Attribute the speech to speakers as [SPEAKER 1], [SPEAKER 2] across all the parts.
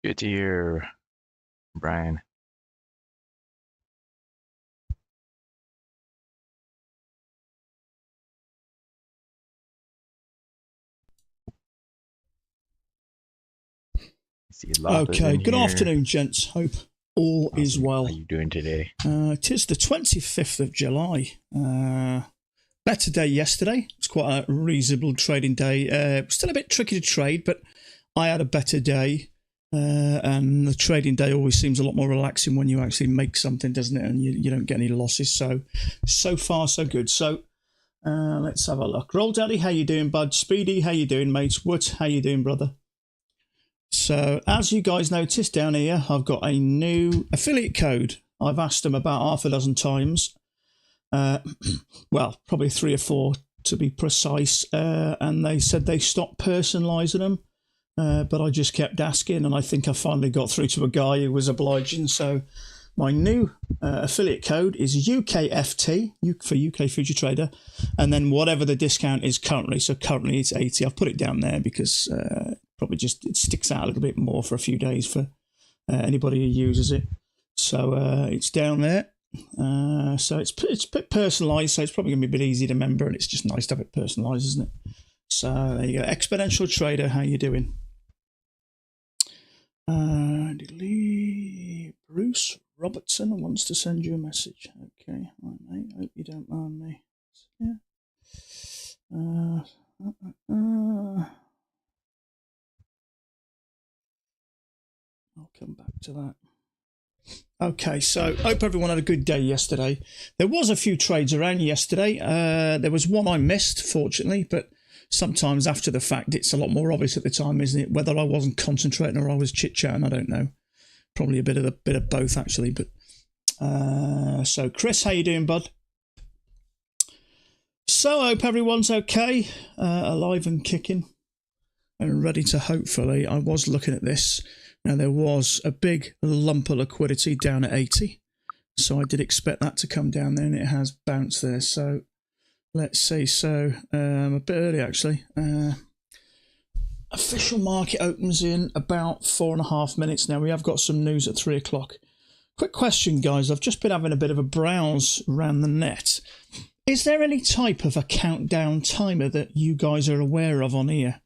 [SPEAKER 1] Good to hear, Brian.
[SPEAKER 2] Okay, good afternoon, gents. Hope all is well.
[SPEAKER 1] How are you doing today?
[SPEAKER 2] It is the 25th of July. Better day yesterday. It's quite a reasonable trading day. Still a bit tricky to trade, but I had a better day. And the trading day always seems a lot more relaxing when you actually make something, doesn't it? And you don't get any losses. So far, so good. So let's have a look. Roll Daddy, how you doing, bud? Speedy, how you doing, mate? Wood, how you doing, brother? So, as you guys noticed down here, I've got a new affiliate code. I've asked them about half a dozen times. Well, probably 3 or 4 to be precise. And they said they stopped personalising them. But I just kept asking, and I think I finally got through to a guy who was obliging. So, my new affiliate code is UKFT, for UK Future Trader, and then whatever the discount is currently. So, currently it's 80. I've put it down there because probably just it sticks out a little bit more for a few days for anybody who uses it. So it's down there. So it's a bit personalised, so it's probably going to be a bit easy to remember, and it's just nice to have it personalised, isn't it? So there you go. Exponential Trader, how you doing? Bruce Robertson wants to send you a message. Okay, all right, mate. Hope you don't mind me. Yeah. I'll come back to that. Okay, so hope everyone had a good day yesterday. There was a few trades around yesterday. There was one I missed, fortunately, but sometimes after the fact, it's a lot more obvious at the time, isn't it? Whether I wasn't concentrating or I was chit-chatting, I don't know. Probably a bit of both, actually. But so, Chris, how you doing, bud? So, I hope everyone's okay, alive and kicking, and ready to hopefully. I was looking at this. Now, there was a big lump of liquidity down at 80, so I did expect that to come down there, and it has bounced there. So, let's see. So, a bit early, actually. Official market opens in about 4.5 minutes now. We have got some news at 3 o'clock. Quick question, guys. I've just been having a bit of a browse around the net. Is there any type of a countdown timer that you guys are aware of on here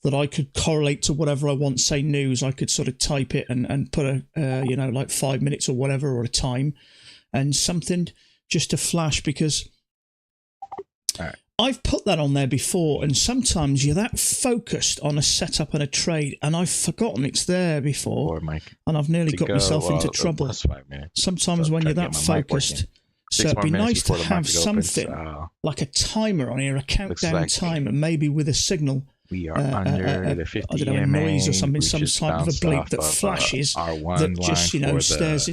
[SPEAKER 2] that I could correlate to whatever I want, say news? I could sort of type it and put a, like 5 minutes or whatever, or a time and something just to flash, because I've put that on there before, and sometimes you're that focused on a setup and a trade, and I've forgotten it's there before, and I've nearly got myself into trouble. Sometimes when you're that focused. So it'd be nice to have something like a timer on here, a countdown timer, maybe with a signal.
[SPEAKER 1] We are under the 50
[SPEAKER 2] I don't know, a noise or something, some type of a bleep that flashes that just,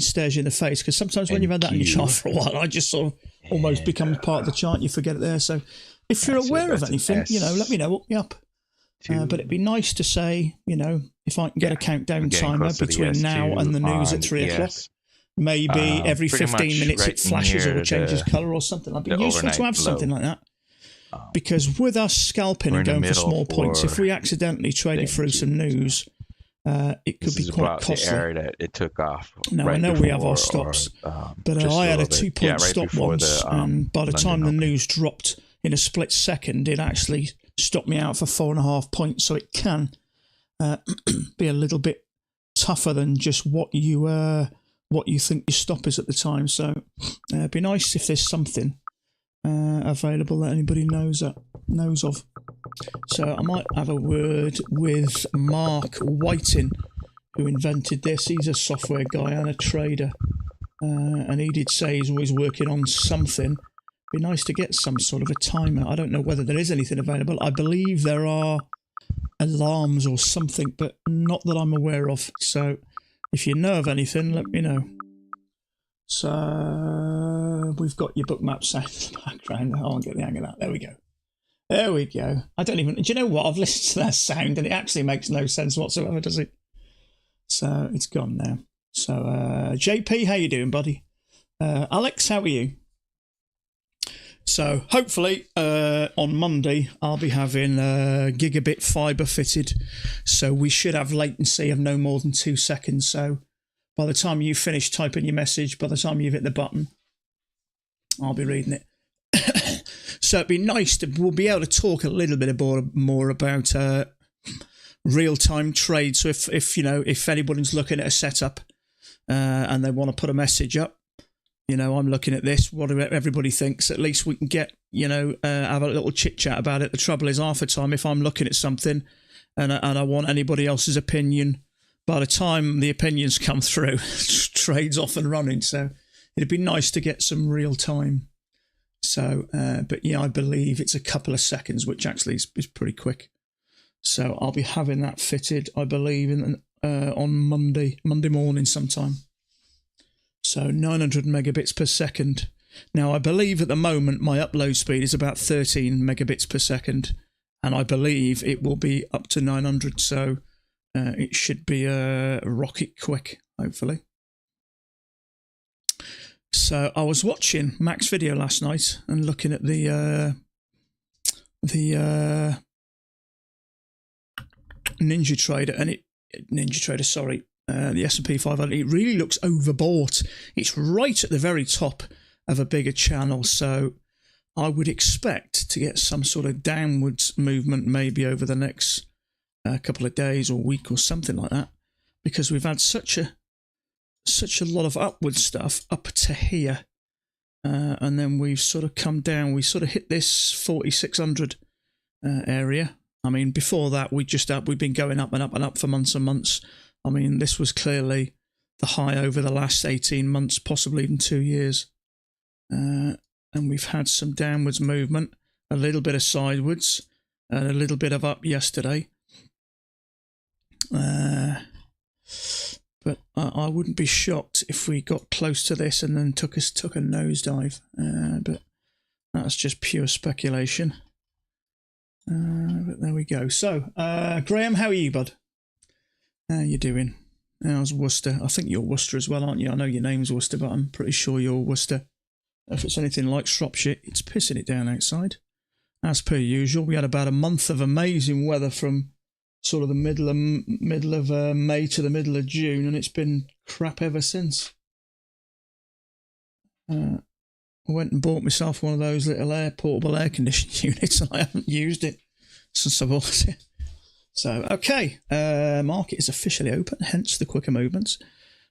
[SPEAKER 2] stares you in the face. Because sometimes when you've had that in your chart for a while, I just sort of almost become part of the chart and you forget it there. So if you're aware of anything, let me know, hook me up. But it'd be nice to say, if I can get a countdown timer between now and the news at 3 o'clock. Maybe every 15 minutes it flashes or changes colour or something. It'd be useful to have something like that. Because with us scalping and going for small points, if we accidentally traded through some news, it could be quite costly.
[SPEAKER 1] That it took off.
[SPEAKER 2] Now, I know we have our stops, but I had a 2-point stop once, and by the time the news dropped in a split second, it actually stopped me out for 4.5 points. So it can be a little bit tougher than just what you think your stop is at the time. So it'd be nice if there's something available that anybody knows of. So I might have a word with Mark Whiting, who invented this. He's a software guy and a trader, and he did say he's always working on something. Be nice to get some sort of a timer. I don't know whether there is anything available. I believe there are alarms or something, but not that I'm aware of. So if you know of anything, let me know. So we've got your bookmap sound in the background. I won't get the hang of that. There we go. There we go. I don't even... Do you know what? I've listened to that sound and it actually makes no sense whatsoever, does it? So it's gone now. So JP, how you doing, buddy? Alex, how are you? So hopefully on Monday I'll be having gigabit fiber fitted, so we should have latency of no more than 2 seconds. So by the time you finish typing your message, by the time you've hit the button, I'll be reading it. So it'd be nice we'll be able to talk a little bit more about real-time trade. So if anybody's looking at a setup and they want to put a message up, I'm looking at this, whatever everybody thinks, at least we can get, have a little chit-chat about it. The trouble is, half the time, if I'm looking at something and I want anybody else's opinion, by the time the opinions come through, trade's off and running. So it'd be nice to get some real time. So, but yeah, I believe it's a couple of seconds, which actually is pretty quick. So I'll be having that fitted, I believe, on Monday morning sometime. So 900 megabits per second. Now, I believe at the moment my upload speed is about 13 megabits per second, and I believe it will be up to 900. So it should be rocket quick, hopefully. So I was watching Mac's video last night and looking at the Ninja Trader, and the S&P 500. It really looks overbought. It's right at the very top of a bigger channel, so I would expect to get some sort of downwards movement maybe over the next couple of days or week or something like that, because we've had such a lot of upward stuff up to here, and then we've sort of come down. We sort of hit this 4,600 area. I mean, before that we've been going up and up and up for months and months. I mean, this was clearly the high over the last 18 months, possibly even 2 years, and we've had some downwards movement, a little bit of sidewards, and a little bit of up yesterday. But I wouldn't be shocked if we got close to this and then took a nosedive. But that's just pure speculation. But there we go. So, Graham, how are you, bud? How you doing? How's Worcester? I think you're Worcester as well, aren't you? I know your name's Worcester, but I'm pretty sure you're Worcester. If it's anything like Shropshire, it's pissing it down outside. As per usual, we had about a month of amazing weather from sort of the middle of May to the middle of June, and it's been crap ever since. I went and bought myself one of those little portable air conditioning units, and I haven't used it since I bought it. So, okay, market is officially open, hence the quicker movements.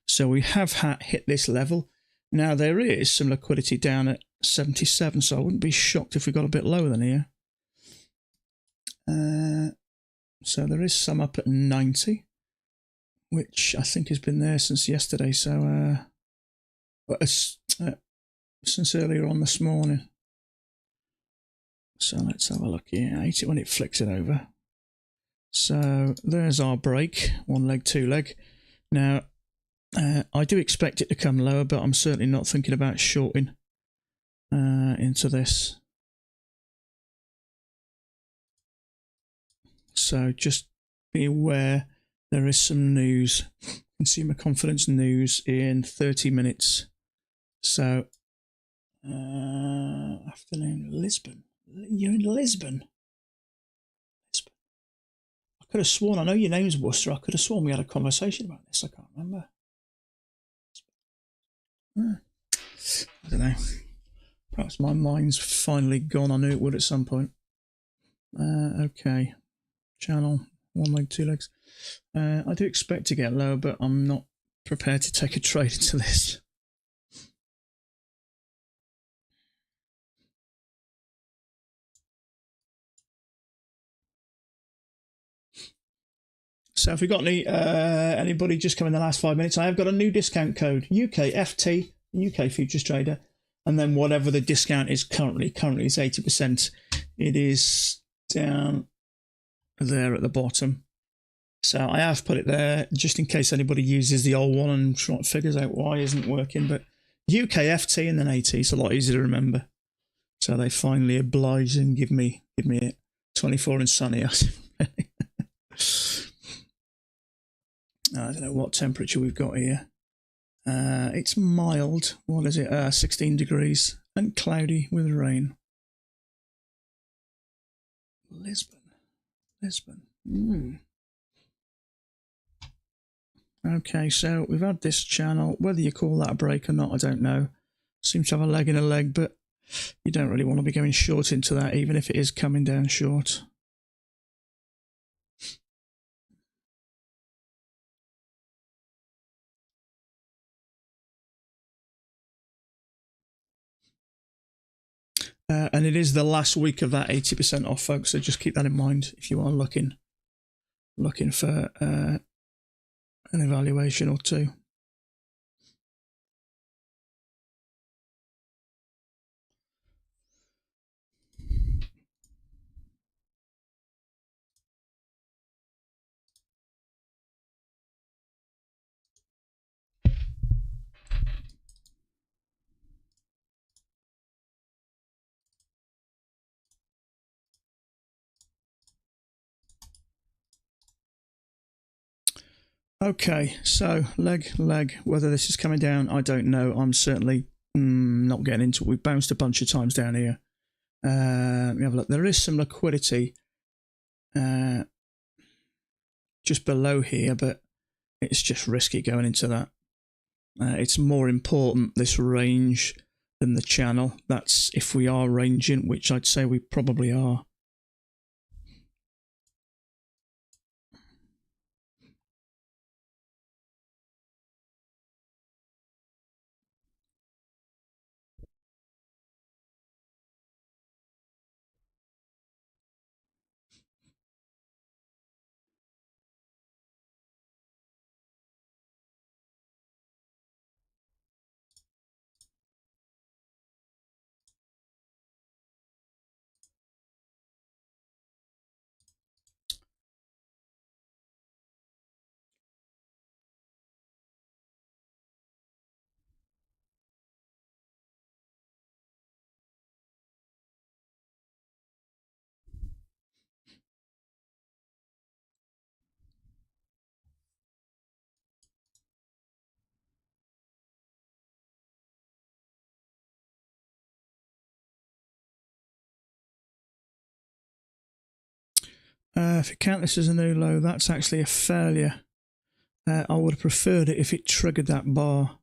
[SPEAKER 2] So we have hit this level. Now there is some liquidity down at 77, so I wouldn't be shocked if we got a bit lower than here. So there is some up at 90, which I think has been there since yesterday. So since earlier on this morning. So let's have a look here. I hate it when it flicks it over. So there's our break, one leg, two leg. Now I do expect it to come lower, but I'm certainly not thinking about shorting into this. So just be aware there is some news, consumer confidence news in 30 minutes. So afternoon, Lisbon. You're in Lisbon. I could have sworn, I know your name's Worcester, I could have sworn we had a conversation about this. I can't remember. I don't know. Perhaps my mind's finally gone. I knew it would at some point. Okay. Channel, one leg, two legs. I do expect to get lower, but I'm not prepared to take a trade into this. So if we've got anybody just come in the last 5 minutes, I have got a new discount code, UKFT, UK Futures Trader, and then whatever the discount is currently is 80%. It is down there at the bottom. So I have put it there just in case anybody uses the old one and figures out why it isn't working. But UKFT and then 80, it's a lot easier to remember. So they finally oblige and give me it. 24 and sunny. I don't know what temperature we've got here. It's mild. What is it? 16 degrees and cloudy with rain. Lisbon. Okay, so we've had this channel. Whether you call that a break or not, I don't know. Seems to have a leg in a leg, but you don't really want to be going short into that, even if it is coming down short. And it is the last week of that 80% off, folks. So just keep that in mind if you are looking for an evaluation or two. Okay, so leg. Whether this is coming down, I don't know. I'm certainly not getting into it. We've bounced a bunch of times down here. Let me have a look. There is some liquidity just below here, but it's just risky going into that. It's more important, this range, than the channel. That's if we are ranging, which I'd say we probably are. If you count this as a new low, that's actually a failure. I would have preferred it if it triggered that bar,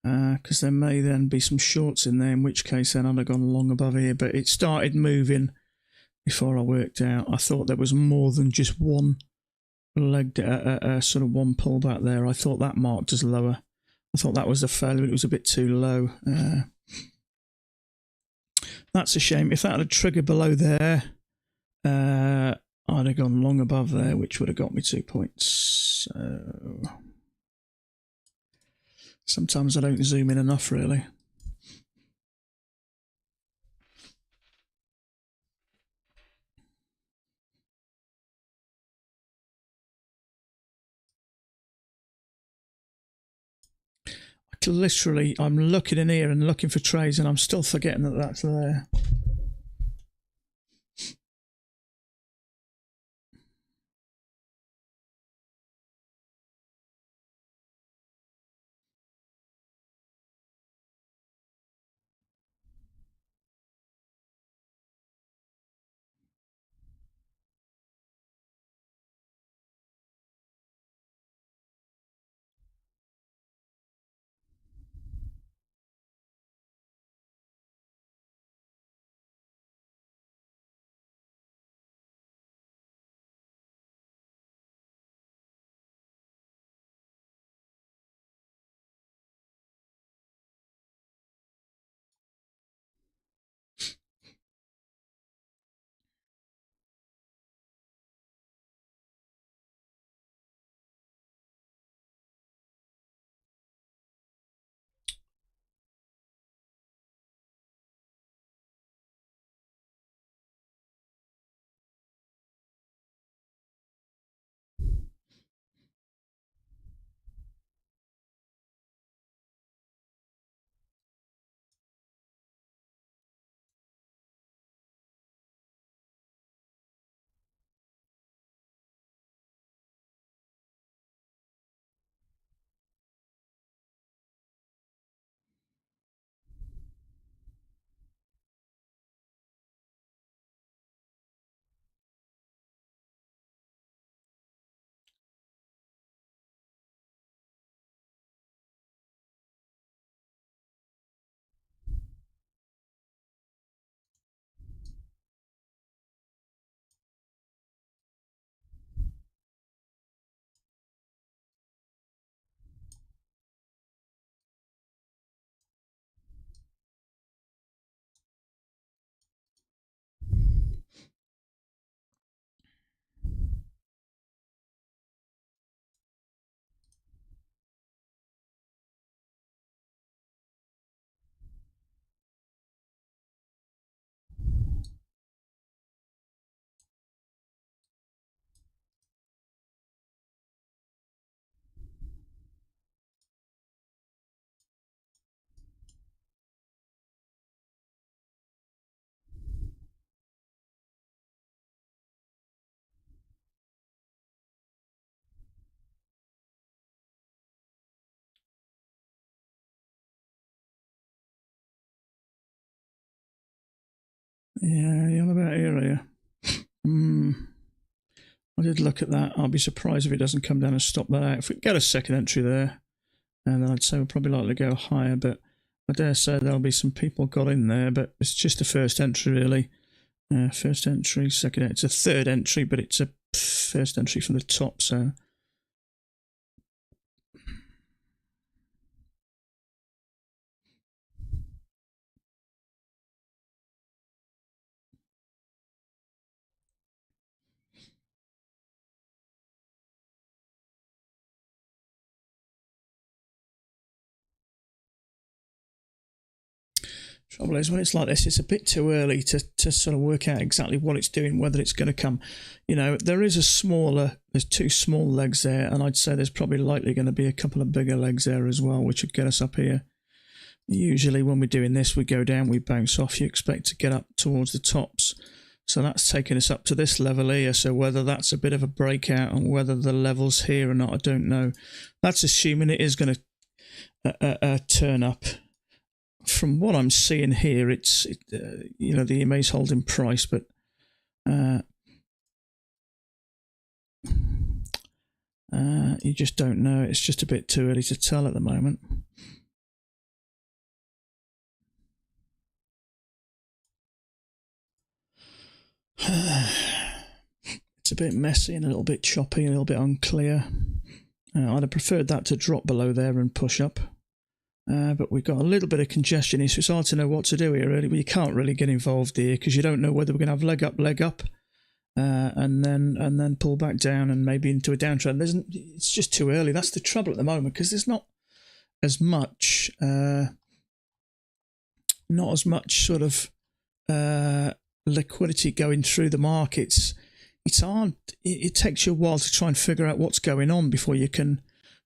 [SPEAKER 2] because there may then be some shorts in there, in which case then I'd have gone long above here, but it started moving before I worked out. I thought there was more than just one leg, sort of one pullback there. I thought that marked as lower. I thought that was a failure, but it was a bit too low. That's a shame. If that had triggered below there, I'd have gone long above there, which would have got me 2 points. So sometimes I don't zoom in enough, really. Literally, I'm looking in here and looking for trades, and I'm still forgetting that that's there. Yeah, you're on about here. I did look at that. I'll be surprised if it doesn't come down and stop that out. If we get a second entry there, and then I'd say we're probably likely to go higher, but I dare say there'll be some people got in there, but it's just a first entry, really. First entry, second entry. It's a third entry, but it's a first entry from the top, so... Trouble is, when it's like this, it's a bit too early to sort of work out exactly what it's doing, whether it's going to come. You know, there's two small legs there, and I'd say there's probably likely going to be a couple of bigger legs there as well, which would get us up here. Usually when we're doing this, we go down, we bounce off. You expect to get up towards the tops. So that's taking us up to this level here. So whether that's a bit of a breakout and whether the level's here or not, I don't know. That's assuming it is going to turn up. From what I'm seeing here, the EMA's holding price, but you just don't know. It's just a bit too early to tell at the moment. It's a bit messy and a little bit choppy, a little bit unclear. I'd have preferred that to drop below there and push up. But we've got a little bit of congestion here, so it's hard to know what to do here, really. But you can't really get involved here because you don't know whether we're going to have leg up, and then pull back down and maybe into a downtrend. It's just too early. That's the trouble at the moment because there's not as much sort of liquidity going through the markets. It's hard. It takes you a while to try and figure out what's going on before you can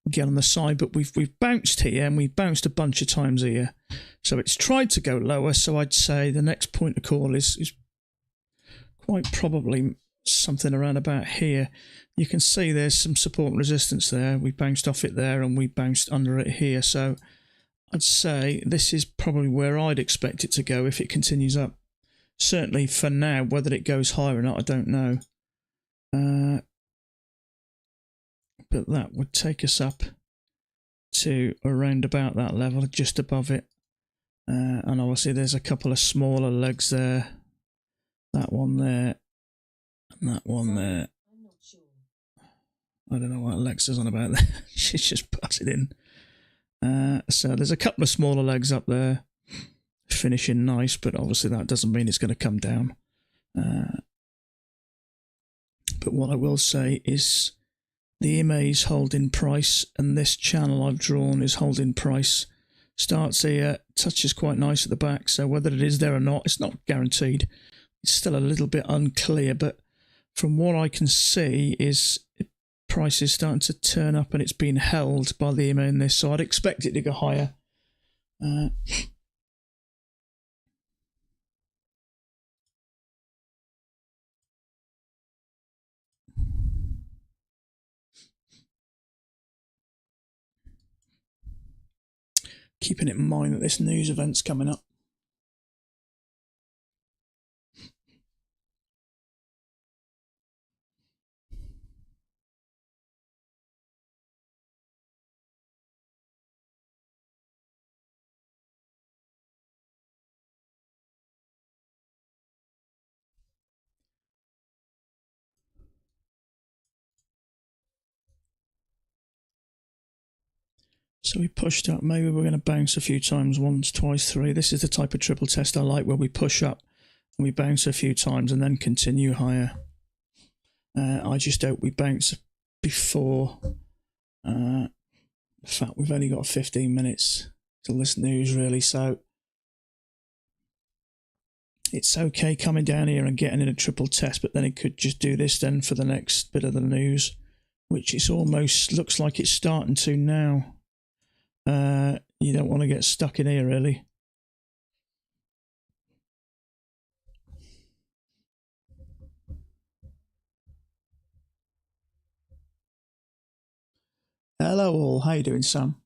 [SPEAKER 2] get on the side, but we've bounced here and we've bounced a bunch of times here, so it's tried to go lower. So I'd say the next point of call is quite probably something around about here. You can see there's some support and resistance there. We bounced off it there and we bounced under it here, so I'd say this is probably where I'd expect it to go if it continues up. Certainly for now. Whether it goes higher or not, I don't know. But that would take us up to around about that level, just above it. And obviously there's a couple of smaller legs there. That one there, and that one there. I don't know what Alexa's on about there. She's just butted in. So there's a couple of smaller legs up there, finishing nice, but obviously that doesn't mean it's going to come down. But what I will say is the EMA is holding price, and this channel I've drawn is holding price. Starts here, touches quite nice at the back, so whether it is there or not, it's not guaranteed. It's still a little bit unclear, but from what I can see is price is starting to turn up and it's been held by the EMA in this, so I'd expect it to go higher. Keeping it in mind that this news event's coming up. So we pushed up. Maybe we're going to bounce a few times, once, twice, three. This is the type of triple test I like, where we push up and we bounce a few times and then continue higher. I just hope we bounce before. In fact, we've only got 15 minutes till this news, really, so it's okay coming down here and getting in a triple test, but then it could just do this then for the next bit of the news, which it's almost looks like it's starting to now. You don't want to get stuck in here, really. Hello all, how you doing, Sam?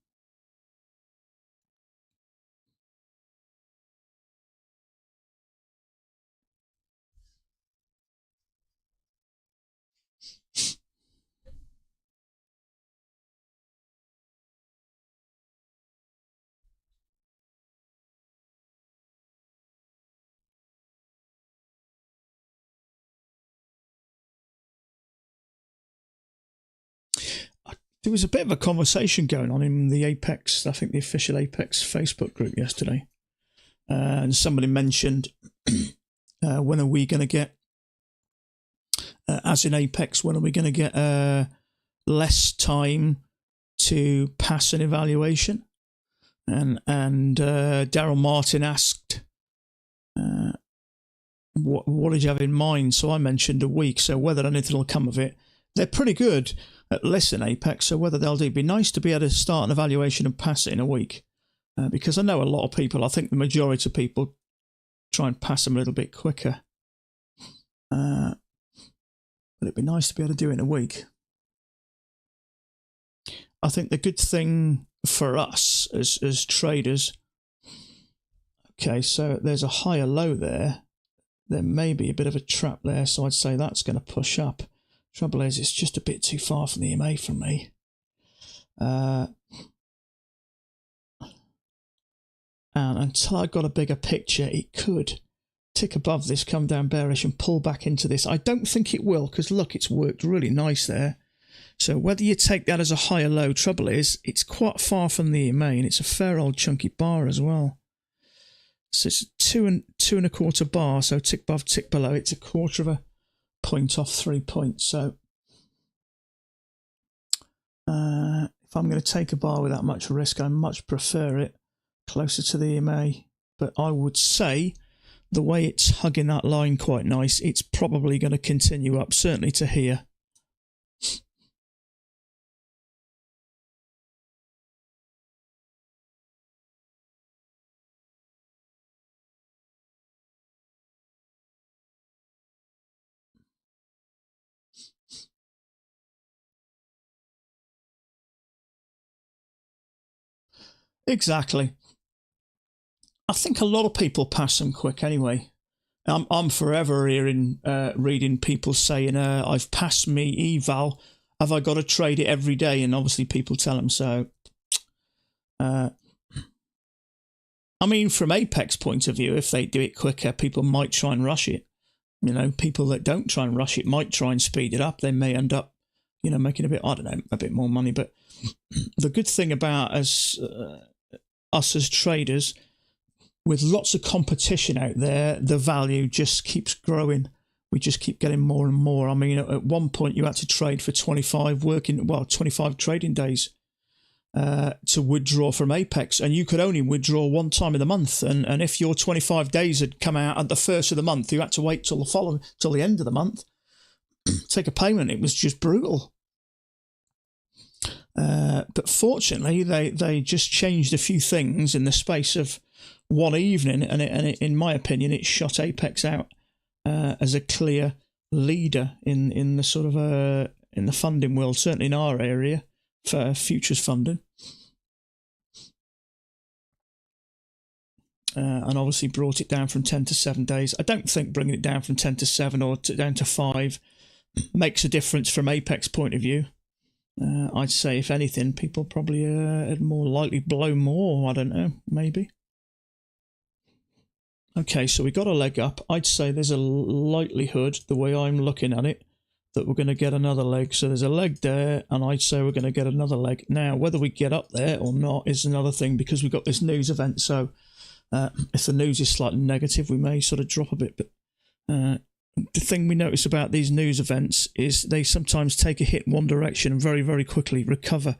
[SPEAKER 2] There was a bit of a conversation going on in the Apex, I think the official Apex Facebook group yesterday. And somebody mentioned, when are we going to get, as in Apex, when are we going to get less time to pass an evaluation? And Daryl Martin asked, what did you have in mind? So I mentioned a week. So whether anything will come of it, they're pretty good at listen Apex. So whether they'll do, it'd be nice to be able to start an evaluation and pass it in a week. Because I know a lot of people, I think the majority of people try and pass them a little bit quicker. But it'd be nice to be able to do it in a week. I think the good thing for us as traders, okay, so there's a higher low there. There may be a bit of a trap there, so I'd say that's going to push up. Trouble is, it's just a bit too far from the EMA from me. And until I got a bigger picture, it could tick above this, come down bearish and pull back into this. I don't think it will, because look, it's worked really nice there. So whether you take that as a higher low, trouble is, it's quite far from the EMA, and it's a fair old chunky bar as well. So it's two and a quarter bar, so tick above, tick below. It's a quarter of a point off 3 points. So if I'm going to take a bar with that much risk, I much prefer it closer to the EMA. But I would say the way it's hugging that line quite nice, it's probably going to continue up, certainly to here. Exactly. I think a lot of people pass them quick anyway. I'm forever hearing, reading people saying, I've passed me eval. Have I got to trade it every day? And obviously people tell them so. I mean, from Apex point of view, if they do it quicker, people might try and rush it. You know, people that don't try and rush it might try and speed it up. They may end up, you know, making a bit, I don't know, a bit more money. But the good thing about us as traders, with lots of competition out there, the value just keeps growing. We just keep getting more and more. I mean, at one point you had to trade for 25 trading days to withdraw from Apex, and you could only withdraw one time of the month. And if your 25 days had come out at the first of the month, you had to wait till the end of the month, take a payment. It was just brutal. But fortunately, they just changed a few things in the space of one evening, and in my opinion, it shot Apex out as a clear leader in the sort of in the funding world, certainly in our area for futures funding, and obviously brought it down from 10 to 7 days. I don't think bringing it down from 10 to 7 or down to 5 makes a difference from Apex point of view. I'd say, if anything, people probably are more likely blow more. I don't know, maybe. Okay, so we got a leg up. I'd say there's a likelihood, the way I'm looking at it, that we're going to get another leg. So there's a leg there, and I'd say we're going to get another leg. Now, whether we get up there or not is another thing, because we've got this news event. So if the news is slightly negative, we may sort of drop a bit. But the thing we notice about these news events is they sometimes take a hit in one direction and very, very quickly recover.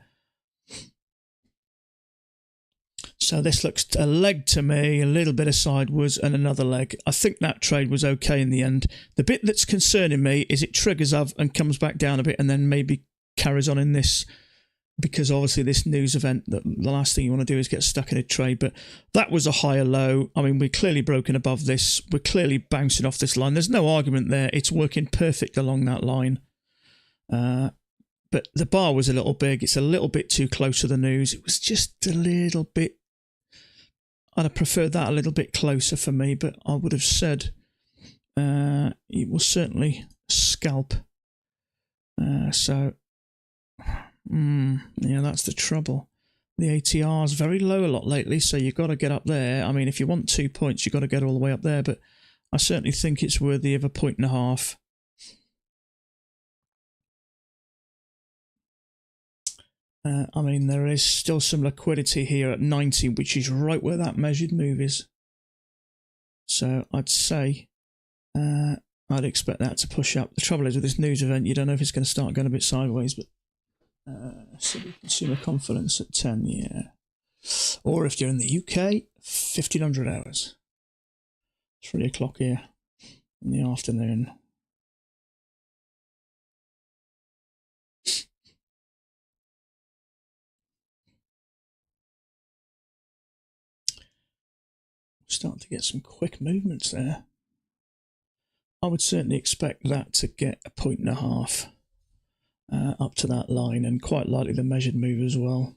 [SPEAKER 2] So this looks a leg to me, a little bit of sideways and another leg. I think that trade was okay in the end. The bit that's concerning me is it triggers up and comes back down a bit and then maybe carries on in this, because obviously this news event, the last thing you want to do is get stuck in a trade. But that was a higher low. I mean, we're clearly broken above this. We're clearly bouncing off this line. There's no argument there. It's working perfect along that line. But the bar was a little big. It's a little bit too close to the news. It was just a little bit. I'd have preferred that a little bit closer for me, but I would have said it was certainly scalp. Yeah, that's the trouble. The ATR is very low a lot lately, so you've got to get up there. I mean, if you want 2 points, you've got to get all the way up there, but I certainly think it's worthy of 1.5 points. I mean, there is still some liquidity here at 90, which is right where that measured move is. So I'd say I'd expect that to push up. The trouble is with this news event, you don't know if it's going to start going a bit sideways, but consumer confidence at 10, yeah. Or if you're in the UK, 1500 hours. 3 o'clock here in the afternoon. Starting to get some quick movements there. I would certainly expect that to get a 1.5 up to that line, and quite likely the measured move as well.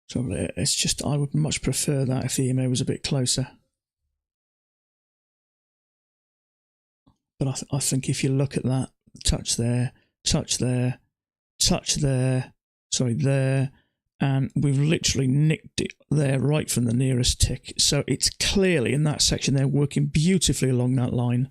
[SPEAKER 2] So it's just, I would much prefer that if the EMA was a bit closer. But I think if you look at that, touch there, touch there, touch there, sorry, there, and we've literally nicked it there right from the nearest tick. So it's clearly in that section there working beautifully along that line.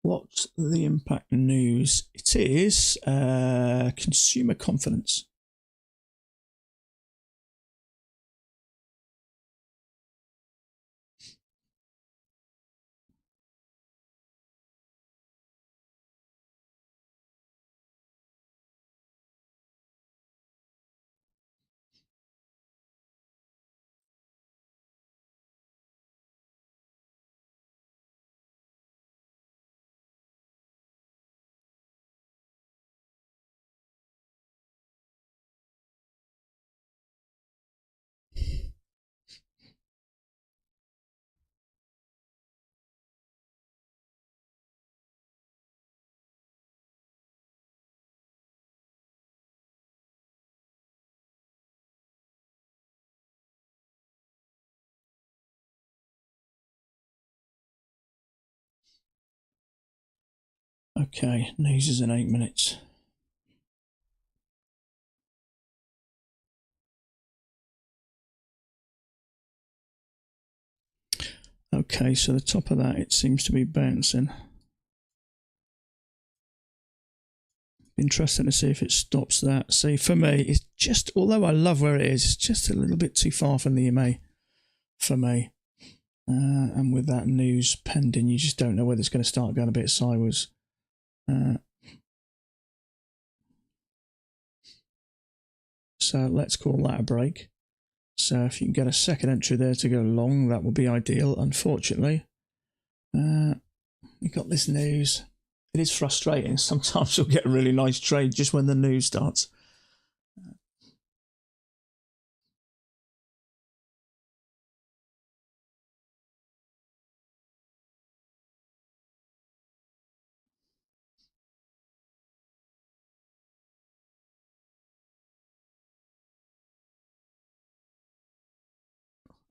[SPEAKER 2] What's the impact news? It is consumer confidence. Okay, news is in 8 minutes. Okay, so the top of that, it seems to be bouncing. Interesting to see if it stops that. See, for me, it's just, although I love where it is, it's just a little bit too far from the EMA for me. And with that news pending, you just don't know whether it's going to start going a bit sideways. So let's call that a break. So if you can get a second entry there to go long, that would be ideal. Unfortunately, we got this news. It is frustrating. Sometimes you'll get a really nice trade just when the news starts.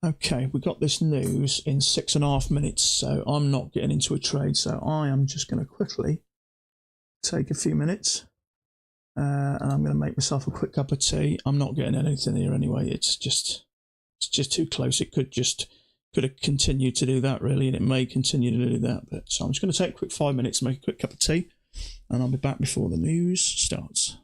[SPEAKER 2] Okay, we got this news in 6.5 minutes, so I'm not getting into a trade. So I am just going to quickly take a few minutes, and I'm going to make myself a quick cup of tea. I'm not getting anything here anyway. It's just too close. It could have continued to do that really, and it may continue to do that. But so I'm just going to take a quick 5 minutes, make a quick cup of tea, and I'll be back before the news starts.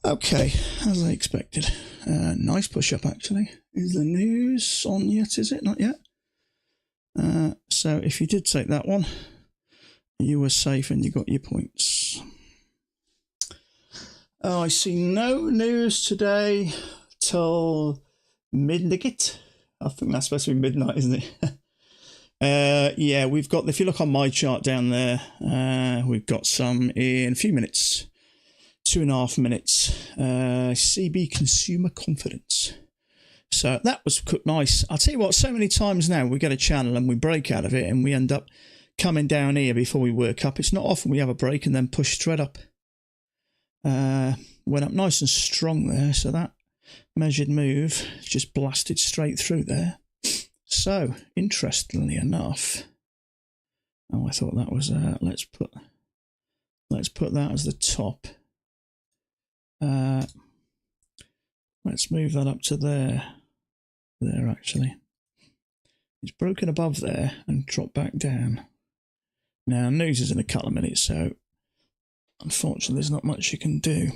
[SPEAKER 2] Okay, as I expected. Nice push up, actually. Is the news on yet? Is it? Not yet. So if you did take that one, you were safe and you got your points. Oh, I see no news today till midnight. I think that's supposed to be midnight, isn't it? Yeah, we've got, if you look on my chart down there, we've got some in a few minutes. 2.5 minutes. CB Consumer Confidence. So that was nice. I'll tell you what, so many times now we get a channel and we break out of it and we end up coming down here before we work up. It's not often we have a break and then push straight up. Went up nice and strong there, so that measured move just blasted straight through there. So, interestingly enough, oh, I thought that was, let's put that as the top. Let's move that up to there. There, actually. It's broken above there and dropped back down. Now, news is in a couple of minutes, so unfortunately there's not much you can do.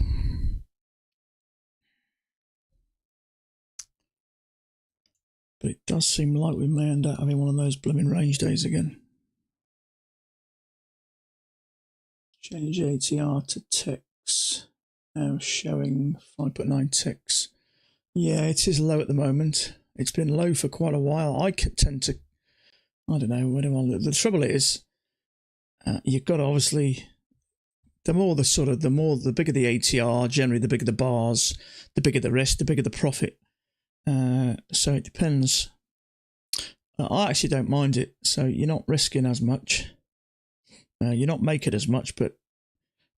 [SPEAKER 2] But it does seem like we may end up having one of those blooming range days again. Change ATR to ticks. Now showing 5.9 ticks. Yeah, it is low at the moment. It's been low for quite a while. I tend to, I don't know, where do I look? The trouble is, you've got to obviously, the bigger the ATR, generally the bigger the bars, the bigger the risk, the bigger the profit. So it depends. I actually don't mind it. So you're not risking as much. You're not making as much, but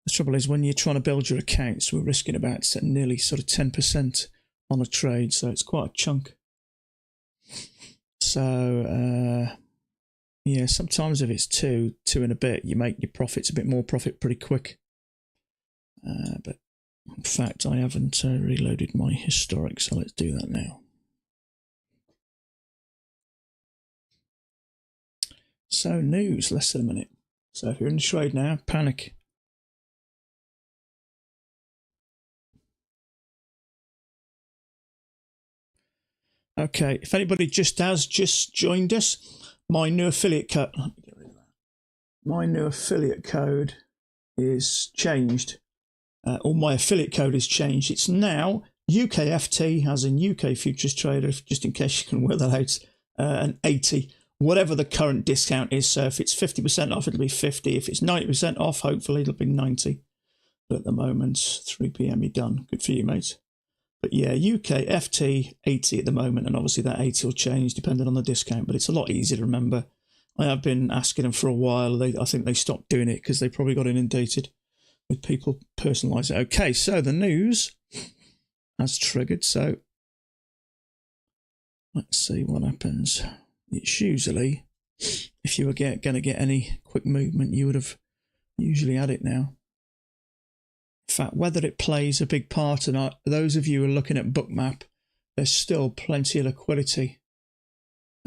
[SPEAKER 2] the trouble is when you're trying to build your accounts, we're risking about nearly sort of 10% on a trade. So it's quite a chunk. So, yeah, sometimes if it's two and a bit, you make your profits a bit more profit pretty quick. But in fact, I haven't reloaded my historic, so let's do that now. So news, less than a minute. So if you're in the trade now, panic. Okay, if anybody just joined us, my new affiliate code. Let me get rid of that. My new affiliate code is changed. Or my affiliate code is changed. It's now UKFT, as in UK Futures Trader, just in case you can work that out, and 80, whatever the current discount is. So if it's 50% off, it'll be 50. If it's 90% off, hopefully it'll be 90. But at the moment, 3 p.m. you're done. Good for you, mate. But yeah, UKFT 80 at the moment, and obviously that 80 will change depending on the discount, but it's a lot easier to remember. I have been asking them for a while. I think they stopped doing it because they probably got inundated with people personalising it. Okay, so the news has triggered. So let's see what happens. It's usually, if you were going to get any quick movement, you would have usually had it now. In fact, whether it plays a big part or not, those of you who are looking at Bookmap, there's still plenty of liquidity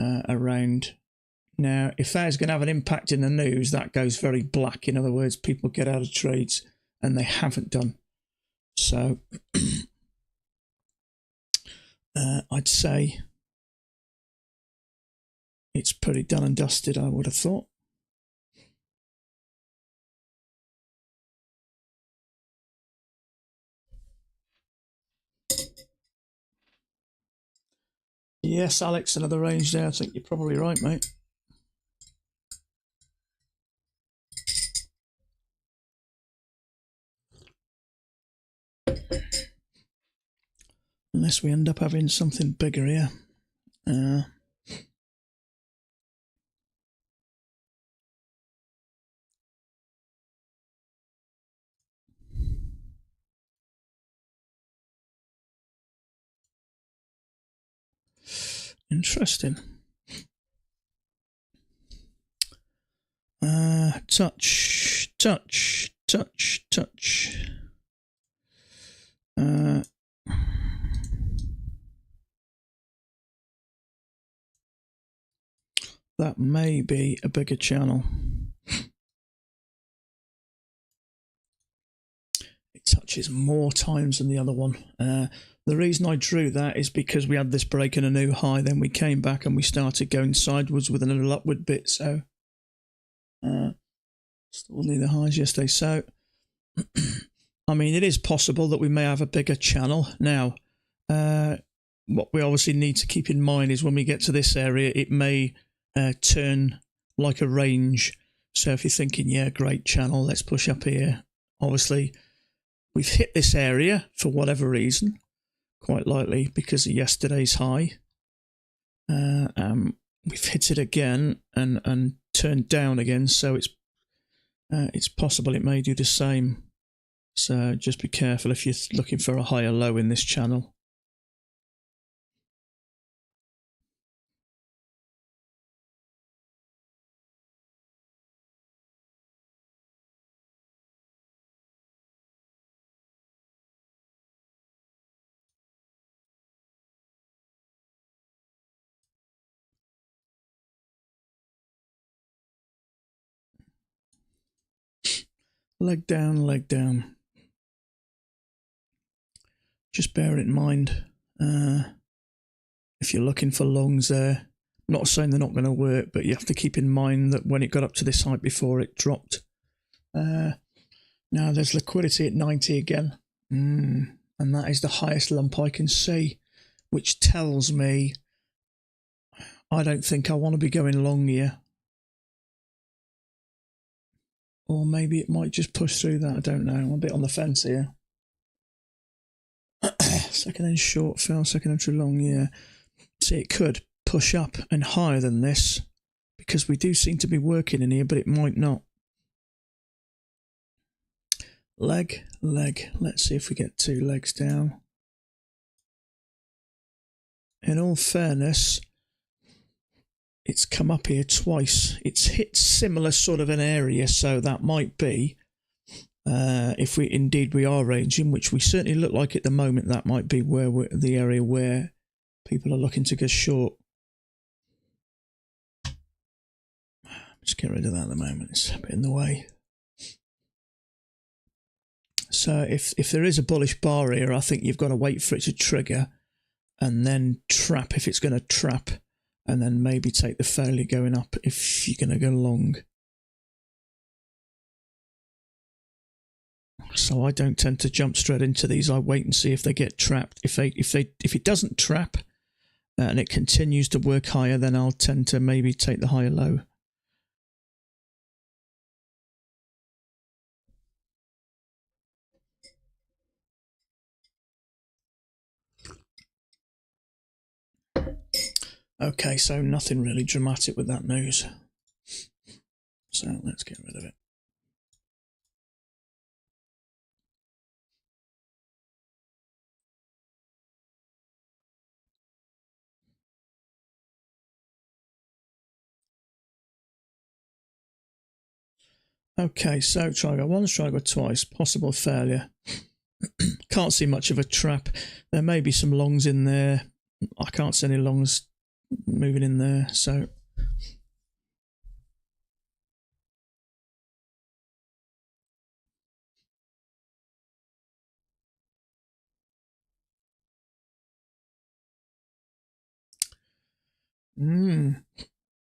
[SPEAKER 2] around. Now, if that is going to have an impact in the news, that goes very black. In other words, people get out of trades, and they haven't done. So, I'd say it's pretty done and dusted, I would have thought. Yes, Alex, another range there. I think you're probably right, mate. Unless we end up having something bigger here. Interesting. Touch. That may be a bigger channel. touches more times than the other one. The reason I drew that is because we had this break and a new high, then we came back and we started going sideways with another upward bit. So still near the highs yesterday. So I mean, it is possible that we may have a bigger channel. Now, what we obviously need to keep in mind is when we get to this area, it may turn like a range. So if you're thinking, yeah, great channel, let's push up here. Obviously, we've hit this area for whatever reason, quite likely because of yesterday's high. We've hit it again and turned down again, so it's possible it may do the same. So just be careful if you're looking for a higher low in this channel. Leg down, leg down. Just bear it in mind. If you're looking for longs there, I'm not saying they're not going to work, but you have to keep in mind that when it got up to this height before, it dropped. Now there's liquidity at 90 again. And that is the highest lump I can see, which tells me I don't think I want to be going long here. Or maybe it might just push through that. I don't know. I'm a bit on the fence here. Second end short fell, second entry long, yeah. See, it could push up and higher than this because we do seem to be working in here, but it might not. Leg, leg. Let's see if we get 2 legs down. In all fairness, it's come up here twice. It's hit similar sort of an area, so that might be, if we are ranging, which we certainly look like at the moment, that might be where the area where people are looking to go short. Just get rid of that at the moment. It's a bit in the way. So if there is a bullish bar here, I think you've got to wait for it to trigger and then trap if it's going to trap, and then maybe take the failure going up if you're going to go long. So I don't tend to jump straight into these. I wait and see if they get trapped. If it doesn't trap and it continues to work higher, then I'll tend to maybe take the higher low. Okay, so nothing really dramatic with that news. So let's get rid of it. Okay, so triangle once, triangle twice, possible failure. Can't see much of a trap. There may be some longs in there. I can't see any longs moving in there, so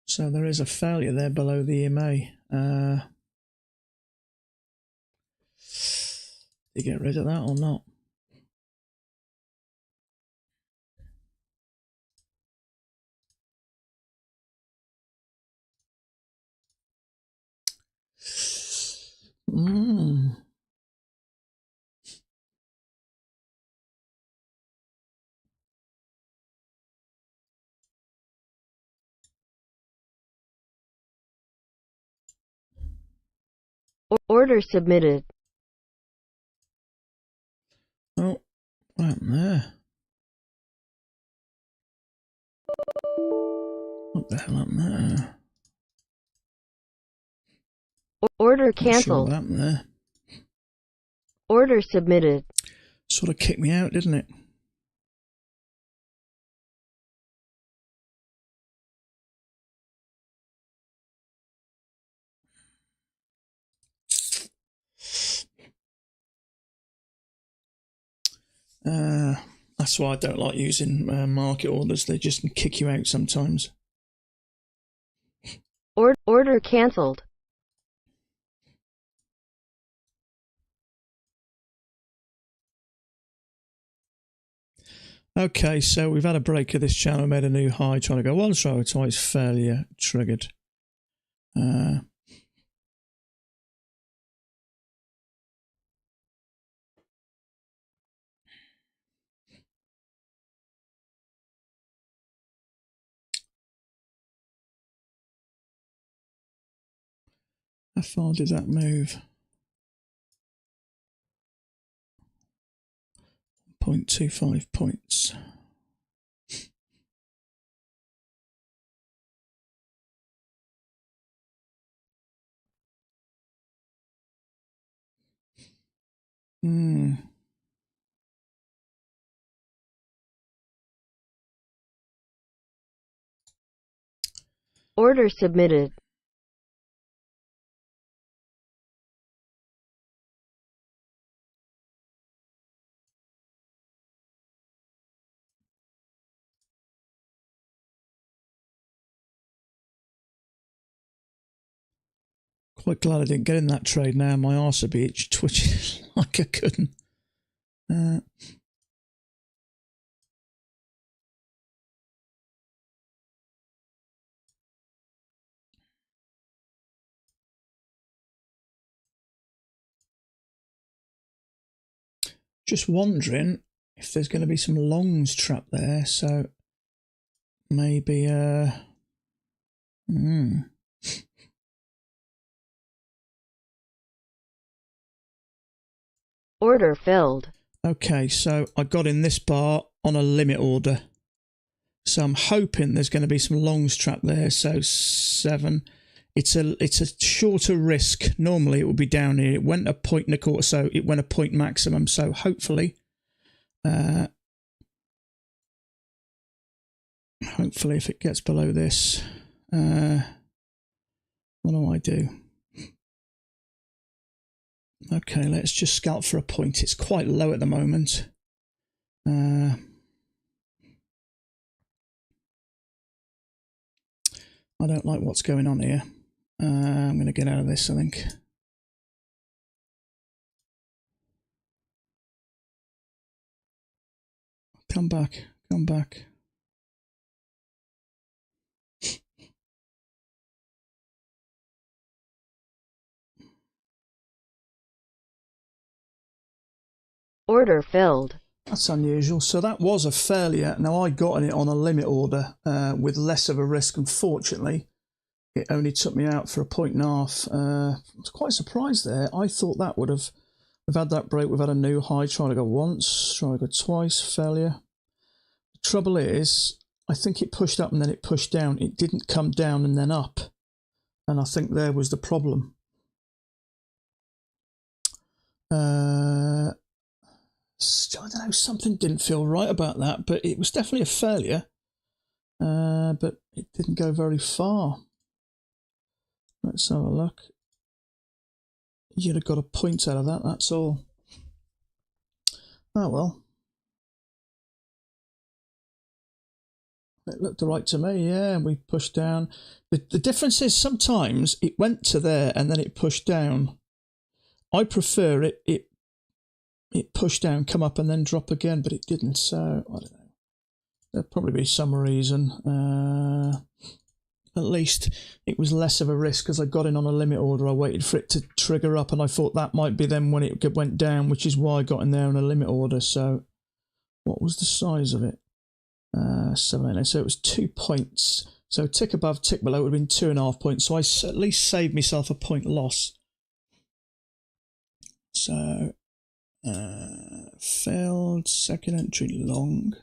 [SPEAKER 2] so there is a failure there below the EMA. Do you get rid of that or not?
[SPEAKER 3] Order submitted.
[SPEAKER 2] Oh, what happened there? What the hell happened there?
[SPEAKER 3] Order
[SPEAKER 2] Not sure
[SPEAKER 3] canceled.
[SPEAKER 2] what happened there.
[SPEAKER 3] Order submitted.
[SPEAKER 2] Sort of kicked me out, didn't it? That's why I don't like using market orders. They just kick you out sometimes.
[SPEAKER 3] Order cancelled.
[SPEAKER 2] Okay, so we've had a break of this channel, made a new high, trying to go once, twice, failure triggered. How far did that move? 0.25 points.
[SPEAKER 3] Order submitted.
[SPEAKER 2] Quite glad I didn't get in that trade now. My arse would be twitching like I couldn't. Just wondering if there's going to be some longs trapped there, so maybe
[SPEAKER 3] Order filled.
[SPEAKER 2] Okay, so I got in this bar on a limit order, so I'm hoping there's going to be some longs trapped there. So 7. It's a shorter risk. Normally it would be down here. It went a point and a quarter, so it went a point maximum. So hopefully if it gets below this, what do I do? Okay, let's just scalp for a point. It's quite low at the moment. I don't like what's going on here. I'm going to get out of this, I think. Come back, come back.
[SPEAKER 3] Order filled.
[SPEAKER 2] That's unusual. So that was a failure. Now I got it on a limit order with less of a risk. Unfortunately, it only took me out for a point and a half. I was quite surprised there. I thought that would have. We've had that break. We've had a new high. Trying to go once, trying to go twice. Failure. The trouble is, I think it pushed up and then it pushed down. It didn't come down and then up. And I think there was the problem. I don't know, something didn't feel right about that, but it was definitely a failure. But it didn't go very far. Let's have a look. You'd have got a point out of that, that's all. Oh well. It looked right to me, yeah, we pushed down. The difference is sometimes it went to there and then it pushed down. I prefer it pushed down, come up and then drop again, but it didn't, so I don't know. There'll probably be some reason. At least it was less of a risk because I got in on a limit order. I waited for it to trigger up and I thought that might be then when it went down, which is why I got in there on a limit order. So what was the size of it? 7. So it was 2 points. So tick above, tick below would have been 2.5 points. So I at least saved myself a point loss. So failed, second entry long,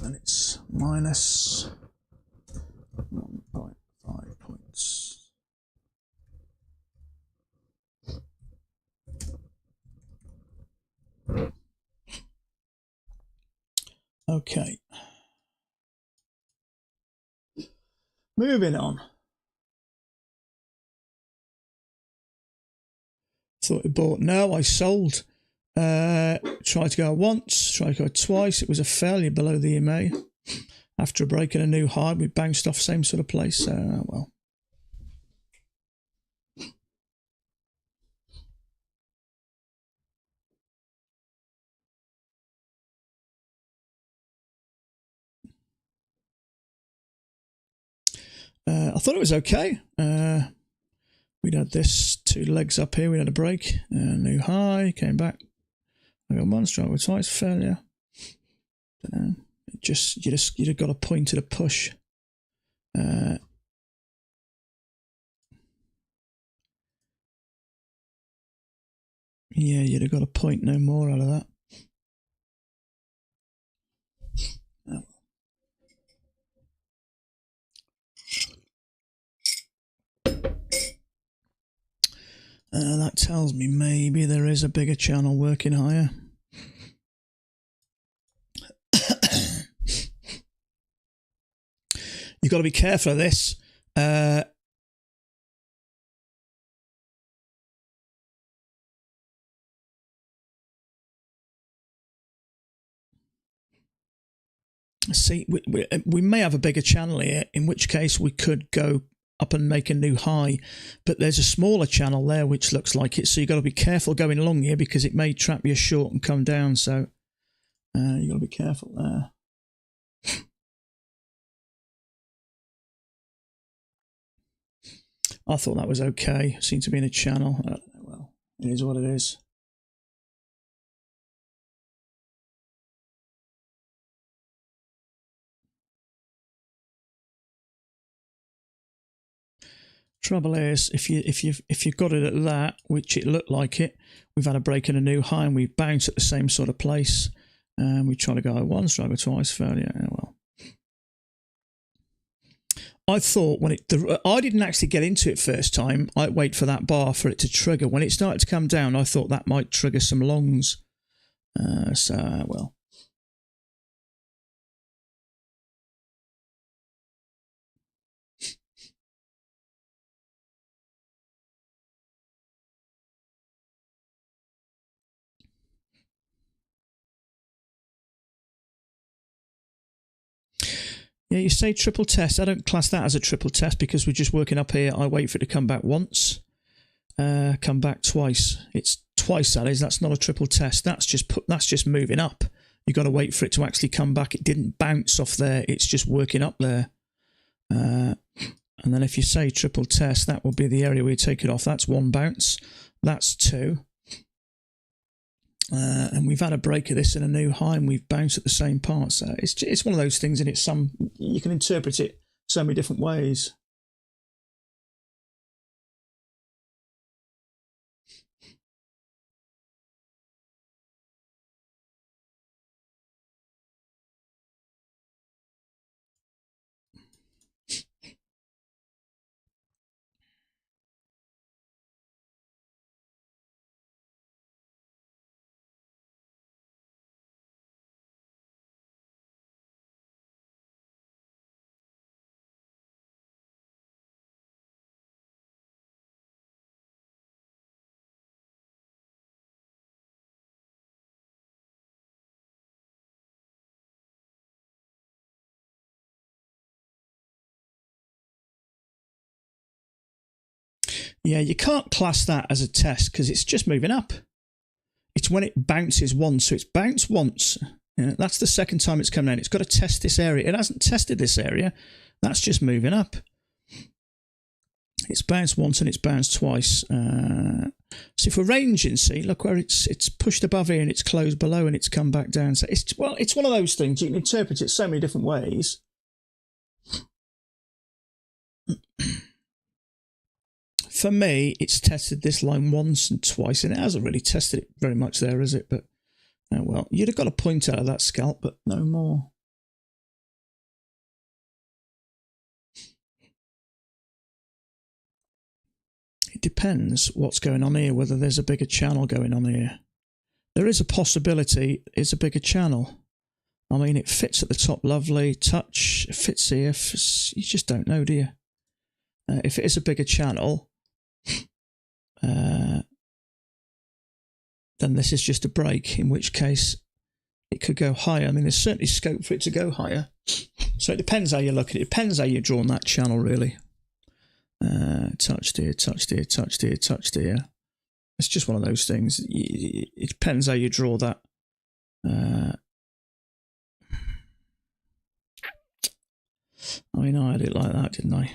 [SPEAKER 2] and it's minus 1.5 points. Okay, moving on. Thought it bought. No, I sold. Tried to go once, tried to go twice. It was a failure below the EMA. After a break and a new high, we bounced off same sort of place. Well. I thought it was okay. We'd had this 2 legs up here. We had a break, new high, came back. I got once, tried with twice, failure. Don't know. You'd have got a point at a push. Yeah, you'd have got a point, no more out of that. Oh. That tells me maybe there is a bigger channel working higher. You've got to be careful of this. See, we may have a bigger channel here, in which case we could go up and make a new high, but there's a smaller channel there which looks like it, so you've got to be careful going along here because it may trap you short and come down, so you've got to be careful there. I thought that was okay. Seemed to be in a channel. I don't know, well, it is what it is. Trouble is, if you've got it at that, which it looked like it, we've had a break and a new high, and we've bounced at the same sort of place. We try to go once, try to go twice, failure. Yeah, well, I thought when I didn't actually get into it first time. I'd wait for that bar for it to trigger. When it started to come down, I thought that might trigger some longs. Well. Yeah, you say triple test. I don't class that as a triple test because we're just working up here. I wait for it to come back once, come back twice. It's twice, that is. That's not a triple test. That's just moving up. You've got to wait for it to actually come back. It didn't bounce off there. It's just working up there. And then if you say triple test, that will be the area where you take it off. That's 1 bounce. That's 2. And we've had a break of this in a new high, and we've bounced at the same part. So it's one of those things, and you can interpret it so many different ways. Yeah, you can't class that as a test because it's just moving up. It's when it bounces once. So it's bounced once. Yeah, that's the second time it's come down. It's got to test this area. It hasn't tested this area. That's just moving up. It's bounced once and it's bounced twice. So if we're ranging, see, look where it's pushed above here and it's closed below and it's come back down. So it's one of those things. You can interpret it so many different ways. For me, it's tested this line once and twice, and it hasn't really tested it very much there, is it? But, oh well, you'd have got a point out of that scalp, but no more. It depends what's going on here, whether there's a bigger channel going on here. There is a possibility it's a bigger channel. I mean, it fits at the top, lovely. Touch, it fits here. You just don't know, do you? If it is a bigger channel... then this is just a break, in which case it could go higher. I mean, there's certainly scope for it to go higher. So it depends how you look at it. It depends how you draw on that channel, really. Touched here, touched here, touched here, touched here. It's just one of those things. It depends how you draw that. I mean, I had it like that, didn't I?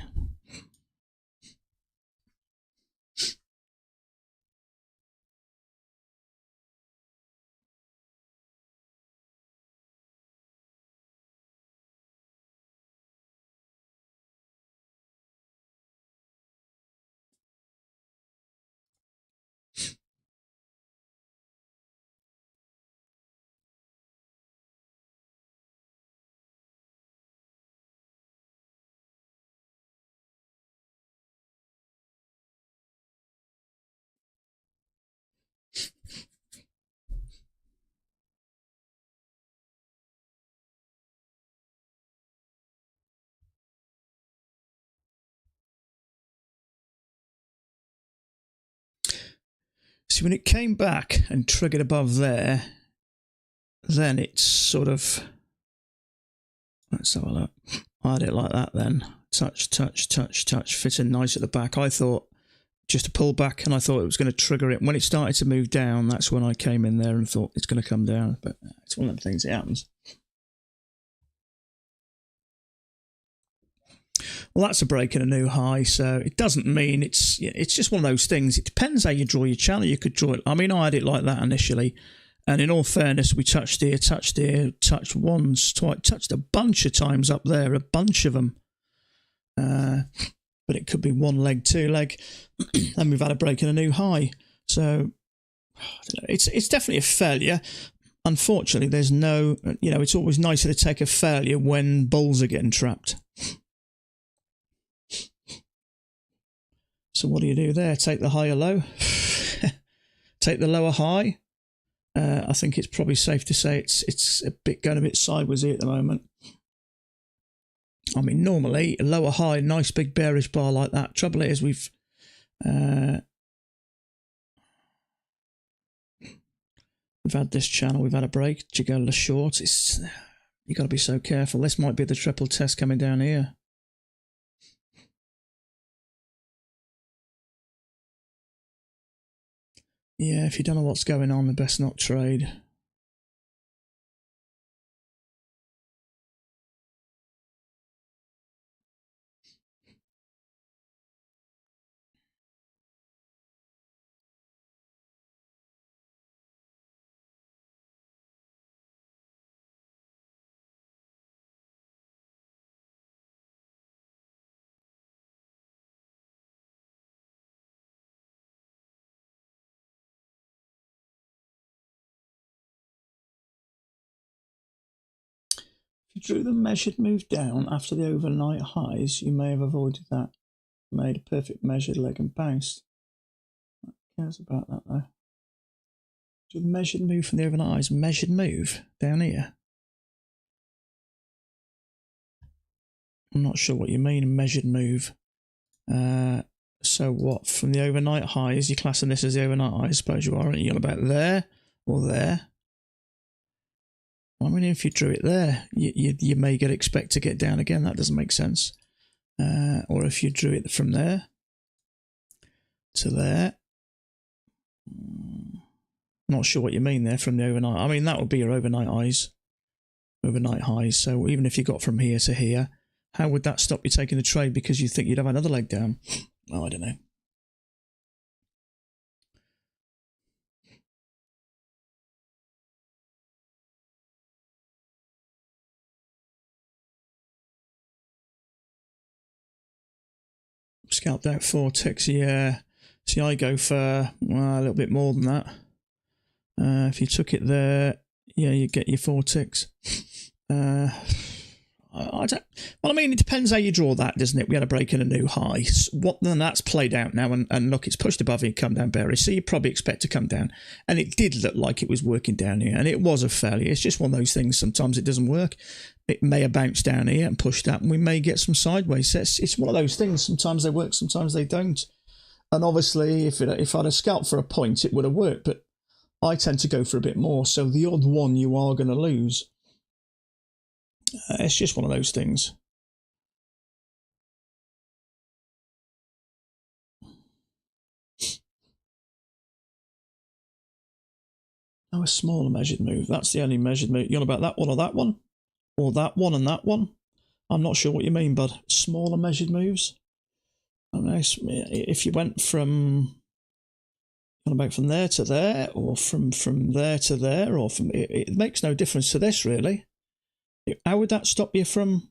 [SPEAKER 2] See, when it came back and triggered above there, then it's sort of, let's have a look. I had it like that then. Touch, touch, touch, touch, fitting nice at the back. I thought just a pull back, and I thought it was going to trigger it. When it started to move down, that's when I came in there and thought it's going to come down. But it's one of the things that happens. Well, that's a break and a new high, so it doesn't mean it's just one of those things. It depends how you draw your channel. You could draw it. I mean, I had it like that initially, and in all fairness, we touched here, touched once, twice, touched a bunch of times up there, a bunch of them. But it could be one leg, two leg, and we've had a break and a new high. So I don't know. It's definitely a failure. Unfortunately, there's no, it's always nicer to take a failure when bulls are getting trapped. So what do you do there? Take the high or low? Take the lower high? I think it's probably safe to say it's going a bit sideways here at the moment. I mean, normally a lower high, nice big bearish bar like that. Trouble is we've had this channel, we've had a break. Did you go short? You got to be so careful. This might be the triple test coming down here. Yeah, if you don't know what's going on, the best not trade. If you drew the measured move down after the overnight highs, you may have avoided that. Made a perfect measured leg and bounced. Who cares about that though? So the measured move from the overnight highs, measured move down here. I'm not sure what you mean, measured move. So what, from the overnight highs, you're classing this as the overnight highs, I suppose you are, aren't you? You're about there or there. I mean, if you drew it there, you may expect to get down again. That doesn't make sense. Or if you drew it from there to there. Not sure what you mean there from the overnight. I mean, that would be your overnight highs. Overnight highs. So even if you got from here to here, how would that stop you taking the trade because you think you'd have another leg down? Oh, I don't know. Scalped out 4 ticks, yeah. See, I go for a little bit more than that. If you took it there, yeah, you get your 4 ticks. Well, I mean, it depends how you draw that, doesn't it? We had a break in a new high. Then that's played out now, and look, it's pushed above it, come down bearish. So you probably expect to come down, and it did look like it was working down here, and it was a failure. It's just one of those things. Sometimes it doesn't work. It may have bounced down here and pushed up, and we may get some sideways. It's one of those things. Sometimes they work, sometimes they don't. And obviously, if I'd have scalped for a point, it would have worked. But I tend to go for a bit more. So the odd one you are going to lose. It's just one of those things. Oh, a smaller measured move. That's the only measured move. You on about that one or that one? Or that one and that one? I'm not sure what you mean, bud. Smaller measured moves? I don't know. If you went from there to there, or from there to there, or from... It makes no difference to this, really. How would that stop you from...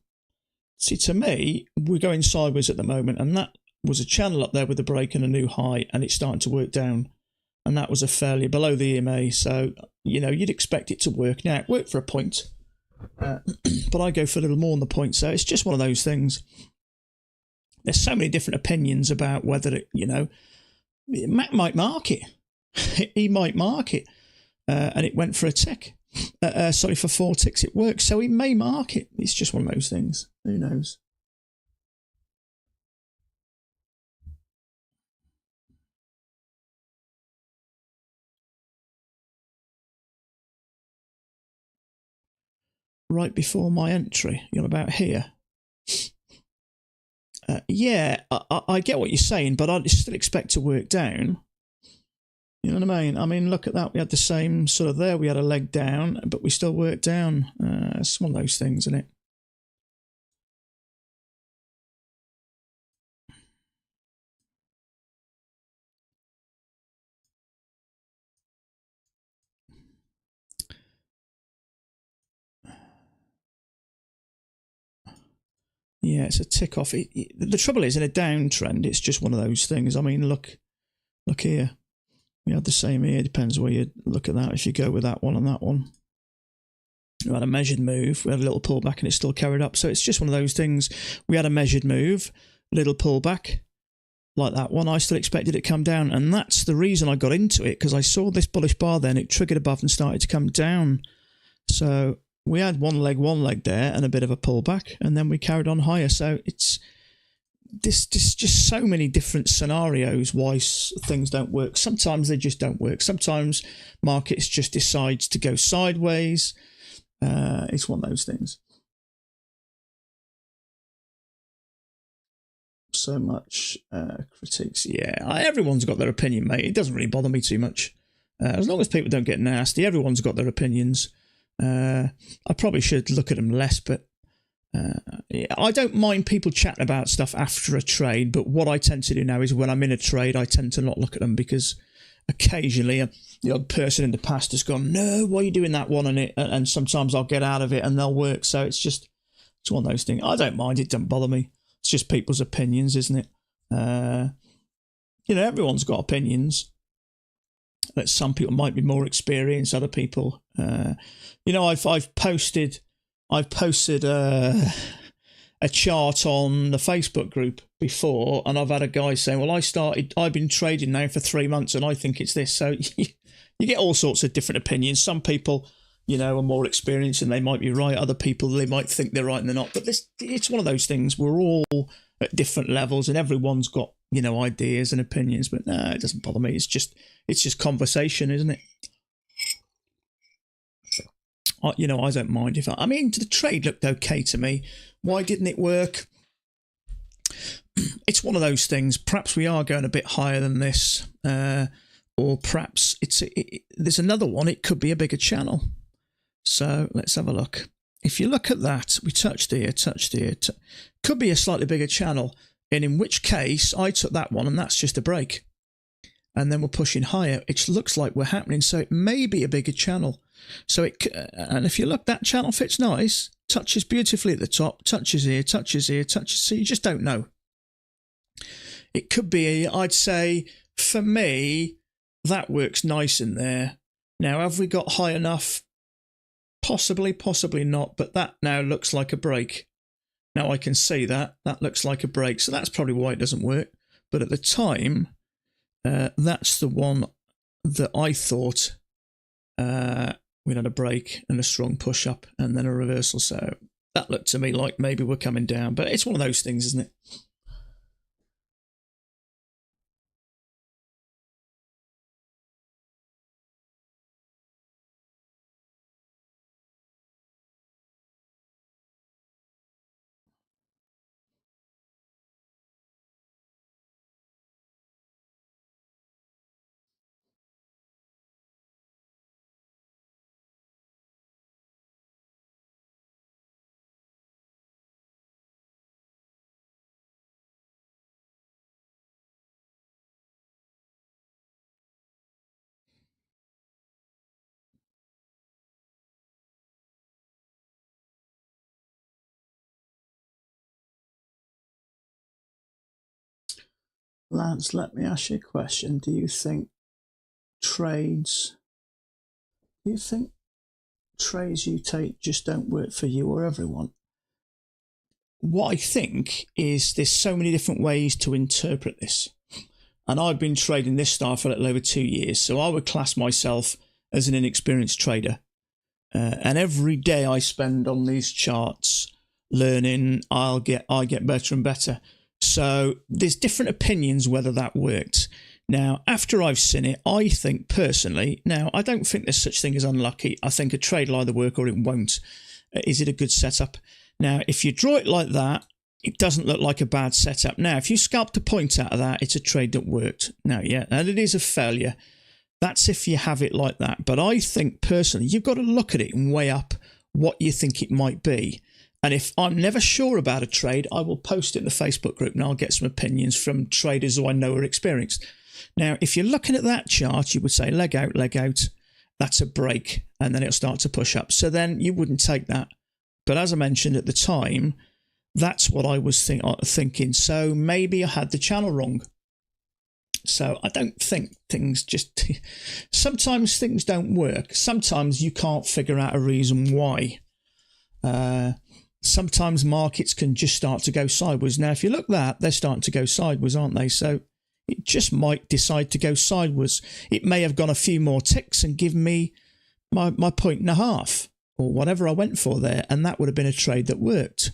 [SPEAKER 2] See, to me, we're going sideways at the moment, and that was a channel up there with a break and a new high, and it's starting to work down. And that was a failure below the EMA, so, you know, you'd expect it to work. Now, it worked for a point, but I go for a little more on the point, so it's just one of those things. There's so many different opinions about whether it, you know, Mac might mark it. He might mark it, and it went for a tick. Sorry, for 4 ticks it works, so he may mark it. It's just one of those things. Who knows? Right before my entry, you know, about here. Yeah, I get what you're saying, but I'd still expect to work down. You know what I mean? I mean, look at that. We had the same sort of there. We had a leg down, but we still worked down. It's one of those things, isn't it? Yeah, it's a tick off. The trouble is, in a downtrend, it's just one of those things. I mean, look here. We had the same here. Depends where you look at that. If you go with that one and that one. We had a measured move. We had a little pullback and it still carried up. So it's just one of those things. We had a measured move, little pullback, like that one. I still expected it to come down. And that's the reason I got into it, because I saw this bullish bar then. It triggered above and started to come down. So we had one leg there and a bit of a pullback. And then we carried on higher. So it's this just so many different scenarios why things don't work. Sometimes they just don't work. Sometimes markets just decides to go sideways. It's one of those things. So much critiques. Yeah, everyone's got their opinion, mate. It doesn't really bother me too much. As long as people don't get nasty, everyone's got their opinions. I probably should look at them less, but yeah, I don't mind people chatting about stuff after a trade, but what I tend to do now is when I'm in a trade, I tend to not look at them, because occasionally the odd person in the past has gone, no, why are you doing that one? And sometimes I'll get out of it and they'll work. So it's one of those things. I don't mind. It doesn't bother me. It's just people's opinions, isn't it? You know, everyone's got opinions. That some people might be more experienced, other people. You know, I've posted a chart on the Facebook group before, and I've had a guy saying, well, I've been trading now for 3 months and I think it's this. So you get all sorts of different opinions. Some people, you know, are more experienced and they might be right. Other people, they might think they're right and they're not. But it's one of those things. We're all at different levels and everyone's got, you know, ideas and opinions. But no, it doesn't bother me. It's just conversation, isn't it? You know, I don't mind if I mean, the trade looked okay to me. Why didn't it work? It's one of those things. Perhaps we are going a bit higher than this, or perhaps there's another one. It could be a bigger channel. So let's have a look. If you look at that, we touched here, could be a slightly bigger channel. And in which case, I took that one, and that's just a break. And then we're pushing higher. It looks like we're happening, so it may be a bigger channel. So and if you look, that channel fits nice, touches beautifully at the top, touches here, so you just don't know. It could be, I'd say, for me, that works nice in there. Now, have we got high enough? Possibly not, but that now looks like a break. Now I can see that looks like a break, so that's probably why it doesn't work. But at the time, that's the one that I thought we had a break and a strong push up and then a reversal. So that looked to me like maybe we're coming down, but it's one of those things, isn't it? Lance, let me ask you a question. Do you think trades you take just don't work for you or everyone? What I think is there's so many different ways to interpret this. And I've been trading this style for a little over 2 years, so I would class myself as an inexperienced trader. And every day I spend on these charts learning, I get better and better. So there's different opinions whether that worked. Now, after I've seen it, I think personally, now I don't think there's such thing as unlucky. I think a trade will either work or it won't. Is it a good setup? Now, if you draw it like that, it doesn't look like a bad setup. Now, if you scalped a point out of that, it's a trade that worked. Now, yeah, and it is a failure. That's if you have it like that. But I think personally, you've got to look at it and weigh up what you think it might be. And if I'm never sure about a trade, I will post it in the Facebook group and I'll get some opinions from traders who I know are experienced. Now, if you're looking at that chart, you would say leg out, that's a break, and then it'll start to push up. So then you wouldn't take that. But as I mentioned at the time, that's what I was thinking. So maybe I had the channel wrong. So I don't think things just... Sometimes things don't work. Sometimes you can't figure out a reason why. Sometimes markets can just start to go sideways. Now, if you look at that, they're starting to go sideways, aren't they? So it just might decide to go sideways. It may have gone a few more ticks and give me my 1.5 or whatever I went for there, and that would have been a trade that worked.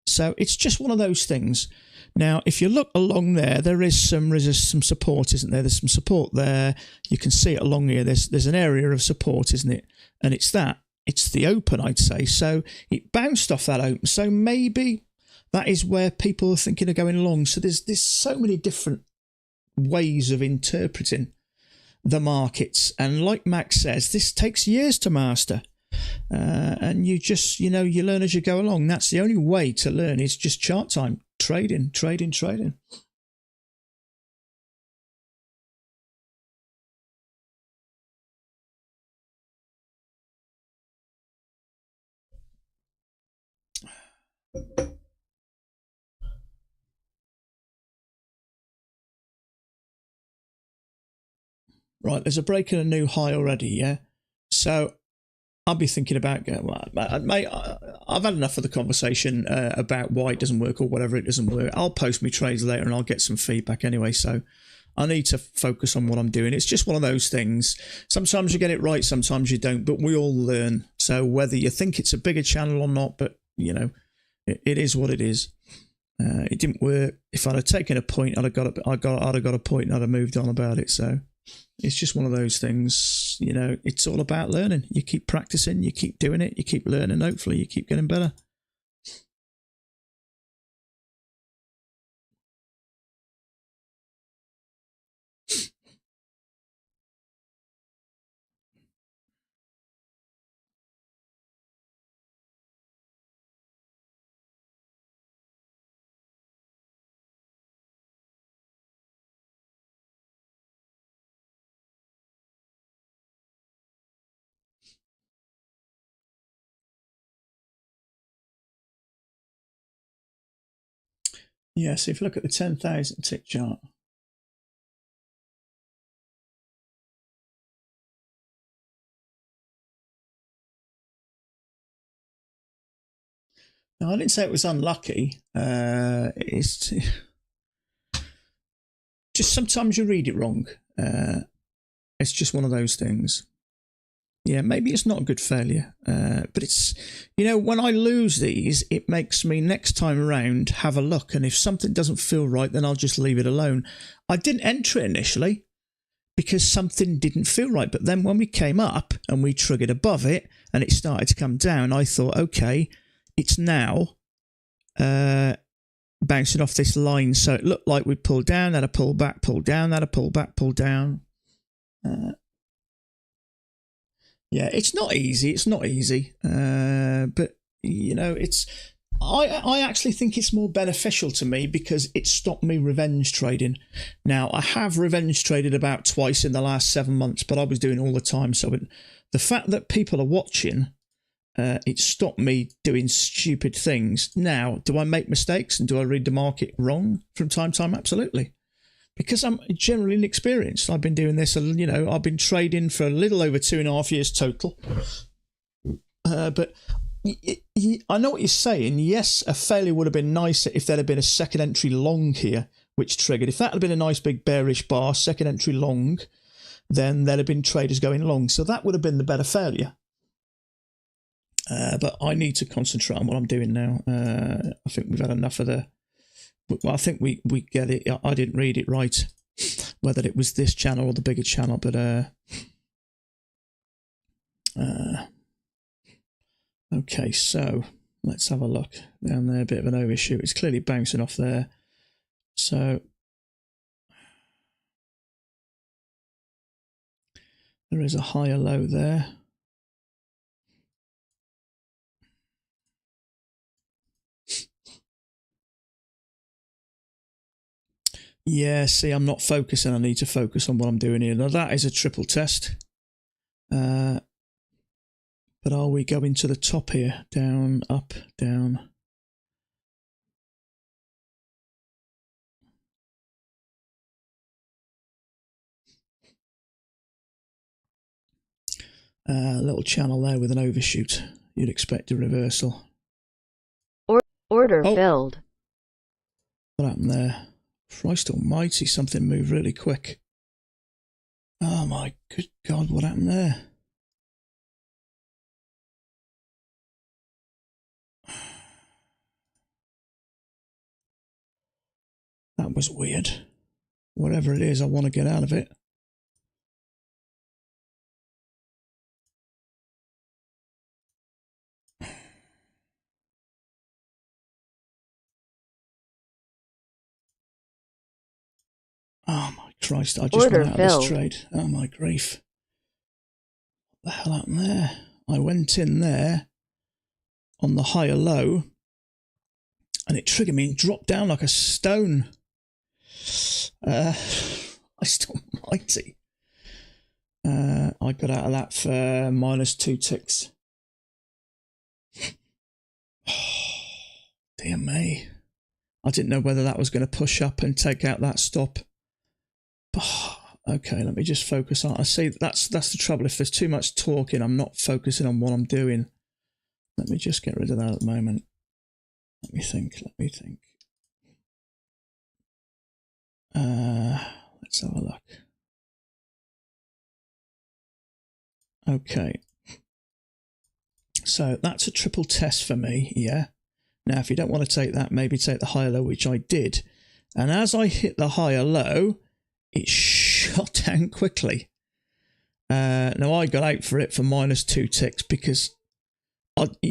[SPEAKER 2] So it's just one of those things. Now, if you look along there, there is some support, isn't there? There's some support there. You can see it along here. There's an area of support, isn't it? And it's that. It's the open, I'd say. So it bounced off that open. So maybe that is where people are thinking of going along. So there's so many different ways of interpreting the markets. And like Max says, this takes years to master. And you just, you learn as you go along. That's the only way to learn is just chart time. Trading. Right, there's a break and a new high already, yeah? So I'll be thinking about, mate, I've had enough of the conversation about why it doesn't work or whatever it doesn't work. I'll post my trades later and I'll get some feedback anyway. So I need to focus on what I'm doing. It's just one of those things. Sometimes you get it right, sometimes you don't, but we all learn. So whether you think it's a bigger channel or not, but it is what it is. It didn't work. If I'd have taken a point, I'd have got a point and I'd have moved on about it. So it's just one of those things, it's all about learning. You keep practicing, you keep doing it, you keep learning, hopefully you keep getting better. Yes, if you look at the 10,000 tick chart. Now, I didn't say it was unlucky. It's just sometimes you read it wrong. It's just one of those things. Yeah, maybe it's not a good failure, but it's, when I lose these, it makes me next time around have a look. And if something doesn't feel right, then I'll just leave it alone. I didn't enter it initially because something didn't feel right. But then when we came up and we triggered above it and it started to come down, I thought, okay, it's now bouncing off this line. So it looked like we pulled down, had a pull back, pull down, had a pull back, pull down. Yeah, it's not easy. It's not easy. But, it's... I actually think it's more beneficial to me because it stopped me revenge trading. Now, I have revenge traded about twice in the last 7 months, but I was doing it all the time. So the fact that people are watching, it stopped me doing stupid things. Now, do I make mistakes and do I read the market wrong from time to time? Absolutely. because I'm generally inexperienced. I've been doing this, you know, I've been trading for a little over 2.5 years total. But I know what you're saying. Yes, a failure would have been nicer if there had been a second entry long here, which triggered. If that had been a nice big bearish bar, second entry long, then there'd have been traders going long. So that would have been the better failure. But I need to concentrate on what I'm doing now. I think we've had enough of the... Well, I think we get it. I didn't read it right, whether it was this channel or the bigger channel, but... Okay, so let's have a look. Down there, a bit of an overshoot. It's clearly bouncing off there. So there is a higher low there. Yeah, see, I'm not focusing. I need to focus on what I'm doing here. Now, that is a triple test. But are we going to the top here? Down, up, down. Little channel there with an overshoot. You'd expect a reversal.
[SPEAKER 3] Order filled.
[SPEAKER 2] What happened there? Christ almighty, something moved really quick. Oh my good God, what happened there? That was weird. Whatever it is, I want to get out of it. Oh my Christ, I just went out of this trade. Oh my grief. What the hell happened there? I went in there on the higher low and it triggered me and dropped down like a stone. I still mighty. I got out of that for -2 ticks. Dear me. I didn't know whether that was going to push up and take out that stop. Okay, let me just focus on. I see that's the trouble. If there's too much talking, I'm not focusing on what I'm doing. Let me just get rid of that at the moment. Let me think. Let's have a look. Okay. So that's a triple test for me, yeah. Now, if you don't want to take that, maybe take the higher low, which I did. And as I hit the higher low, it shot down quickly. Now, I got out for it for -2 ticks because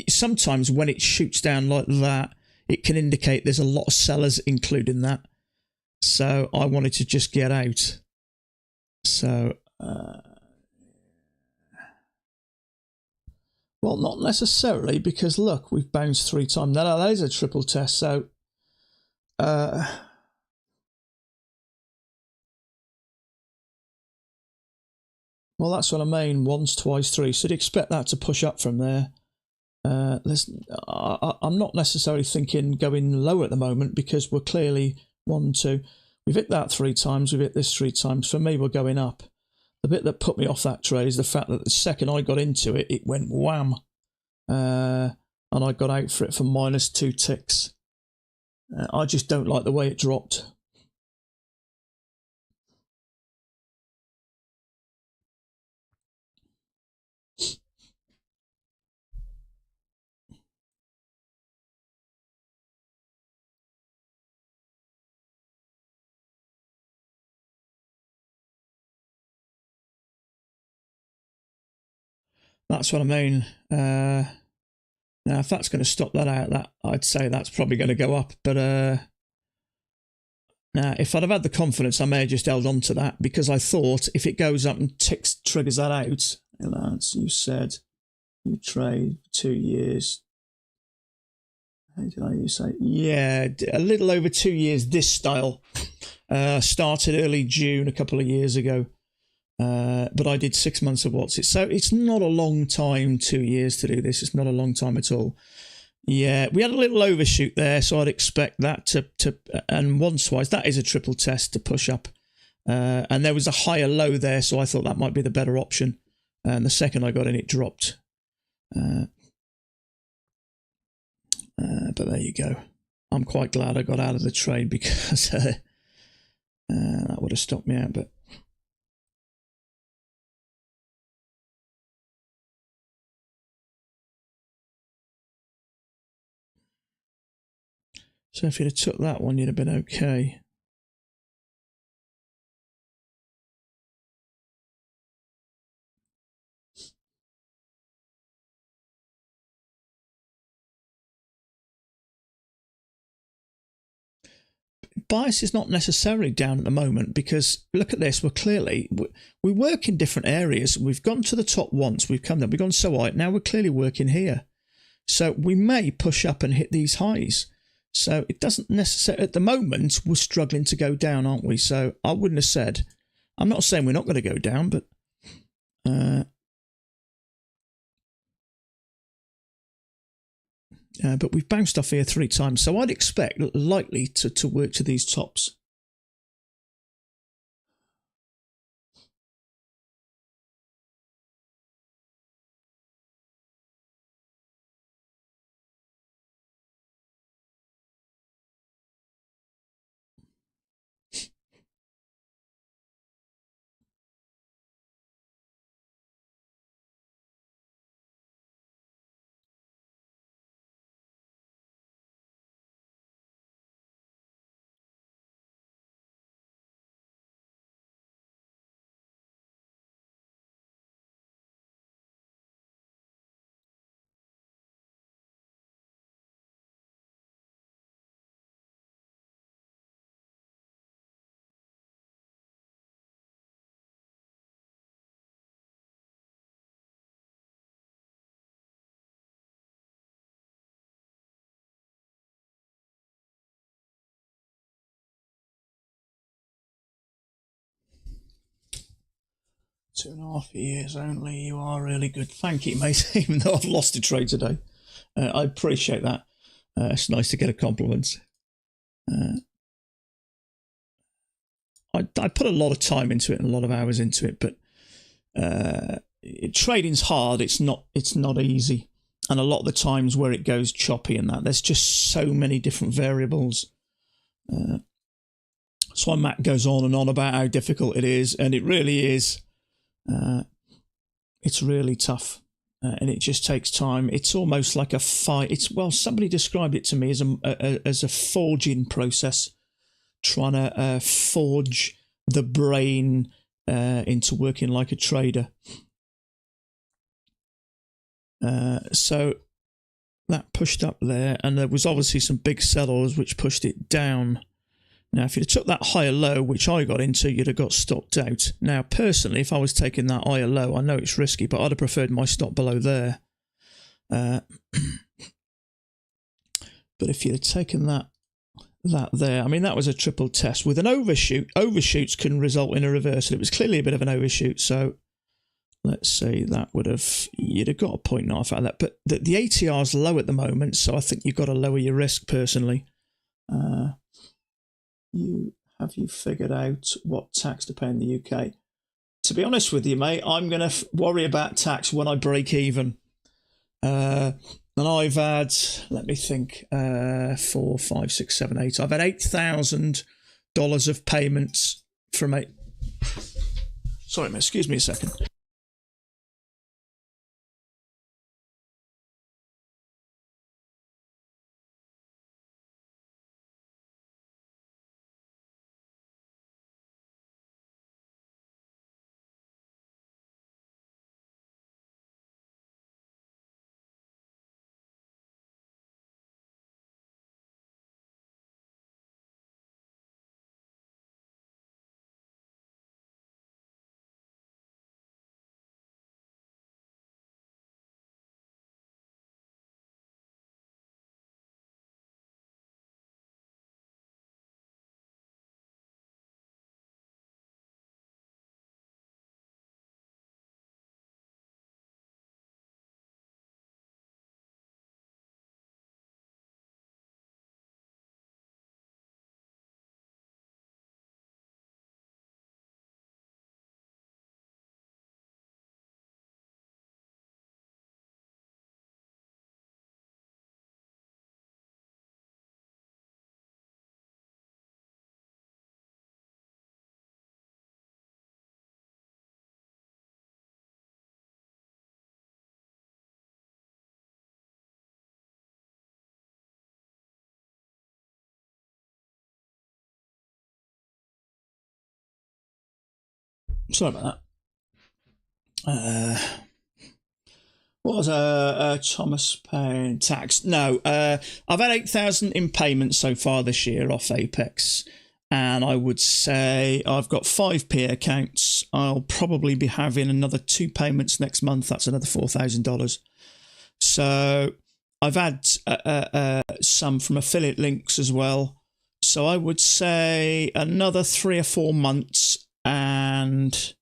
[SPEAKER 2] sometimes when it shoots down like that, it can indicate there's a lot of sellers including that. So I wanted to just get out. So, well, not necessarily, because look, we've bounced 3 times. No, that is a triple test. So, well, that's what I mean. Once, twice, 3. So you'd expect that to push up from there. I'm not necessarily thinking going lower at the moment because we're clearly 1, 2. We've hit that 3 times. We've hit this 3 times. For me, we're going up. The bit that put me off that trade is the fact that the second I got into it, it went wham. And I got out for it for -2 ticks. I just don't like the way it dropped. That's what I mean. Now, if that's going to stop that out, I'd say that's probably going to go up. But now, if I'd have had the confidence, I may have just held on to that because I thought if it goes up and triggers that out, you said you trade 2 years. How did I say? Yeah, a little over 2 years. This style started early June a couple of years ago. But I did 6 months of what's it. So it's not a long time, 2 years to do this. It's not a long time at all. Yeah, we had a little overshoot there, so I'd expect that to and once-wise, that is a triple test to push up. And there was a higher low there, so I thought that might be the better option. And the second I got in, it dropped. But there you go. I'm quite glad I got out of the trade because that would have stopped me out. But so if you'd have took that one, you'd have been okay. Bias is not necessarily down at the moment because look at this. We work in different areas. We've gone to the top once. We've come there. We've gone so high. Now we're clearly working here. So we may push up and hit these highs. So it doesn't necessarily, at the moment, we're struggling to go down, aren't we? So I wouldn't have said, I'm not saying we're not going to go down, but we've bounced off here 3 times. So I'd expect likely to work to these tops. Two and a half years only. You are really good. Thank you, mate. Even though I've lost a trade today, I appreciate that. It's nice to get a compliment. I put a lot of time into it and a lot of hours into it, but trading's hard. It's not easy, and a lot of the times where it goes choppy and that there's just so many different variables. That's why Matt goes on and on about how difficult it is, and it really is. It's really tough, and it just takes time. It's almost like a fight. Somebody described it to me as a forging process, trying to forge the brain into working like a trader. So that pushed up there, and there was obviously some big sellers which pushed it down. Now, if you'd have took that higher low, which I got into, you'd have got stopped out. Now, personally, if I was taking that higher low, I know it's risky, but I'd have preferred my stop below there. But if you'd have taken that there, I mean, that was a triple test. With an overshoot, overshoots can result in a reversal. It was clearly a bit of an overshoot, so let's say you'd have got a 0.5 out of that. But the ATR is low at the moment, so I think you've got to lower your risk personally. Have you figured out what tax to pay in the UK? To be honest with you, mate, I'm going to worry about tax when I break even. And I've had, let me think, 4, 5, 6, 7, 8. I've had $8,000 of payments from a... Sorry, mate, excuse me a second. Sorry about that. What was Thomas paying tax? No, I've had 8,000 in payments so far this year off Apex, and I would say I've got 5p accounts. I'll probably be having another 2 payments next month. That's another $4,000. So I've had some from affiliate links as well. So I would say another 3 or 4 months, and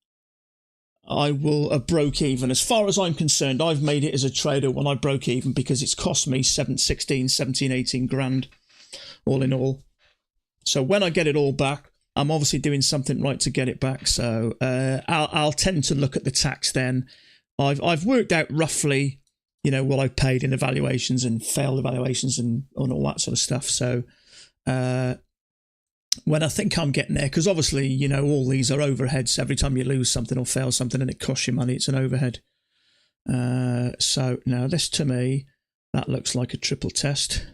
[SPEAKER 2] I will have broke even. As far as I'm concerned, I've made it as a trader when I broke even, because it's cost me 18 grand all in all. So when I get it all back, I'm obviously doing something right to get it back. So I'll tend to look at the tax then. I've worked out roughly, what I paid in evaluations and failed evaluations and all that sort of stuff. So when I think I'm getting there, because obviously, all these are overheads. Every time you lose something or fail something and it costs you money, it's an overhead. So now this, to me, that looks like a triple test.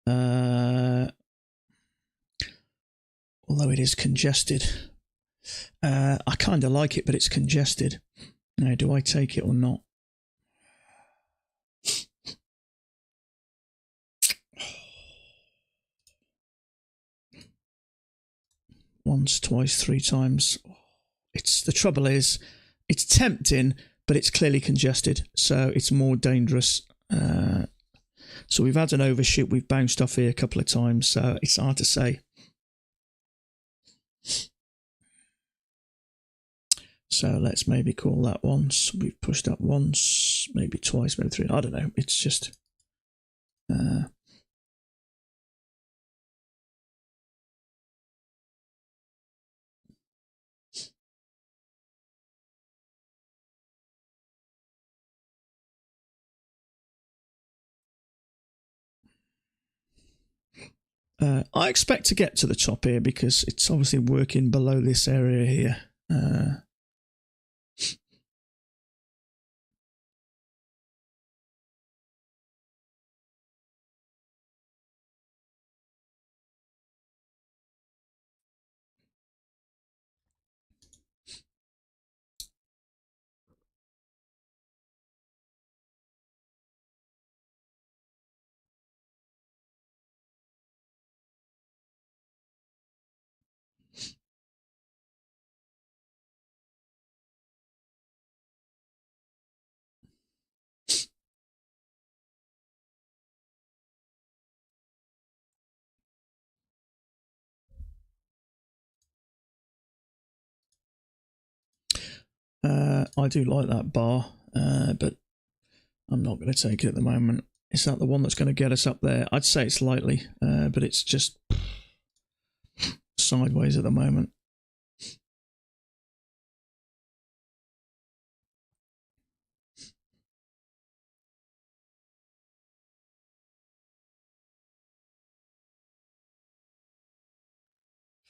[SPEAKER 2] Although it is congested. I kind of like it, but it's congested. Now, do I take it or not? Once, twice, 3 times. The trouble is, it's tempting, but it's clearly congested, so it's more dangerous. So we've had an overshoot. We've bounced off here a couple of times, so it's hard to say. So let's maybe call that once. We've pushed up once, maybe twice, maybe 3. I don't know. It's just... I expect to get to the top here because it's obviously working below this area here. I do like that bar, but I'm not going to take it at the moment. Is that the one that's going to get us up there? I'd say it's likely, but it's just sideways at the moment.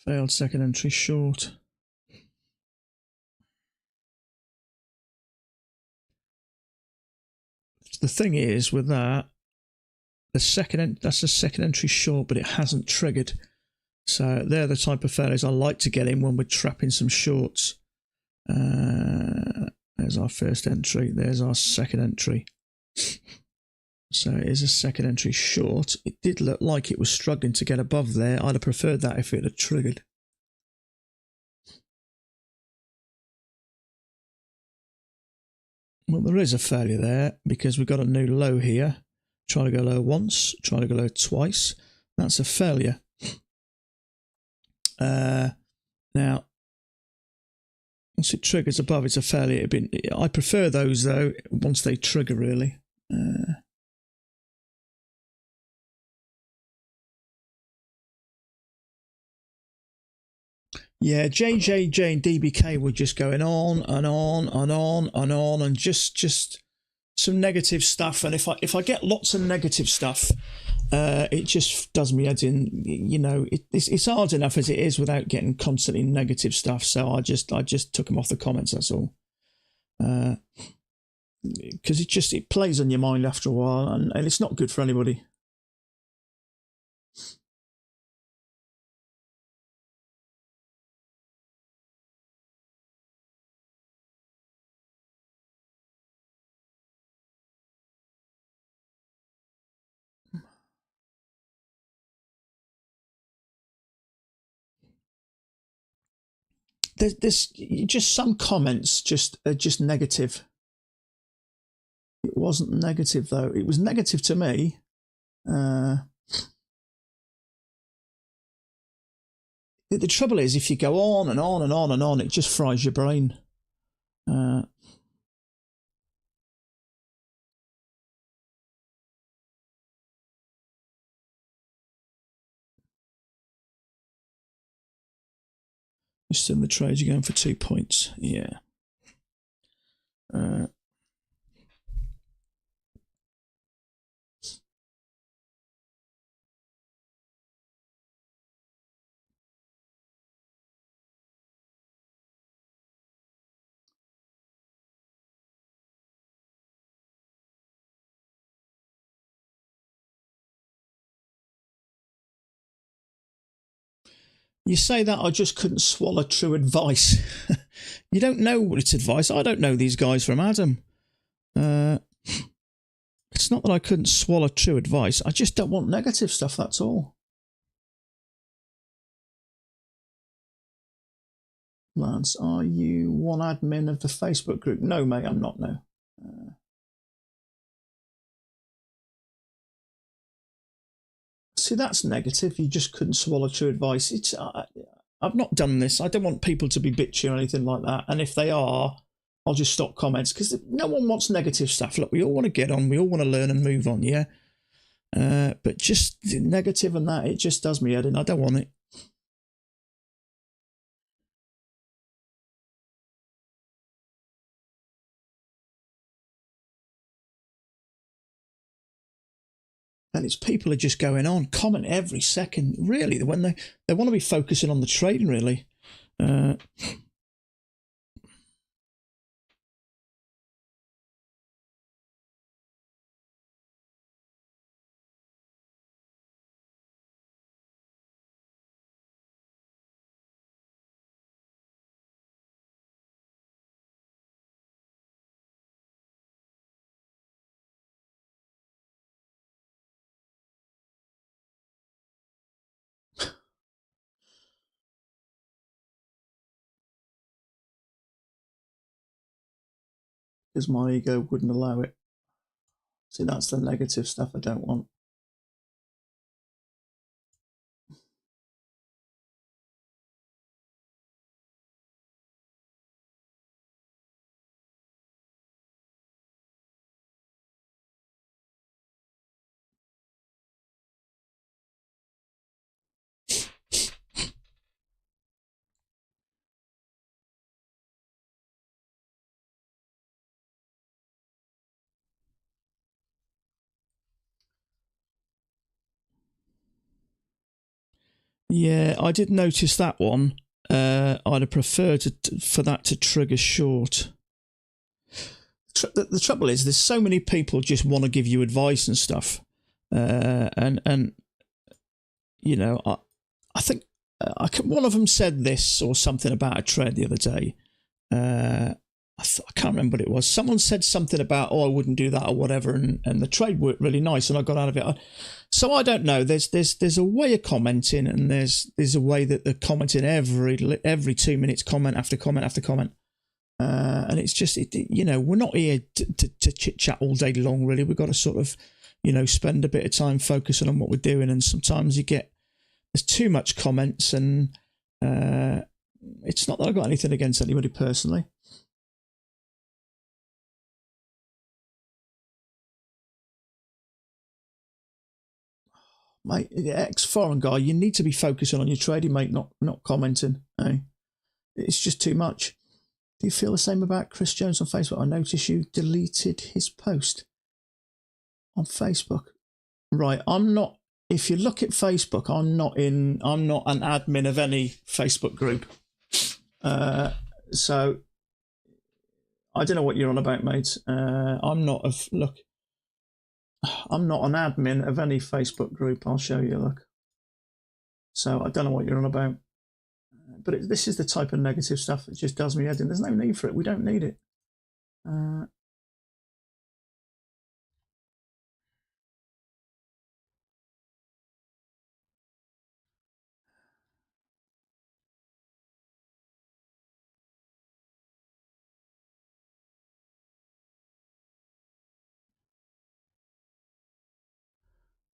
[SPEAKER 2] Failed second entry short. The thing is with that, that's a second entry short, but it hasn't triggered. So they're the type of failures I like to get in when we're trapping some shorts. There's our first entry. There's our second entry. So it is a second entry short. It did look like it was struggling to get above there. I'd have preferred that if it had triggered. Well, there is a failure there because we've got a new low here. Try to go low once, try to go low twice. That's a failure. Now, once it triggers above, it's a failure. I prefer those, though, once they trigger, really. Yeah, JJJ and DBK were just going on and on and on and on, and just some negative stuff. And if I get lots of negative stuff, it just does me head in. It's hard enough as it is without getting constantly negative stuff. So I just took them off the comments. That's all. Because it plays on your mind after a while, and it's not good for anybody. there's just some comments just are just negative. It wasn't negative though. It was negative to me. The trouble is, if you go on and on and on and on, it just fries your brain. Just in the trades, you're going for 2 points. Yeah. You say that, I just couldn't swallow true advice. You don't know what it's advice. I don't know these guys from Adam. It's not that I couldn't swallow true advice. I just don't want negative stuff, that's all. Lance, are you one admin of the Facebook group? No, mate, I'm not, no. See, that's negative. You just couldn't swallow true advice. It's I've not done this. I don't want people to be bitchy or anything like that. And if they are, I'll just stop comments because no one wants negative stuff. Look, we all want to get on. We all want to learn and move on, yeah? But just negative and that, it just does me head in. I don't want it. And it's people are just going on, comment every second, really, when they want to be focusing on the trading, really. Because my ego wouldn't allow it. See, that's the negative stuff I don't want. Yeah, I did notice that one. I'd have preferred for that to trigger short. The trouble is, there's so many people just want to give you advice and stuff, and you know, I think one of them said this or something about a trade the other day. I can't remember what it was. Someone said something about, oh, I wouldn't do that or whatever, and the trade worked really nice, and I got out of it. So I don't know. There's a way of commenting, and there's a way that they're commenting every 2 minutes, comment after comment after comment, and it's just we're not here to chit chat all day long. Really, we've got to sort of spend a bit of time focusing on what we're doing, and sometimes there's too much comments, and it's not that I've got anything against anybody personally. Mate, ex-foreign guy, you need to be focusing on your trading, mate, not commenting. Hey? It's just too much. Do you feel the same about Chris Jones on Facebook? I noticed you deleted his post on Facebook. Right, I'm not. If you look at Facebook, I'm not an admin of any Facebook group. So I don't know what you're on about, mate. I'm not an admin of any Facebook group. I'll show you, look. So I don't know what you're on about. But this is the type of negative stuff that just does me head in. There's no need for it. We don't need it.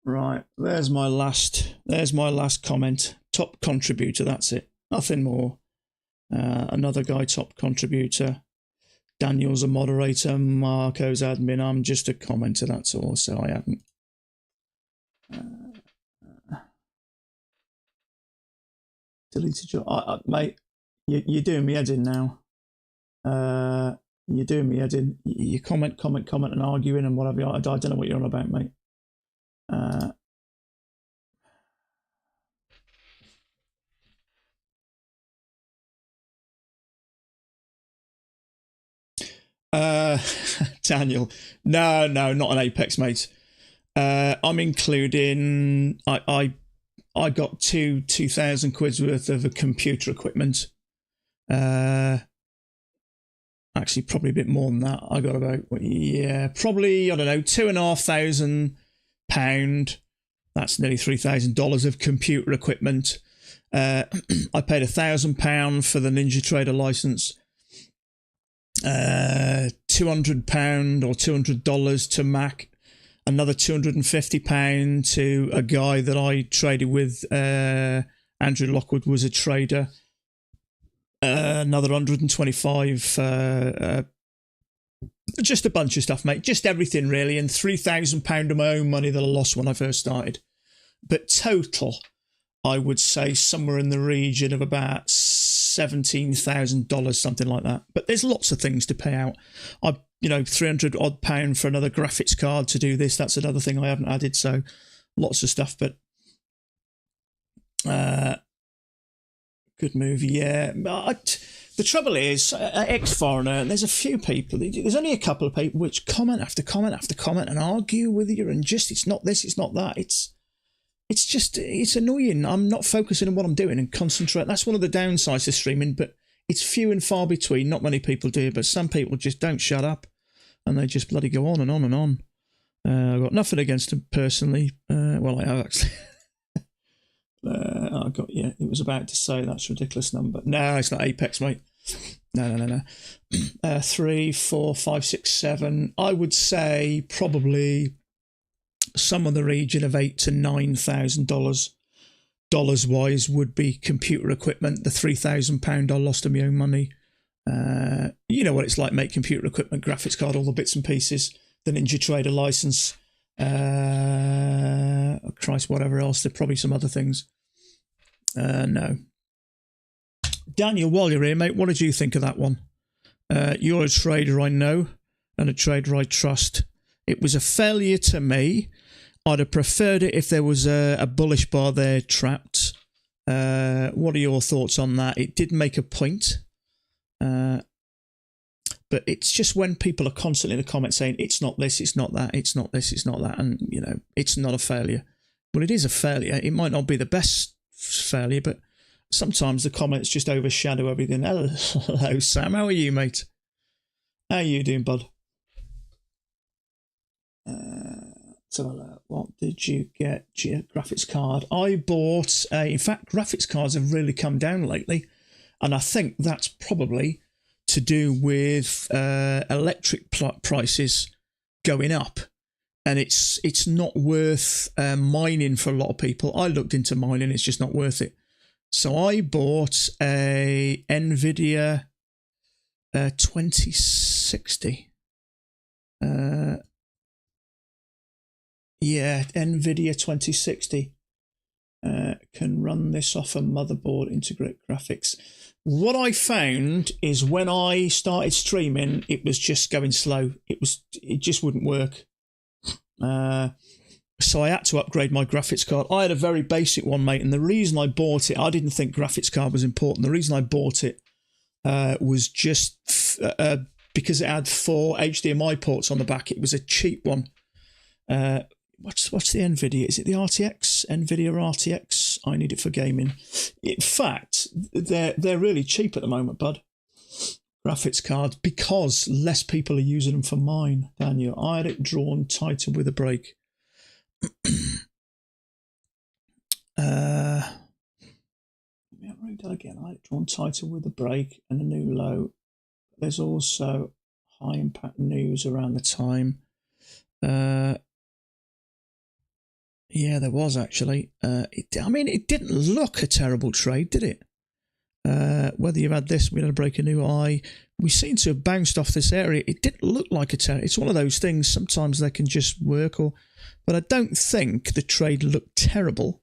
[SPEAKER 2] Right, there's my last comment. Top contributor, that's it. Nothing more. Another guy top contributor. Daniel's a moderator, Marco's admin. I'm just a commenter, that's all. So I haven't. Deleted your. Mate, you're doing me head in now. You're doing me head in. You comment, and arguing and whatever. I don't know what you're on about, mate. Daniel, no, not an Apex, mate. I'm including. I got 2,000 quid's worth of computer equipment. Actually, probably a bit more than that. I got about probably I don't know, £2,500. That's nearly $3,000 of computer equipment. I paid £1,000 for the NinjaTrader license. £200 or $200 to Mac. Another £250 to a guy that I traded with. Andrew Lockwood was a trader. Another 125. Just a bunch of stuff, mate. Just everything, really. And £3,000 of my own money that I lost when I first started. But total, I would say somewhere in the region of about $17,000, something like that. But there's lots of things to pay out. £300 odd for another graphics card to do this. That's another thing I haven't added. So lots of stuff, but good movie. Yeah. The trouble is, ex-foreigner, and there's a few people, there's only a couple of people which comment after comment after comment and argue with you and just, it's not this, it's not that. It's annoying. I'm not focusing on what I'm doing and concentrate. That's one of the downsides of streaming, but it's few and far between. Not many people do, but some people just don't shut up and they just bloody go on and on and on. I've got nothing against them personally. Well, I have actually. It was about to say that's a ridiculous number. No, it's not Apex, mate. No. 3, 4, 5, 6, 7. I would say probably some in the region of $8,000 to $9,000 dollars wise would be computer equipment. The £3,000 I lost of my own money. You know what it's like, mate. Computer equipment, graphics card, all the bits and pieces. The NinjaTrader license. Christ, whatever else. There are probably some other things. No. Daniel, while you're here, mate, what did you think of that one? You're a trader I know and a trader I trust. It was a failure to me. I'd have preferred it if there was a bullish bar there trapped. What are your thoughts on that? It did make a point. But it's just when people are constantly in the comments saying, it's not this, it's not that, it's not this, it's not that, and, it's not a failure. Well, it is a failure. It might not be the best failure, but sometimes the comments just overshadow everything. Hello, Sam. How are you, mate? How are you doing, bud? So, what did you get? Graphics card. I bought, in fact, graphics cards have really come down lately, and I think that's probably to do with electric prices going up, and it's not worth mining for a lot of people. I looked into mining; it's just not worth it. So I bought a Nvidia 2060. Nvidia 2060 can run this off a motherboard, integrate graphics. What I found is when I started streaming, it was just going slow. It just wouldn't work. So I had to upgrade my graphics card. I had a very basic one, mate, and the reason I bought it, I didn't think graphics card was important. The reason I bought it was just because it had 4 HDMI ports on the back. It was a cheap one. What's the Nvidia? Is it the RTX? Nvidia RTX? I need it for gaming. In fact, they're really cheap at the moment, bud. Graphics cards, because less people are using them for mine. Daniel, I had it drawn tighter with a break. Let me read that again. I had it drawn tighter with a break and a new low. There's also high impact news around the time. Yeah, there was actually. I mean, it didn't look a terrible trade, did it? Whether you've had this, we had to break a new high. We seem to have bounced off this area. It didn't look like a terrible. It's one of those things. Sometimes they can just work, but I don't think the trade looked terrible.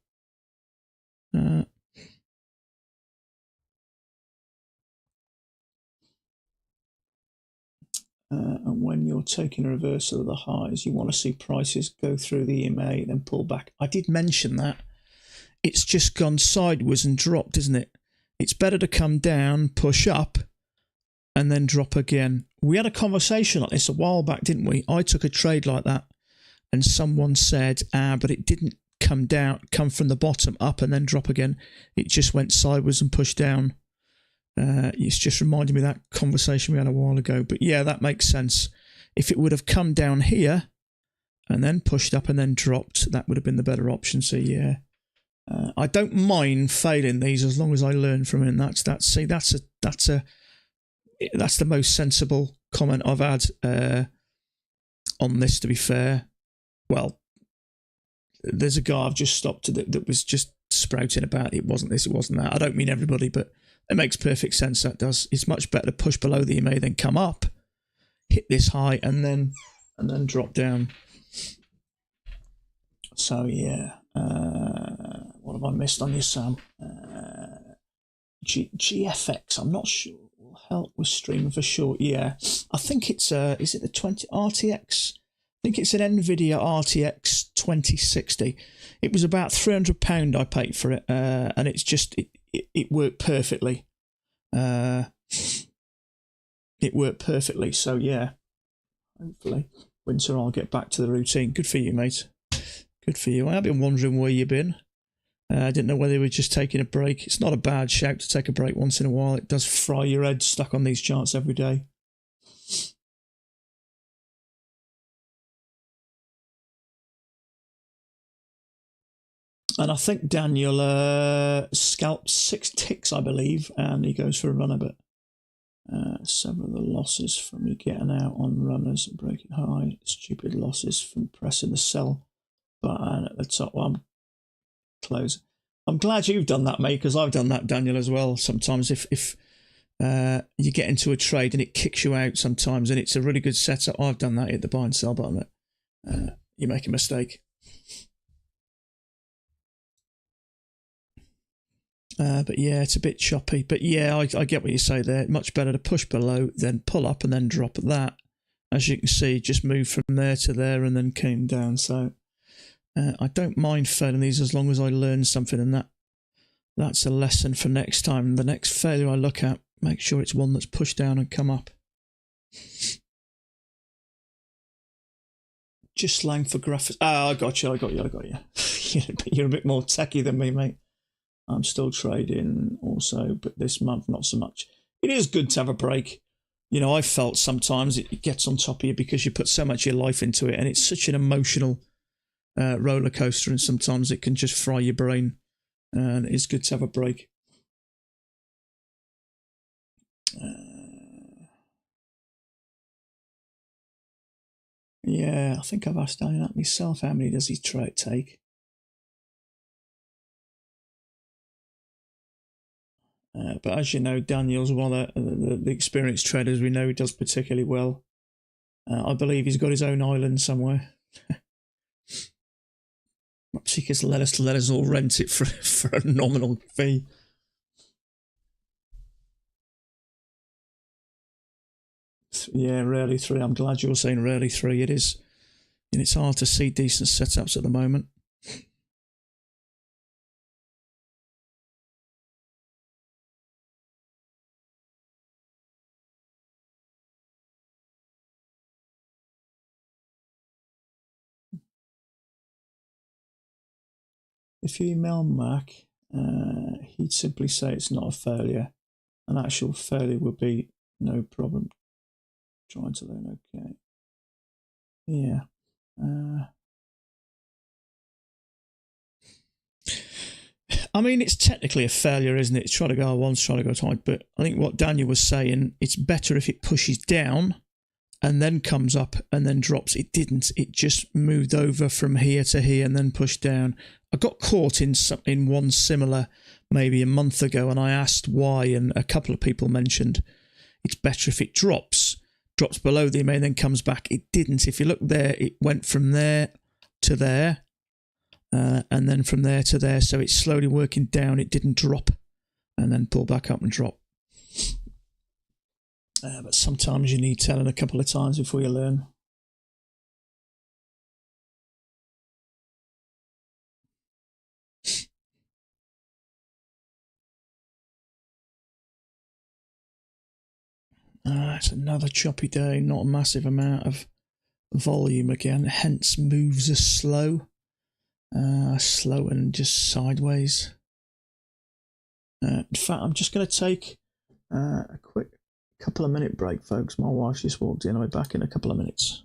[SPEAKER 2] And when you're taking a reversal of the highs, you want to see prices go through the EMA, then pull back. I did mention that. It's just gone sideways and dropped, isn't it? It's better to come down, push up, and then drop again. We had a conversation like this a while back, didn't we? I took a trade like that, and someone said, but it didn't come from the bottom up and then drop again. It just went sideways and pushed down. It's just reminded me of that conversation we had a while ago. But yeah, that makes sense. If it would have come down here and then pushed up and then dropped, that would have been the better option. So yeah, I don't mind failing these as long as I learn from it. And that's the most sensible comment I've had on this. To be fair, well, there's a guy I've just stopped that was just sprouting about. It wasn't this, it wasn't that. I don't mean everybody, but it makes perfect sense. That does. It's much better to push below the EMA than come up, hit this high, and then drop down. So yeah, what have I missed on you, Sam? GFX. I'm not sure. Will help with streaming for sure. Yeah, I think it's is it the 20 RTX? I think it's an NVIDIA RTX 2060. It was about £300 I paid for it, and it's just it worked perfectly. It worked perfectly. So yeah, hopefully winter I'll get back to the routine. Good for you, mate. Good for you. I've been wondering where you've been. I didn't know whether you were just taking a break. It's not a bad shout to take a break once in a while. It does fry your head stuck on these charts every day. And I think Daniel scalped 6 ticks, I believe, and he goes for a runner. But several of the losses from you getting out on runners and breaking high, stupid losses from pressing the sell button at the top. Well, I'm close. I'm glad you've done that, mate, because I've done that, Daniel, as well. Sometimes if you get into a trade and it kicks you out sometimes, and it's a really good setup, I've done that at the buy and sell button. You make a mistake. But yeah, it's a bit choppy. But yeah, I get what you say there. Much better to push below, then pull up and then drop that. As you can see, just moved from there to there and then came down. So I don't mind failing these as long as I learn something, and that's a lesson for next time. The next failure I look at, make sure it's one that's pushed down and come up. Just slang for graphics. I got you. You're a bit more techie than me, mate. I'm still trading also, but this month not so much. It is good to have a break. You know, I felt sometimes it gets on top of you because you put so much of your life into it, and it's such an emotional roller coaster, and sometimes it can just fry your brain, and it's good to have a break. Yeah, I think I've asked Daniel that myself. How many does he take? But as you know, Daniel's one of the experienced traders. We know he does particularly well. I believe he's got his own island somewhere. Perhaps he could let us all rent it for a nominal fee. Yeah, rarely 3. I'm glad you're saying rarely 3. It is, and it's hard to see decent setups at the moment. If you email Mac, he'd simply say it's not a failure. An actual failure would be no problem. Trying to learn, okay. Yeah. I mean, it's technically a failure, isn't it? It's trying to go once, trying to go twice. But I think what Daniel was saying, it's better if it pushes down and then comes up and then drops. It didn't. It just moved over from here to here and then pushed down. I got caught in one similar maybe a month ago, and I asked why, and a couple of people mentioned it's better if it drops below the EMA and then comes back. It didn't. If you look there, it went from there to there, and then from there to there. So it's slowly working down. It didn't drop and then pull back up and drop. But sometimes you need telling a couple of times before you learn. It's another choppy day, not a massive amount of volume again, hence moves are slow. Slow and just sideways. In fact, I'm just going to take a quick couple of minute break, folks. My wife just walked in. I'll be back in a couple of minutes.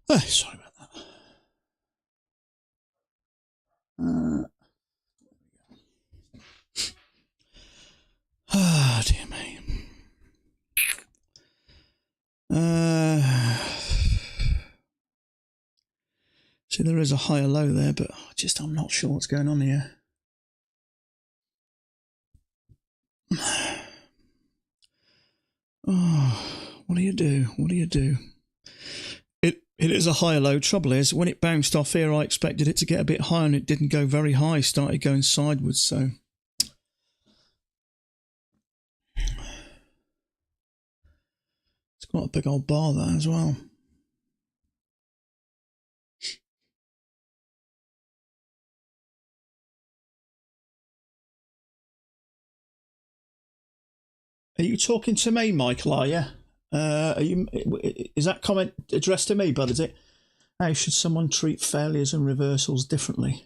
[SPEAKER 2] Sorry about that. Dear me. See, there is a higher low there, but I'm not sure what's going on here. Oh, what do you do? What do you do? It is a higher low. Trouble is, when it bounced off here, I expected it to get a bit higher, and it didn't go very high. Started going sideways, so it's got a big old bar there as well. Are you talking to me, Michael? Are you? Is that comment addressed to me, bud? Is it? How should someone treat failures and reversals differently?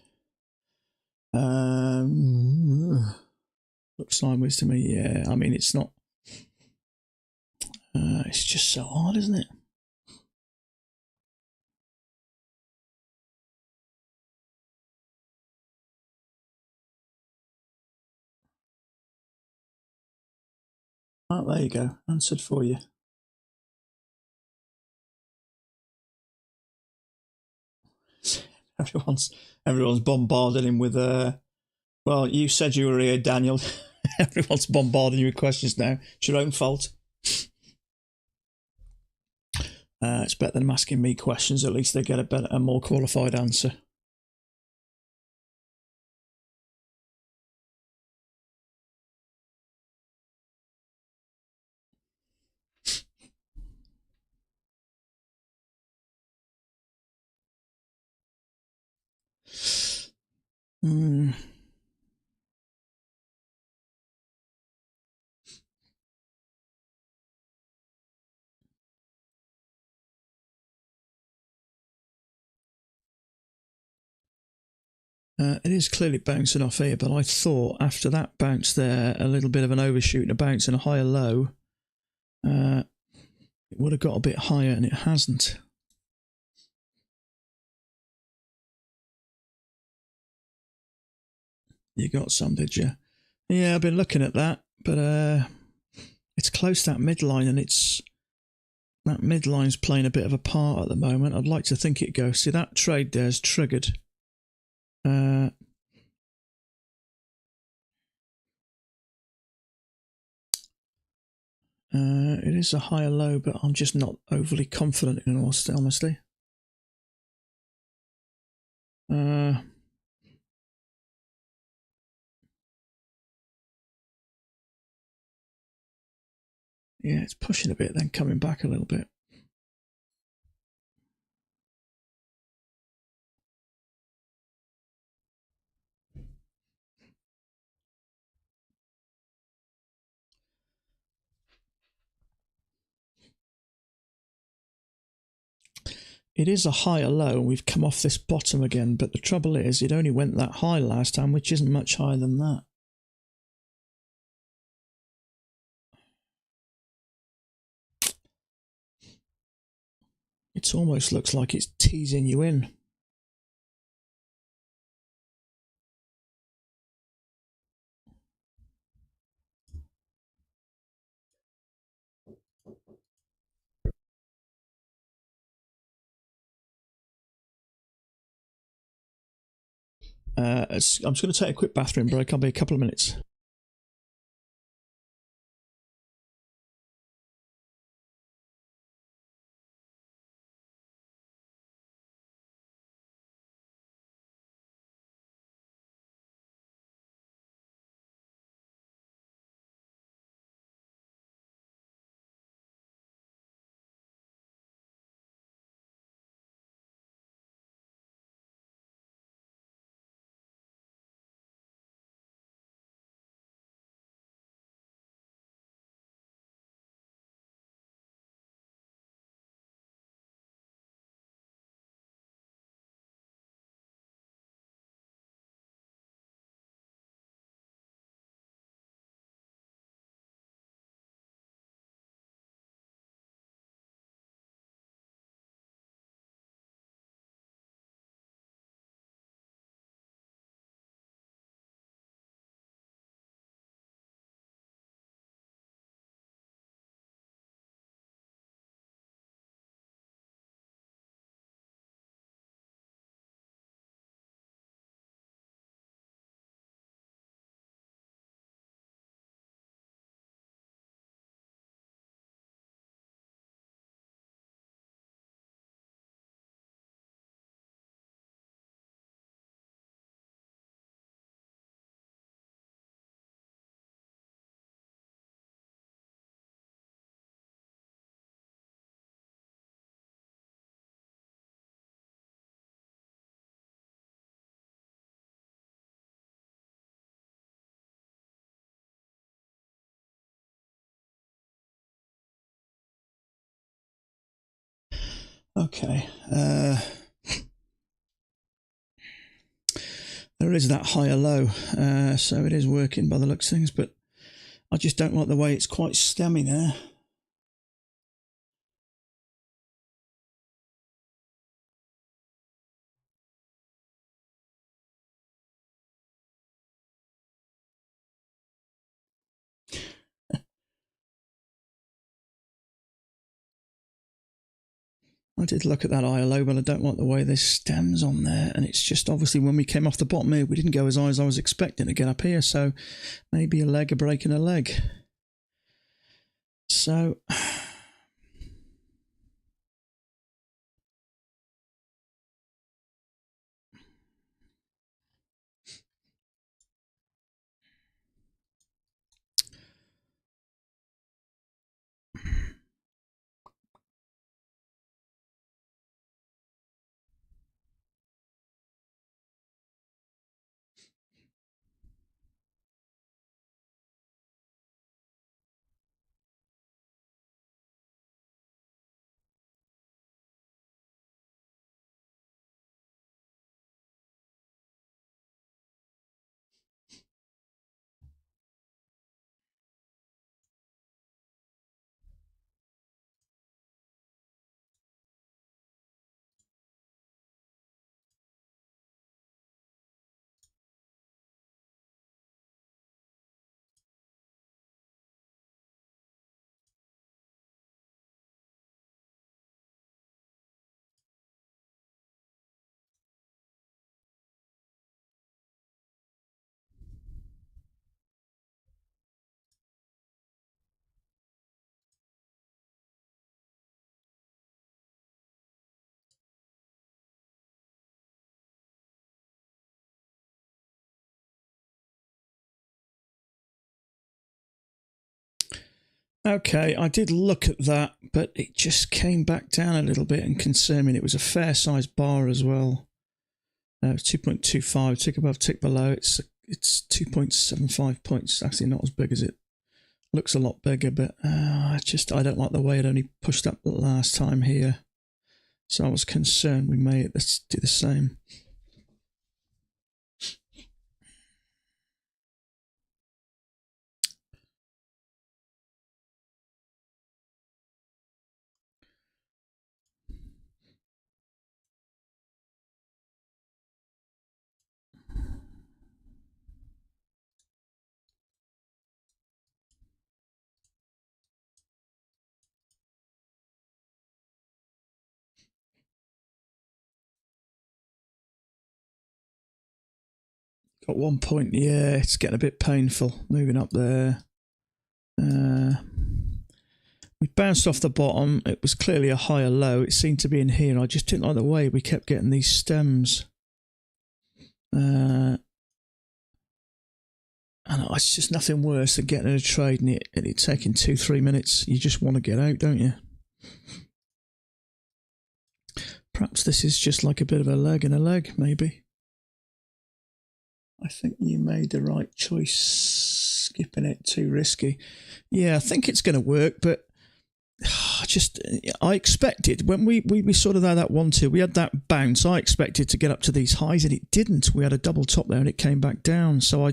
[SPEAKER 2] Looks sideways to me. Yeah, I mean, it's not. It's just so hard, isn't it? Oh, there you go. Answered for you. Everyone's bombarding him with well, you said you were here, Daniel. Everyone's bombarding you with questions now. It's your own fault. It's better than asking me questions. At least they get a more qualified answer. It is clearly bouncing off here, but I thought after that bounce there, a little bit of an overshoot and a bounce and a higher low, it would have got a bit higher, and it hasn't. You got some, did you? Yeah, I've been looking at that, but it's close to that midline, and that midline's playing a bit of a part at the moment. I'd like to think it goes. See, that trade there's triggered. It is a higher low, but I'm just not overly confident in all honesty. Yeah, it's pushing a bit, then coming back a little bit. It is a higher low, and we've come off this bottom again, but the trouble is it only went that high last time, which isn't much higher than that. It almost looks like it's teasing you in. I'm just going to take a quick bathroom break. I'll be a couple of minutes. Okay. There is that higher low, so it is working by the looks of things, but I just don't like the way it's quite stemmy there. I did look at that ILO, but I don't like the way this stems on there. And it's just obviously when we came off the bottom here, we didn't go as high as I was expecting to get up here. So maybe a leg, a break and a leg. So Okay, I did look at that, but it just came back down a little bit and concerned me. It was a fair-sized bar as well. 2.25, tick above, tick below. It's 2.75 points. Actually, not as big as it looks. A lot bigger, but I don't like the way it only pushed up the last time here. So I was concerned we may let's do the same. Got 1 point. Yeah, it's getting a bit painful moving up there. We bounced off the bottom. It was clearly a higher low. It seemed to be in here. I just didn't like the way we kept getting these stems. And it's just nothing worse than getting in a trade and it taking 2-3 minutes. You just want to get out, don't you? Perhaps this is just like a bit of a leg and a leg, maybe. I think you made the right choice skipping it. Too risky. Yeah, I think it's going to work, but I expected when we sort of had that 1-2, we had that bounce. I expected to get up to these highs and it didn't. We had a double top there and it came back down. So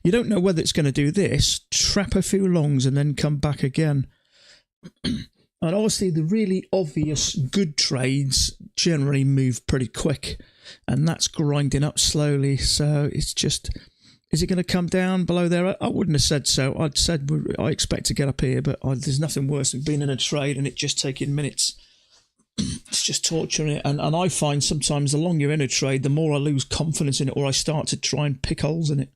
[SPEAKER 2] you don't know whether it's going to do this, trap a few longs and then come back again. And obviously the really obvious good trades generally move pretty quick and that's grinding up slowly. So it's just, is it going to come down below there? I wouldn't have said so. I'd said I expect to get up here, but there's nothing worse than being in a trade and it just taking minutes. It's just torturing it. And I find sometimes the longer you're in a trade, the more I lose confidence in it or I start to try and pick holes in it.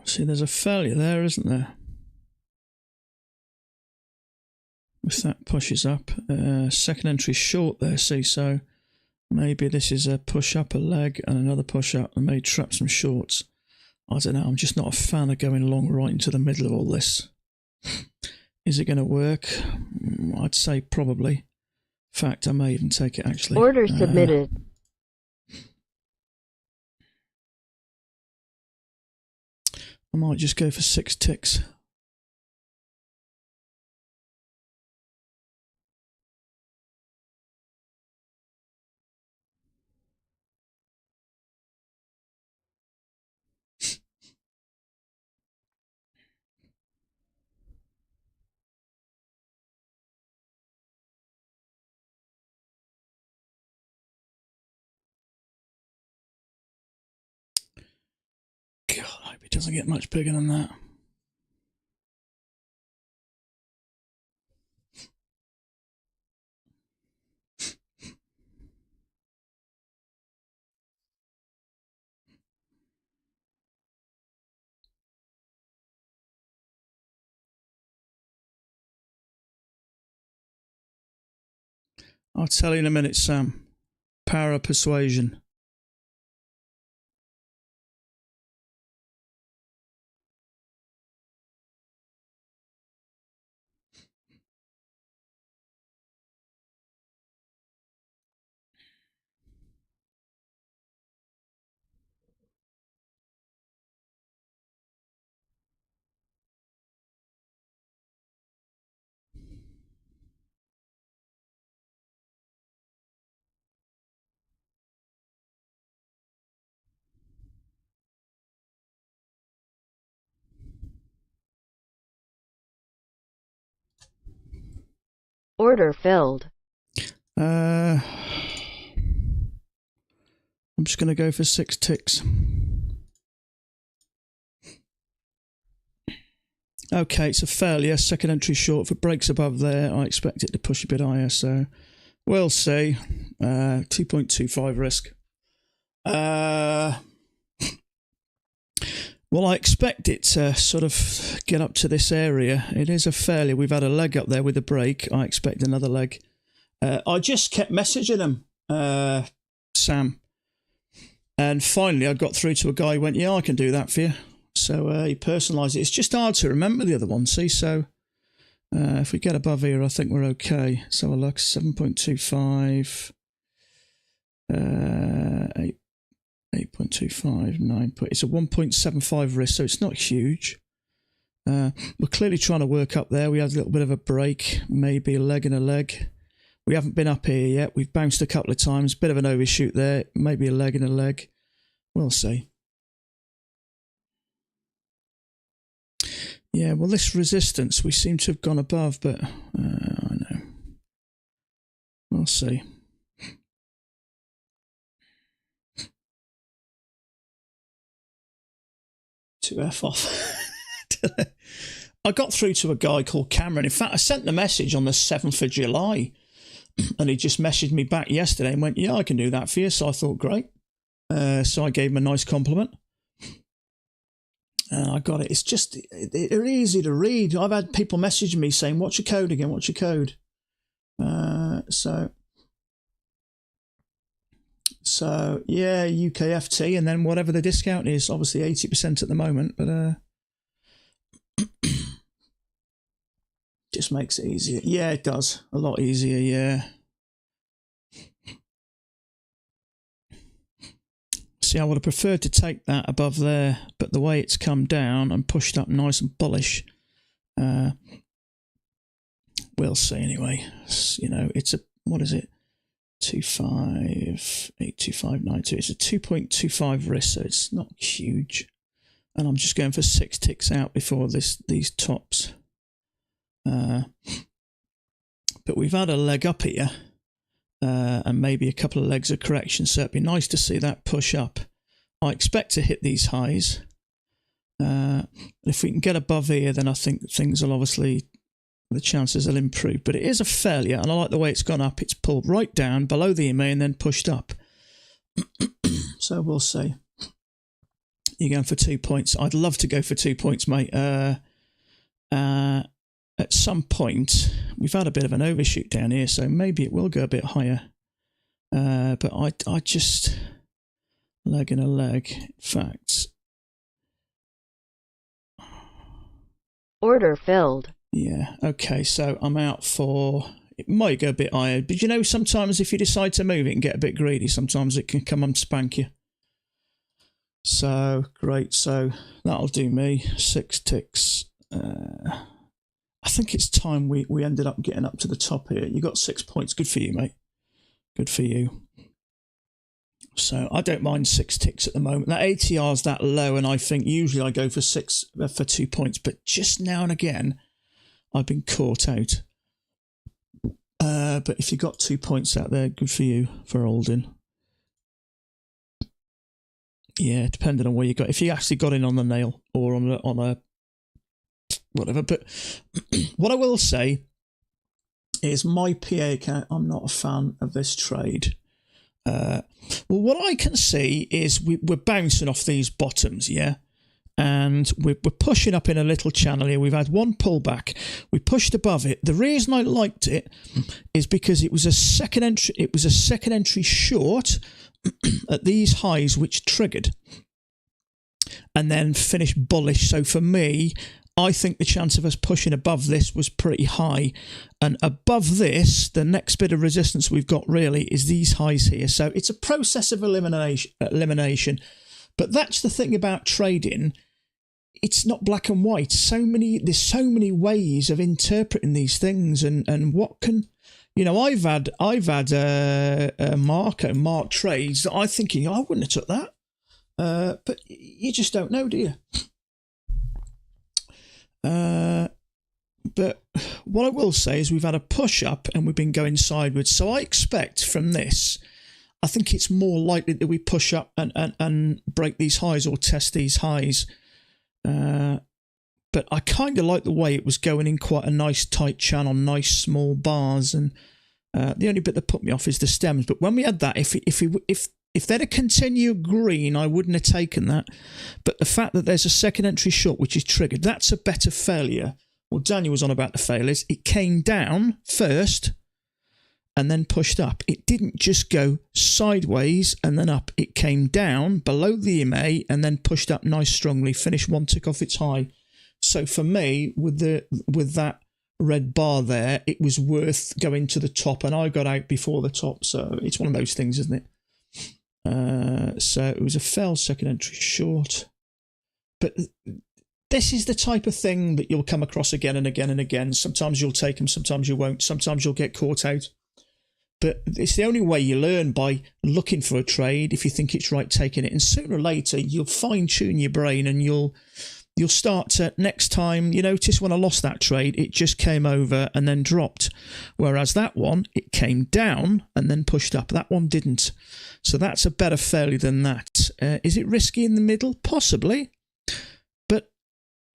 [SPEAKER 2] See, there's a failure there, isn't there? If that pushes up, second entry short there, see, so maybe this is a push up a leg and another push up and may trap some shorts. I don't know, I'm just not a fan of going long right into the middle of all this. Is it going to work? I'd say probably. In fact, I may even take it actually.
[SPEAKER 3] Order submitted.
[SPEAKER 2] I might just go for 6 ticks. God, I hope it doesn't get much bigger than that. I'll tell you in a minute, Sam. Power of persuasion.
[SPEAKER 3] Order filled.
[SPEAKER 2] I'm just going to go for 6 ticks. Okay, it's a failure. Second entry short. If it breaks above there, I expect it to push a bit higher. So we'll see. 2.25 risk. Well, I expect it to sort of get up to this area. It is a failure. We've had a leg up there with a break. I expect another leg. I just kept messaging him, Sam. And finally, I got through to a guy who went, yeah, I can do that for you. So he personalised it. It's just hard to remember the other one, see? So if we get above here, I think we're okay. So I look, 7.25, 8.25, 9. It's a 1.75 risk, so it's not huge. We're clearly trying to work up there. We had a little bit of a break, maybe a leg and a leg. We haven't been up here yet. We've bounced a couple of times. Bit of an overshoot there. Maybe a leg and a leg. We'll see. Yeah, well, this resistance, we seem to have gone above, but I know. We'll see. To F off. I got through to a guy called Cameron. In fact, I sent the message on the 7th of July, and he just messaged me back yesterday and went, yeah, I can do that for you. So I thought, great. So I gave him a nice compliment. And I got it. It's just, they're easy to read. I've had people messaging me saying, what's your code again? What's your code? So yeah, UKFT, and then whatever the discount is, obviously 80% at the moment, but just makes it easier. Yeah, it does. A lot easier, yeah. See, I would have preferred to take that above there, but the way it's come down and pushed up nice and bullish, we'll see anyway. You know, it's a, what is it? 25.82592. It's a 2.25 risk, so it's not huge. And I'm just going for 6 ticks out before these tops. But we've had a leg up here. And maybe a couple of legs of correction, so it'd be nice to see that push up. I expect to hit these highs. If we can get above here, then I think things will obviously, the chances will improve. But it is a failure, and I like the way it's gone up. It's pulled right down below the EMA and then pushed up. So we'll see. You're going for 2 points. I'd love to go for 2 points, mate. At some point, we've had a bit of an overshoot down here, so maybe it will go a bit higher. But I just, leg and a leg, in fact.
[SPEAKER 3] Order filled.
[SPEAKER 2] Yeah, okay, so I'm out for, it might go a bit higher, but you know, sometimes if you decide to move it and get a bit greedy, sometimes it can come and spank you. So, great, so that'll do me, 6 ticks. I think it's time we ended up getting up to the top here. You got 6 points. Good for you, mate. Good for you. So I don't mind 6 ticks at the moment. That ATR is that low, and I think usually I go for 2 points. But just now and again, I've been caught out. But if you got 2 points out there, good for you for holding. Yeah, depending on where you got. If you actually got in on the nail or on a whatever, but what I will say is my PA account, I'm not a fan of this trade. Well, what I can see is we're bouncing off these bottoms, yeah, and we're pushing up in a little channel here. We've had one pullback. We pushed above it. The reason I liked it is because it was a second entry. It was a second entry short at these highs, which triggered and then finished bullish. So for me, I think the chance of us pushing above this was pretty high. And above this, the next bit of resistance we've got really is these highs here. So it's a process of elimination. But that's the thing about trading. It's not black and white. There's so many ways of interpreting these things, and what can, you know, I've had mark trades that I'm thinking, I wouldn't have took that. But you just don't know, do you? But what I will say is we've had a push up and we've been going sideways. So I expect from this, I think it's more likely that we push up and break these highs or test these highs. But I kind of like the way it was going in quite a nice tight channel, nice small bars. And the only bit that put me off is the stems. But when we had that, if they'd have continued green, I wouldn't have taken that. But the fact that there's a second entry short which is triggered, that's a better failure. Well, Daniel was on about the failures. It came down first and then pushed up. It didn't just go sideways and then up. It came down below the EMA and then pushed up nice strongly, finished one tick off its high. So for me, with that red bar there, it was worth going to the top, and I got out before the top. So it's one of those things, isn't it? So it was a failed second entry short. But this is the type of thing that you'll come across again and again and again. Sometimes you'll take them, sometimes you won't. Sometimes you'll get caught out. But it's the only way you learn, by looking for a trade. If you think it's right, taking it. And sooner or later, you'll fine-tune your brain and you'll start to, next time you notice when I lost that trade, it just came over and then dropped. Whereas that one, it came down and then pushed up. That one didn't. So that's a better failure than that. Is it risky in the middle? Possibly. But,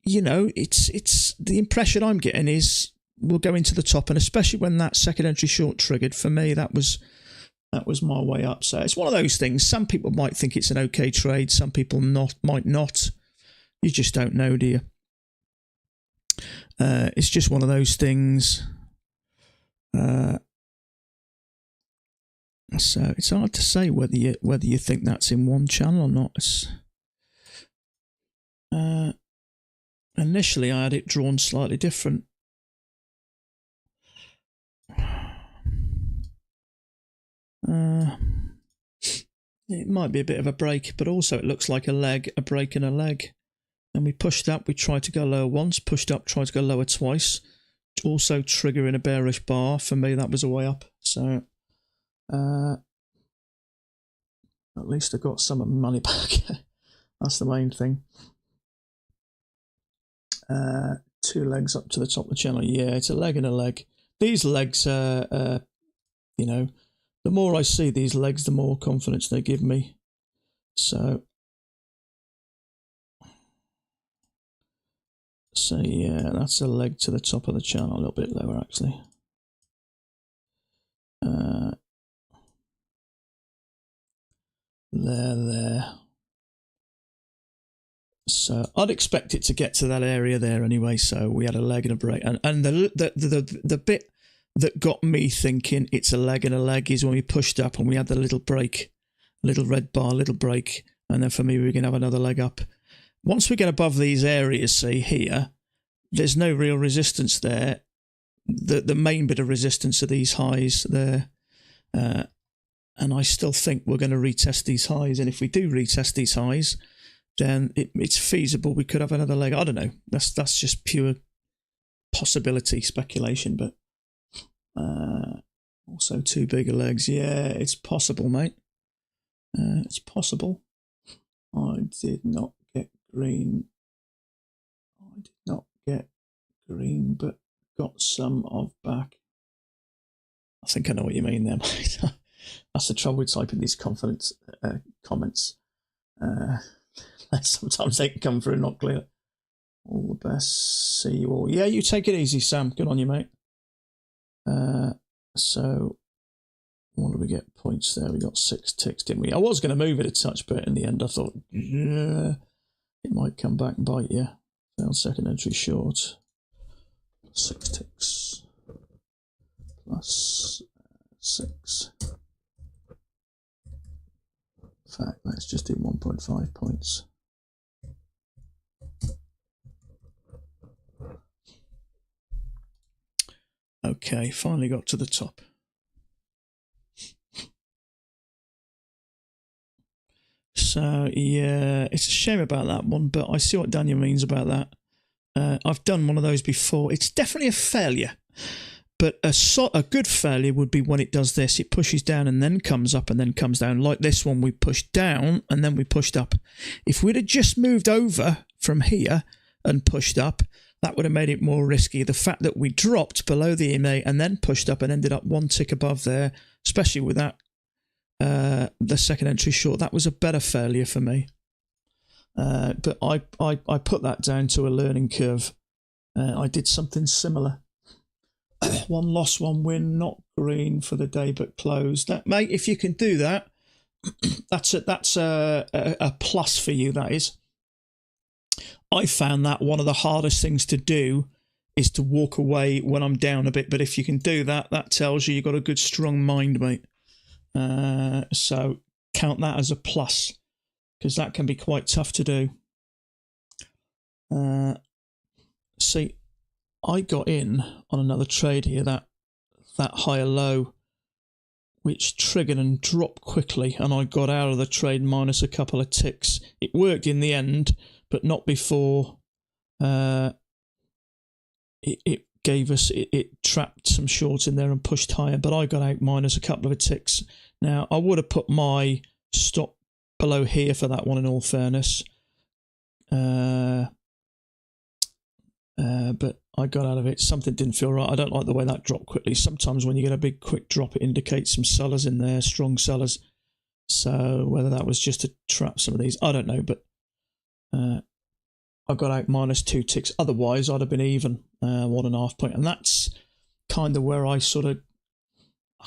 [SPEAKER 2] you know, it's the impression I'm getting is we'll go into the top. And especially when that second entry short triggered, for me, that was my way up. So it's one of those things. Some people might think it's an okay trade. Some people might not. You just don't know, do you? It's just one of those things. So it's hard to say whether you think that's in one channel or not. Initially, I had it drawn slightly different. It might be a bit of a break, but also it looks like a break and a leg. And we pushed up, we tried to go lower once, pushed up, tried to go lower twice. Also triggering a bearish bar. For me, that was a way up. So at least I got some of my money back. That's the main thing. 2 legs up to the top of the channel. Yeah, it's a leg and a leg. These legs are, you know, the more I see these legs, the more confidence they give me. So yeah, that's a leg to the top of the channel, a little bit lower actually. There. So I'd expect it to get to that area there anyway. So we had a leg and a break, and the bit that got me thinking it's a leg and a leg is when we pushed up and we had the little break, little red bar, little break, and then for me we're gonna have another leg up. Once we get above these areas, say here, there's no real resistance there. The main bit of resistance are these highs there. And I still think we're going to retest these highs. And if we do retest these highs, then it's feasible we could have another leg. I don't know. That's just pure possibility, speculation. But also too big a legs. Yeah, it's possible, mate. It's possible. I did not get green. I did not get green, but got some of back. I think I know what you mean there, mate. That's the trouble with typing these confidence comments. Sometimes they can come through not clear. All the best. See you all. Yeah, you take it easy, Sam. Good on you, mate. So what do we get? Points there. We got 6 ticks, didn't we? I was going to move it a touch, but in the end I thought, yeah, it might come back and bite you. Failed second entry short. 6 ticks. Plus 6. In fact, let's just do 1.5 points. Okay, finally got to the top. So, yeah, it's a shame about that one, but I see what Daniel means about that. I've done one of those before. It's definitely a failure. But a good failure would be when it does this. It pushes down and then comes up and then comes down. Like this one, we pushed down and then we pushed up. If we'd have just moved over from here and pushed up, That would have made it more risky. The fact that we dropped below the EMA and then pushed up and ended up one tick above there, especially with that the second entry short, that was a better failure for me. But I put that down to a learning curve. I did something similar. One loss, one win, not green for the day, but closed. That, mate, if you can do that, that's a plus for you. That is. I found that one of the hardest things to do is to walk away when I'm down a bit. But if you can do that, that tells you you've got a good, strong mind, mate. So count that as a plus, because that can be quite tough to do. See, I got in on another trade here, that higher low, which triggered and dropped quickly, and I got out of the trade minus a couple of ticks. It worked in the end, but not before it gave us, it trapped some shorts in there and pushed higher, but I got out minus a couple of ticks. Now, I would have put my stop below here for that one, in all fairness. But I got out of it. Something didn't feel right. I don't like the way that dropped quickly. Sometimes when you get a big quick drop, it indicates some sellers in there, strong sellers. So whether that was just to trap some of these, I don't know. But I got out minus 2 ticks. Otherwise, I'd have been even 1.5 point. And that's kind of where I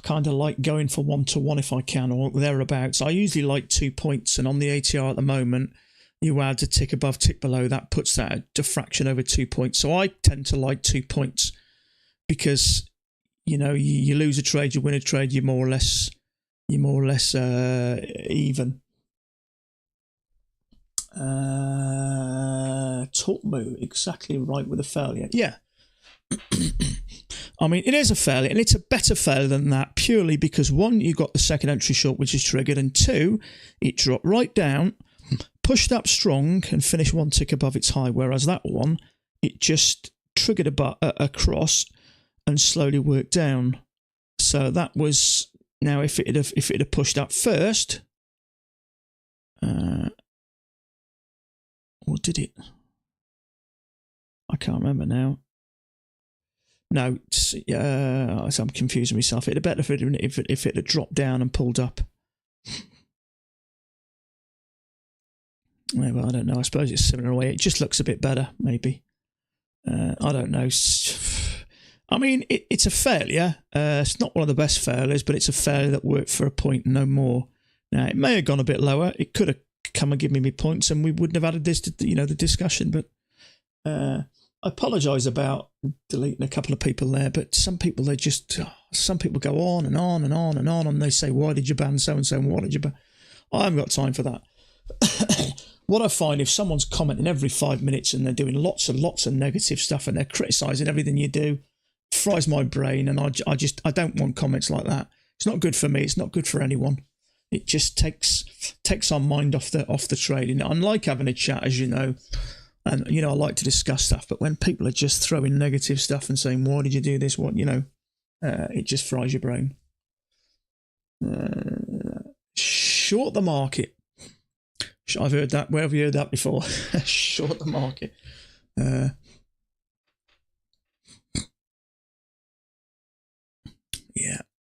[SPEAKER 2] kind of like going for 1-to-1 if I can, or thereabouts. I usually like 2 points, and on the ATR at the moment, you add a tick above, tick below, that puts that at a fraction over 2 points. So I tend to like 2 points because, you know, you lose a trade, you win a trade, you're more or less even. Top move, exactly right with a failure. Yeah. I mean, it is a failure, and it's a better failure than that, purely because, one, you got the second entry short, which is triggered, and two, it dropped right down, pushed up strong and finished one tick above its high, whereas that one, it just triggered across and slowly worked down. So that was, now if it had pushed up first, or did it? I can't remember now. No, so I'm confusing myself. It'd be better if it had dropped down and pulled up. Yeah, well, I don't know. I suppose it's similar way. It just looks a bit better, maybe. I don't know. I mean, it's a failure. It's not one of the best failures, but it's a failure that worked for a point, no more. Now, it may have gone a bit lower. It could have come and given me points, and we wouldn't have added this to, the discussion. But I apologise about deleting a couple of people there. But some people, some people go on and on and on and on, and they say, "Why did you ban so and so? Why did you ban?" I haven't got time for that. What I find, if someone's commenting every 5 minutes and they're doing lots and lots of negative stuff and they're criticising everything you do, it fries my brain, and I don't want comments like that. It's not good for me. It's not good for anyone. It just takes our mind off the trading. I like having a chat, as you know, and I like to discuss stuff. But when people are just throwing negative stuff and saying, "Why did you do this?" It just fries your brain. Short the market. I've heard that. Where have you heard that before? Short the market. Yeah,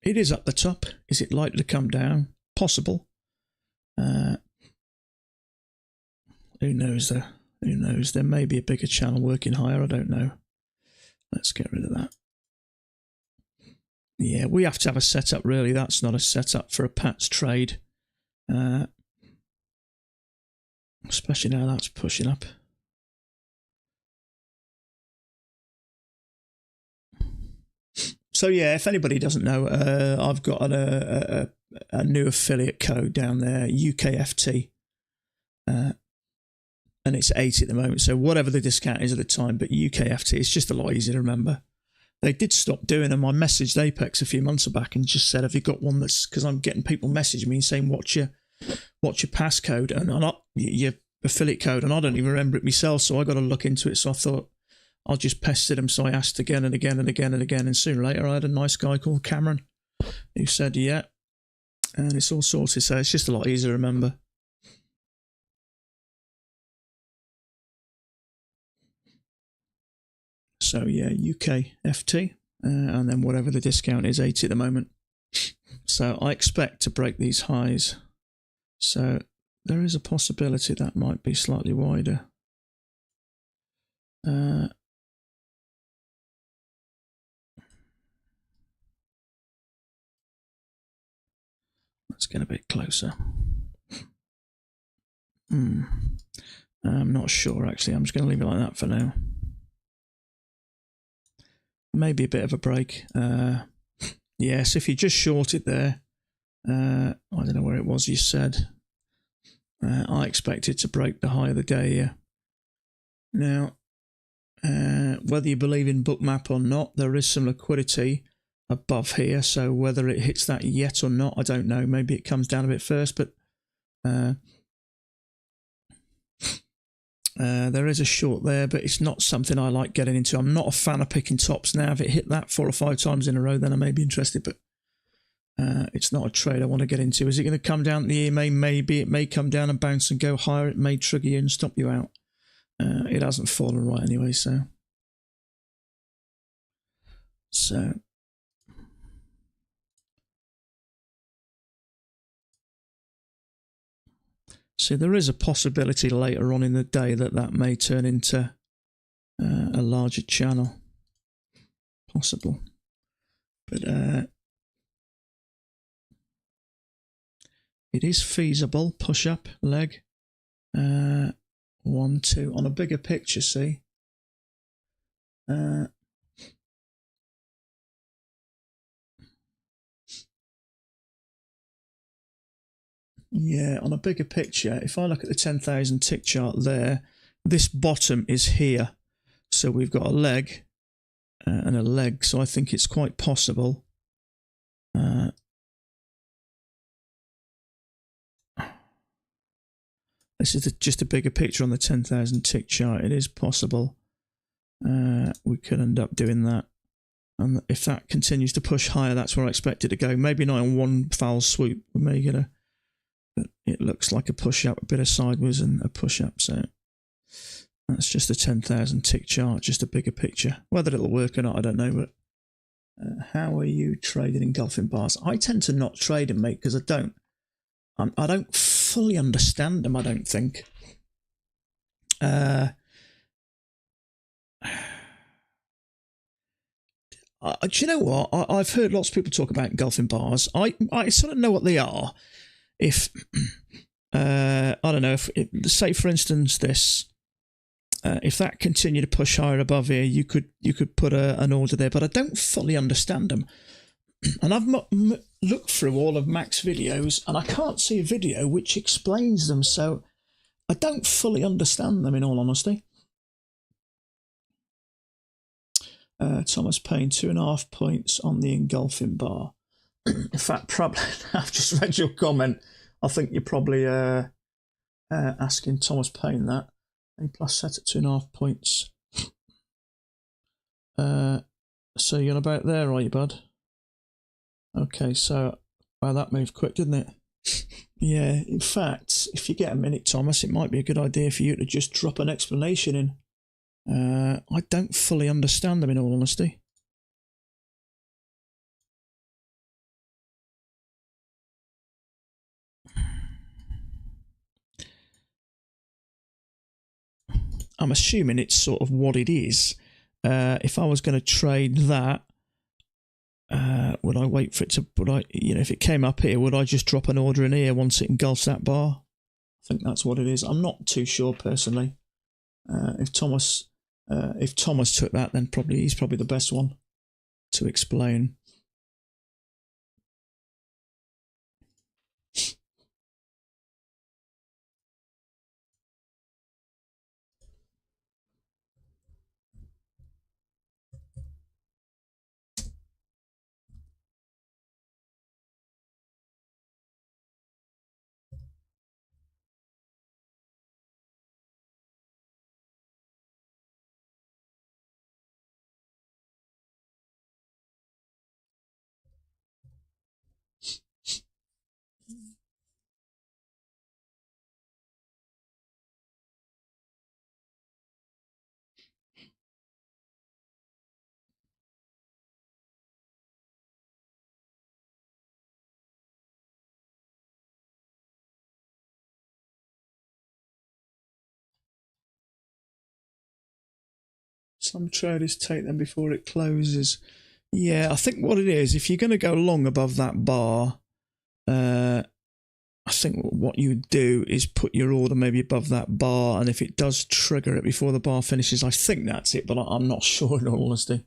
[SPEAKER 2] it is up the top. Is it likely to come down? Possible. Who knows though? Who knows? There may be a bigger channel working higher. I don't know. Let's get rid of that. Yeah, we have to have a setup, really. That's not a setup for a Pat's trade. Especially now that's pushing up. So yeah, if anybody doesn't know, I've got a new affiliate code down there, UKFT, and it's 80 at the moment. So whatever the discount is at the time, but UKFT, it's just a lot easier to remember. They did stop doing them. I messaged Apex a few months back and just said, "Have you got one that's?" Because I'm getting people messaging me saying, "What's your passcode and your affiliate code?" And I don't even remember it myself, so I got to look into it. So I thought I'll just pester them. So I asked again and again and again and again, and sooner or later I had a nice guy called Cameron who said, "Yeah," and it's all sorted. So it's just a lot easier to remember. So yeah, UK FT, and then whatever the discount is, 80 at the moment. So I expect to break these highs. So there is a possibility that might be slightly wider. Let's get a bit closer. I'm not sure actually. I'm just going to leave it like that for now. Maybe a bit of a break. Yes, if you just short it there, I don't know where it was you said. I expect it to break the high of the day here. Now, whether you believe in bookmap or not, there is some liquidity above here. So whether it hits that yet or not, I don't know. Maybe it comes down a bit first, but there is a short there, but it's not something I like getting into. I'm not a fan of picking tops now. If it hit that 4 or 5 times in a row, then I may be interested, but it's not a trade I want to get into. Is it going to come down the EMA? Maybe. It may come down and bounce and go higher. It may trigger you and stop you out. It hasn't fallen right anyway, so there is a possibility later on in the day that may turn into a larger channel. Possible. But it is feasible. Push up, leg. 1, 2. On a bigger picture, see? Yeah, on a bigger picture, if I look at the 10,000 tick chart there, this bottom is here. So we've got a leg and a leg. So I think it's quite possible. This is just a bigger picture on the 10,000 tick chart. It is possible we could end up doing that. And if that continues to push higher, that's where I expect it to go. Maybe not in one foul swoop. We may get a... But it looks like a push up, a bit of sideways and a push up. So that's just a 10,000 tick chart, just a bigger picture. Whether it'll work or not, I don't know. But how are you trading engulfing bars? I tend to not trade them, mate, because I don't fully understand them. I don't think. Do you know what? I've heard lots of people talk about engulfing bars. I sort of know what they are. If I don't know, if say for instance this, if that continued to push higher above here, you could put an order there, but I don't fully understand them. And I've looked through all of Mac's videos, and I can't see a video which explains them. So I don't fully understand them, in all honesty. Thomas Payne, 2.5 points on the engulfing bar. In fact, probably I've just read your comment. I think you're probably asking Thomas Payne that. A plus set at 2.5 points. So you're about there, are you, bud? Okay, so wow, that moved quick, didn't it? Yeah, in fact, if you get a minute, Thomas, it might be a good idea for you to just drop an explanation in. I don't fully understand them, in all honesty. I'm assuming it's sort of what it is. If I was going to trade that, would I wait for it to? Would I, if it came up here, would I just drop an order in here once it engulfs that bar? I think that's what it is. I'm not too sure personally. If Thomas took that, then he's probably the best one to explain. Some traders take them before it closes. Yeah, I think what it is, if you're going to go long above that bar, I think what you would do is put your order maybe above that bar, and if it does trigger it before the bar finishes, I think that's it, but I'm not sure in all honesty.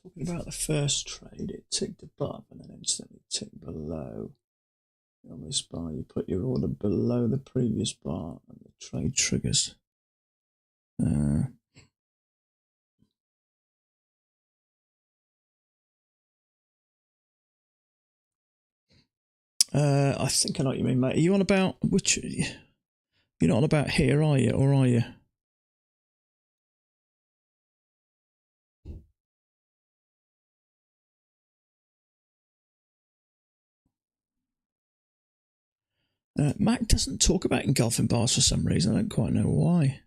[SPEAKER 2] Talking about the first trade, it ticked above and then instantly ticked below. On this bar, you put your order below the previous bar and the trade triggers. I think I know what you mean, mate. Are you on about which? You're not on about here, are you? Or are you? Mac doesn't talk about engulfing bars for some reason. I don't quite know why.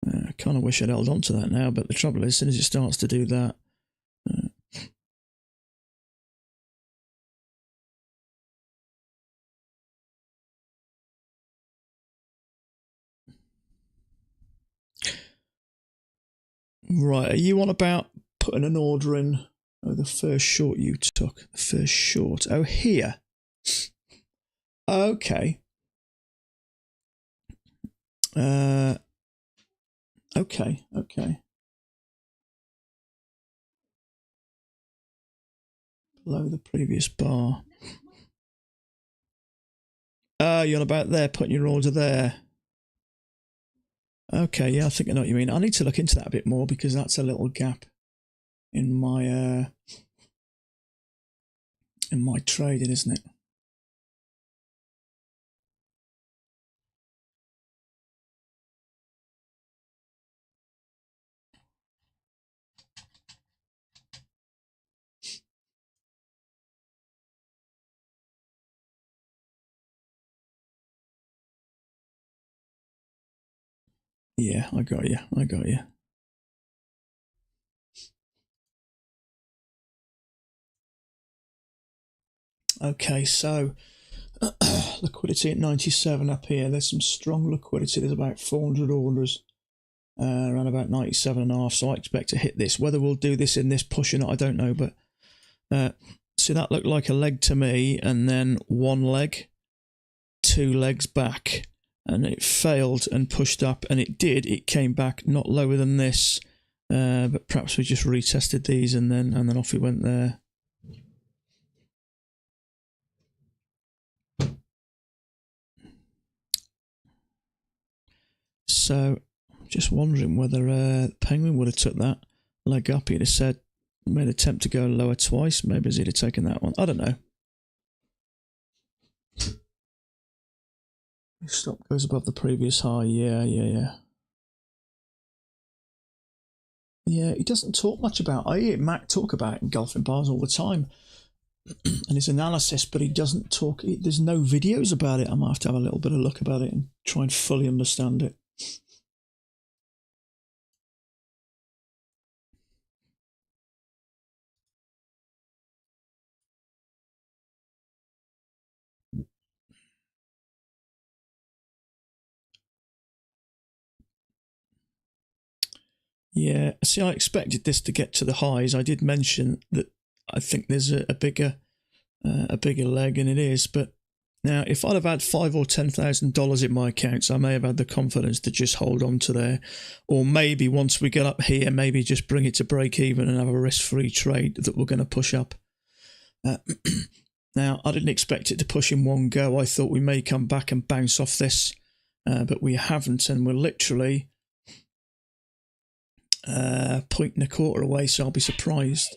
[SPEAKER 2] I kind of wish I'd held on to that now, but the trouble is, as soon as it starts to do that... Right, are you on about putting an order in? Oh, the first short you took. The first short. Oh, here. Okay. Okay. Below the previous bar. You're on about there, putting your order there. Okay, yeah, I think I know what you mean. I need to look into that a bit more because that's a little gap in my trading, isn't it? Yeah, I got you. Okay, so liquidity at 97 up here. There's some strong liquidity. There's about 400 orders, around about 97.5. So I expect to hit this. Whether we'll do this in this push or not, I don't know. But see, that looked like a leg to me, and then one leg, two legs back, and it failed and pushed up, and it did. It came back not lower than this, but perhaps we just retested these, and then off we went there. So, just wondering whether Penguin would have took that leg up. He'd have said, made an attempt to go lower twice. Maybe he'd have taken that one. I don't know. Stop goes above the previous high. Yeah. Yeah, he doesn't talk much about. I hear Mac talk about engulfing bars all the time and his analysis, but he doesn't talk. There's no videos about it. I might have to have a little bit of look about it and try and fully understand it. Yeah, see, I expected this to get to the highs. I did mention that I think there's a bigger leg, and it is. But now, if I'd have had $5,000 or $10,000 in my accounts, I may have had the confidence to just hold on to there, or maybe once we get up here, maybe just bring it to break even and have a risk-free trade that we're going to push up. Now, I didn't expect it to push in one go. I thought we may come back and bounce off this, but we haven't, and we're literally point and a quarter away, so I'll be surprised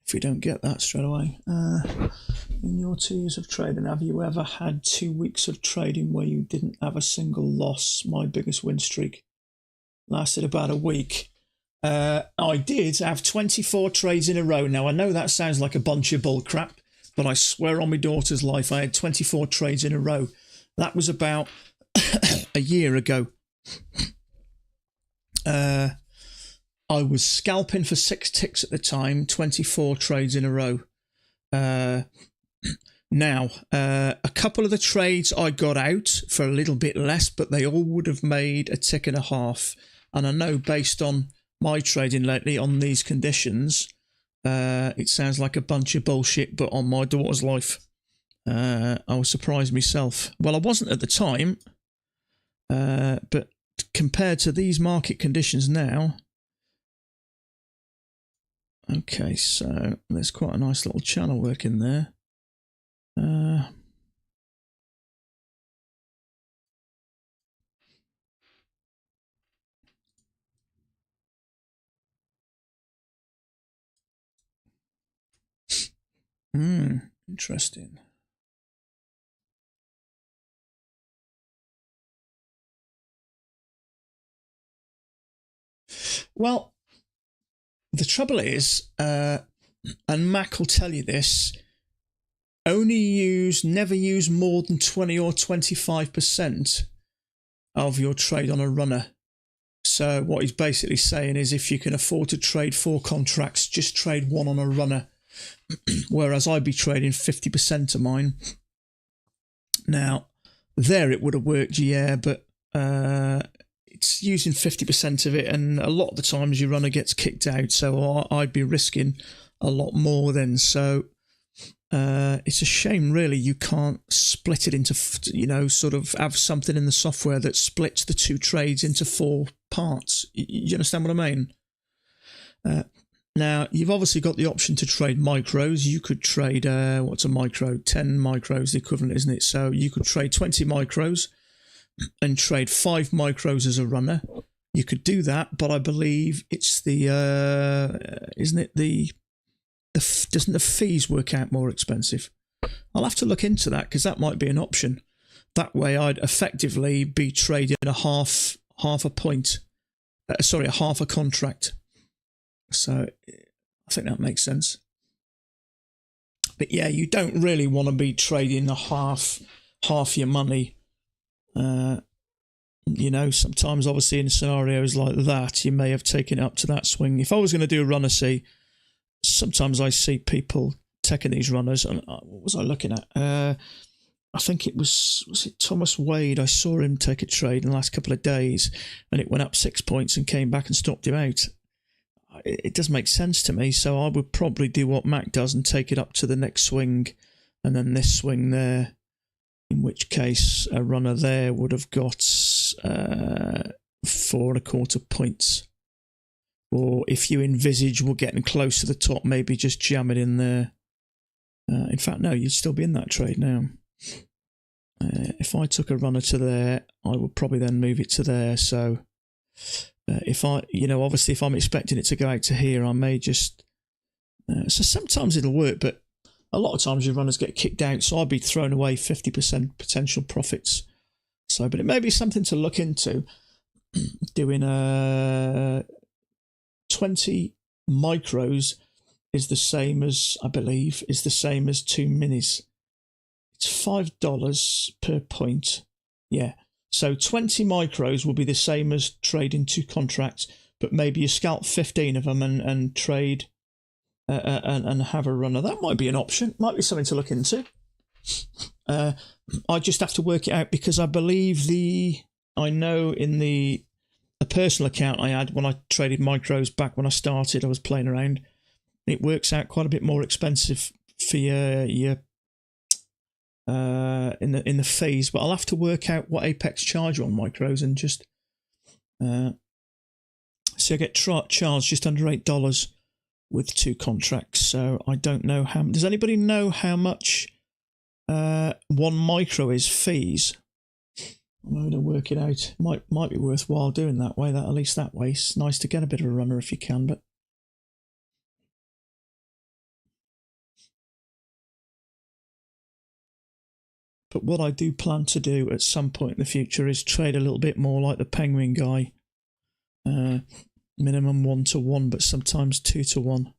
[SPEAKER 2] if we don't get that straight away. In your 2 years of trading, have you ever had 2 weeks of trading where you didn't have a single loss? My biggest win streak lasted about a week. I did have 24 trades in a row. Now, I know that sounds like a bunch of bull crap, but I swear on my daughter's life, I had 24 trades in a row. That was about a year ago. I was scalping for 6 ticks at the time, 24 trades in a row. Now, a couple of the trades I got out for a little bit less, but they all would have made a tick and a half. And I know based on my trading lately on these conditions, it sounds like a bunch of bullshit, but on my daughter's life, I was surprised myself. Well, I wasn't at the time, but compared to these market conditions now, okay, so there's quite a nice little channel working there. Interesting. Well, the trouble is, and Mac will tell you this, never use more than 20 or 25% of your trade on a runner. So what he's basically saying is if you can afford to trade 4 contracts, just trade 1 on a runner. Whereas I'd be trading 50% of mine. Now, there it would have worked, yeah, but it's using 50% of it, and a lot of the times your runner gets kicked out, so I'd be risking a lot more then. So it's a shame, really, you can't split it into, sort of have something in the software that splits the 2 trades into 4 parts. You understand what I mean? Now, you've obviously got the option to trade micros. You could trade, what's a micro? 10 micros, the equivalent, isn't it? So you could trade 20 micros and trade 5 micros as a runner. You could do that, but I believe it's the, isn't it doesn't the fees work out more expensive? I'll have to look into that because that might be an option. That way I'd effectively be trading a half a point, a half a contract. So I think that makes sense. But yeah, you don't really want to be trading a half your money. Sometimes obviously in scenarios like that, you may have taken it up to that swing. If I was going to do a runner C, sometimes I see people taking these runners, and what was I looking at? I think it was it Thomas Wade? I saw him take a trade in the last couple of days, and it went up 6 points and came back and stopped him out. It does make sense to me, so I would probably do what Mac does and take it up to the next swing, and then this swing there, in which case a runner there would have got 4.25 points. Or if you envisage we're getting close to the top, maybe just jam it in there. In fact, no, you'd still be in that trade now. If I took a runner to there, I would probably then move it to there. So if I, obviously if I'm expecting it to go out to here, I may just, so sometimes it'll work, but a lot of times your runners get kicked out, so I'd be throwing away 50% potential profits. So, but it may be something to look into, doing 20 micros is the same as, I believe, is the same as 2 minis. It's $5 per point. Yeah. So 20 micros will be the same as trading 2 contracts, but maybe you scalp 15 of them and trade and have a runner. That might be an option. Might be something to look into. I just have to work it out because I believe I know in the personal account I had when I traded micros back when I started, I was playing around. It works out quite a bit more expensive for your in the fees, but I'll have to work out what Apex charge on micros and just so I get charged just under $8 with 2 contracts. So I don't know how. Does anybody know how much 1 micro is fees? I'm going to work it out. Might be worthwhile doing that way. That at least that way, it's nice to get a bit of a runner if you can. But what I do plan to do at some point in the future is trade a little bit more like the Penguin guy. Minimum 1-to-1, but sometimes 2-to-1.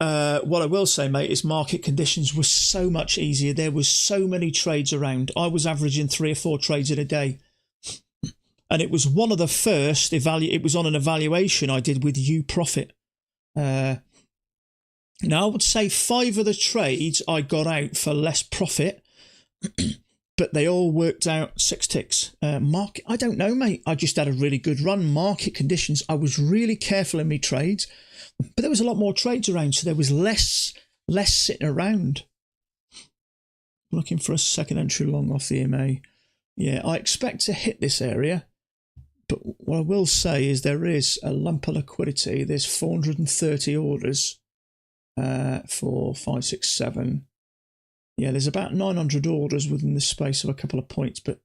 [SPEAKER 2] What I will say, mate, is market conditions were so much easier. There was so many trades around. I was averaging 3 or 4 trades in a day. And it was one of the first, it was on an evaluation I did with UProfit. Now, I would say 5 of the trades I got out for less profit, but they all worked out 6 ticks. Market, I don't know, mate. I just had a really good run. Market conditions, I was really careful in my trades, but there was a lot more trades around, so there was less sitting around. Looking for a second entry long off the EMA. Yeah, I expect to hit this area. But what I will say is there is a lump of liquidity. There's 430 orders for 5, 6, 7. Yeah, there's about 900 orders within the space of a couple of points, but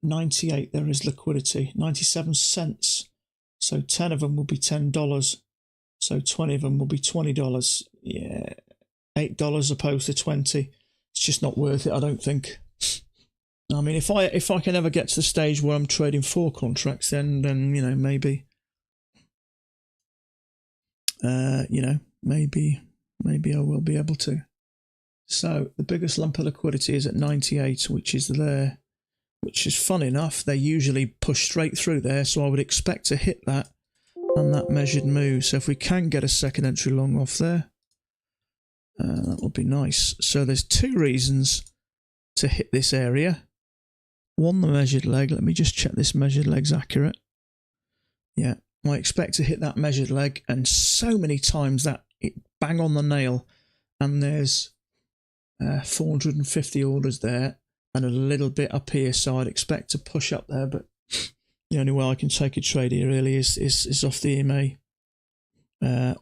[SPEAKER 2] 98 there is liquidity, 97 cents. So 10 of them will be $10. So 20 of them will be $20. Yeah, $8 opposed to 20. It's just not worth it, I don't think. I mean, if I can ever get to the stage where I'm trading 4 contracts, then you know, maybe, maybe I will be able to. So the biggest lump of liquidity is at 98, which is there, which is fun enough. They usually push straight through there, so I would expect to hit that on that measured move. So if we can get a second entry long off there, that would be nice. So there's 2 reasons to hit this area. One, the measured leg. Let me just check this measured leg's accurate. Yeah, I expect to hit that measured leg, and so many times that it bang on the nail, and there's 450 orders there and a little bit up here, so I'd expect to push up there, but the only way I can take a trade here really is off the EMA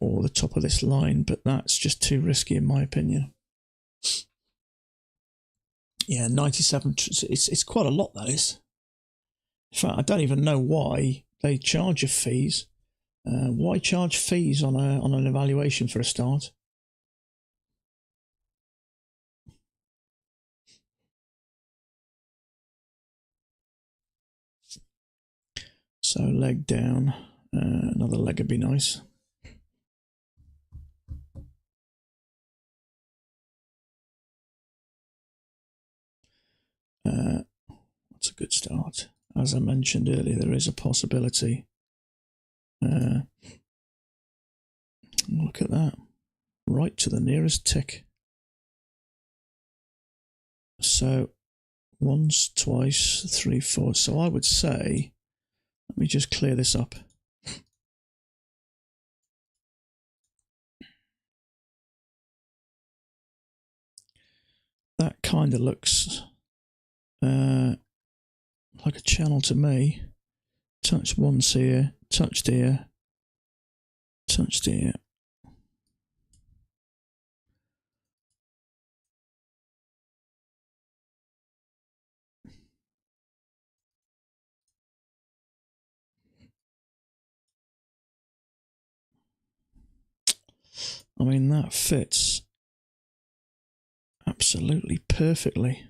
[SPEAKER 2] or the top of this line, but that's just too risky in my opinion. Yeah, 97, it's quite a lot, that is. In fact, I don't even know why they charge you fees. Why charge fees on an evaluation for a start? So leg down, another leg would be nice. That's a good start. As I mentioned earlier, there is a possibility. Look at that. Right to the nearest tick. So once, twice, 3, 4. So I would say, let me just clear this up. That kind of looks like a channel to me. Touched once here, touched here, touched here. I mean, that fits absolutely perfectly.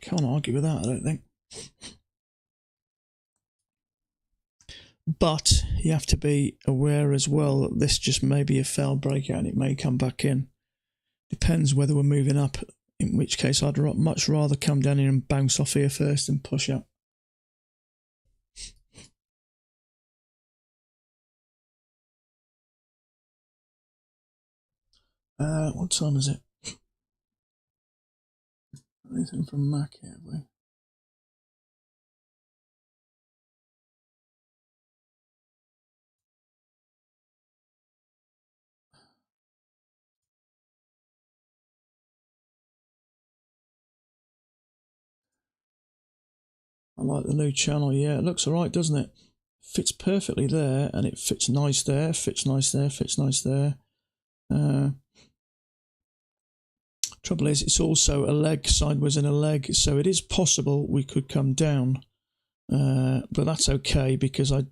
[SPEAKER 2] Can't argue with that, I don't think. But you have to be aware as well that this just may be a failed breakout and it may come back in. Depends whether we're moving up, in which case I'd much rather come down here and bounce off here first and push up. What time is it? Anything from Mac here, have we? I like the new channel. Yeah, it looks alright, doesn't it? Fits perfectly there, and it fits nice there, fits nice there, fits nice there. Trouble is, it's also a leg, sideways in a leg, so it is possible we could come down. But that's okay, because I'd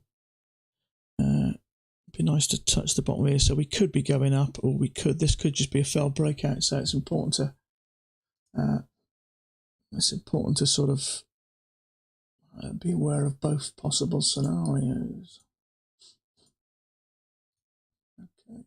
[SPEAKER 2] be be nice to touch the bottom here, so we could be going up, or this could just be a failed breakout. So it's important to sort of be aware of both possible scenarios. Okay.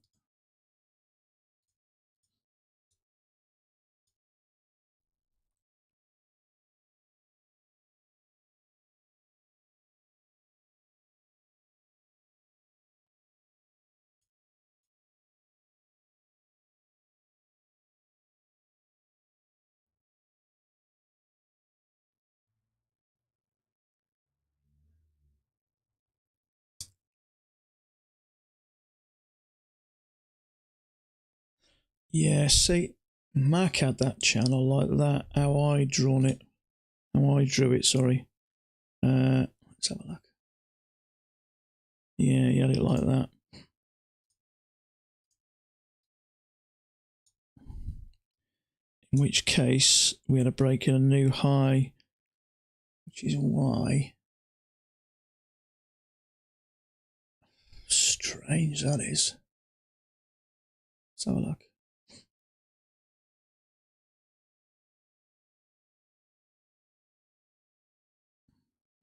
[SPEAKER 2] Yeah, see, Mac had that channel like that. How I drew it, sorry. Let's have a look. Yeah, he had it like that. In which case, we had a break in a new high, which is why. Strange that is. Let's have a look.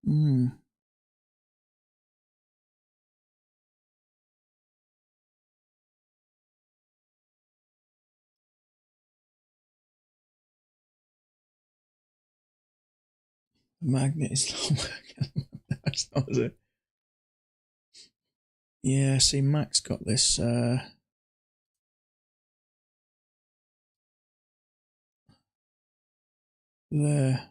[SPEAKER 2] The magnet is not working. That's not, is it? Yeah, see, Mac's got this. There.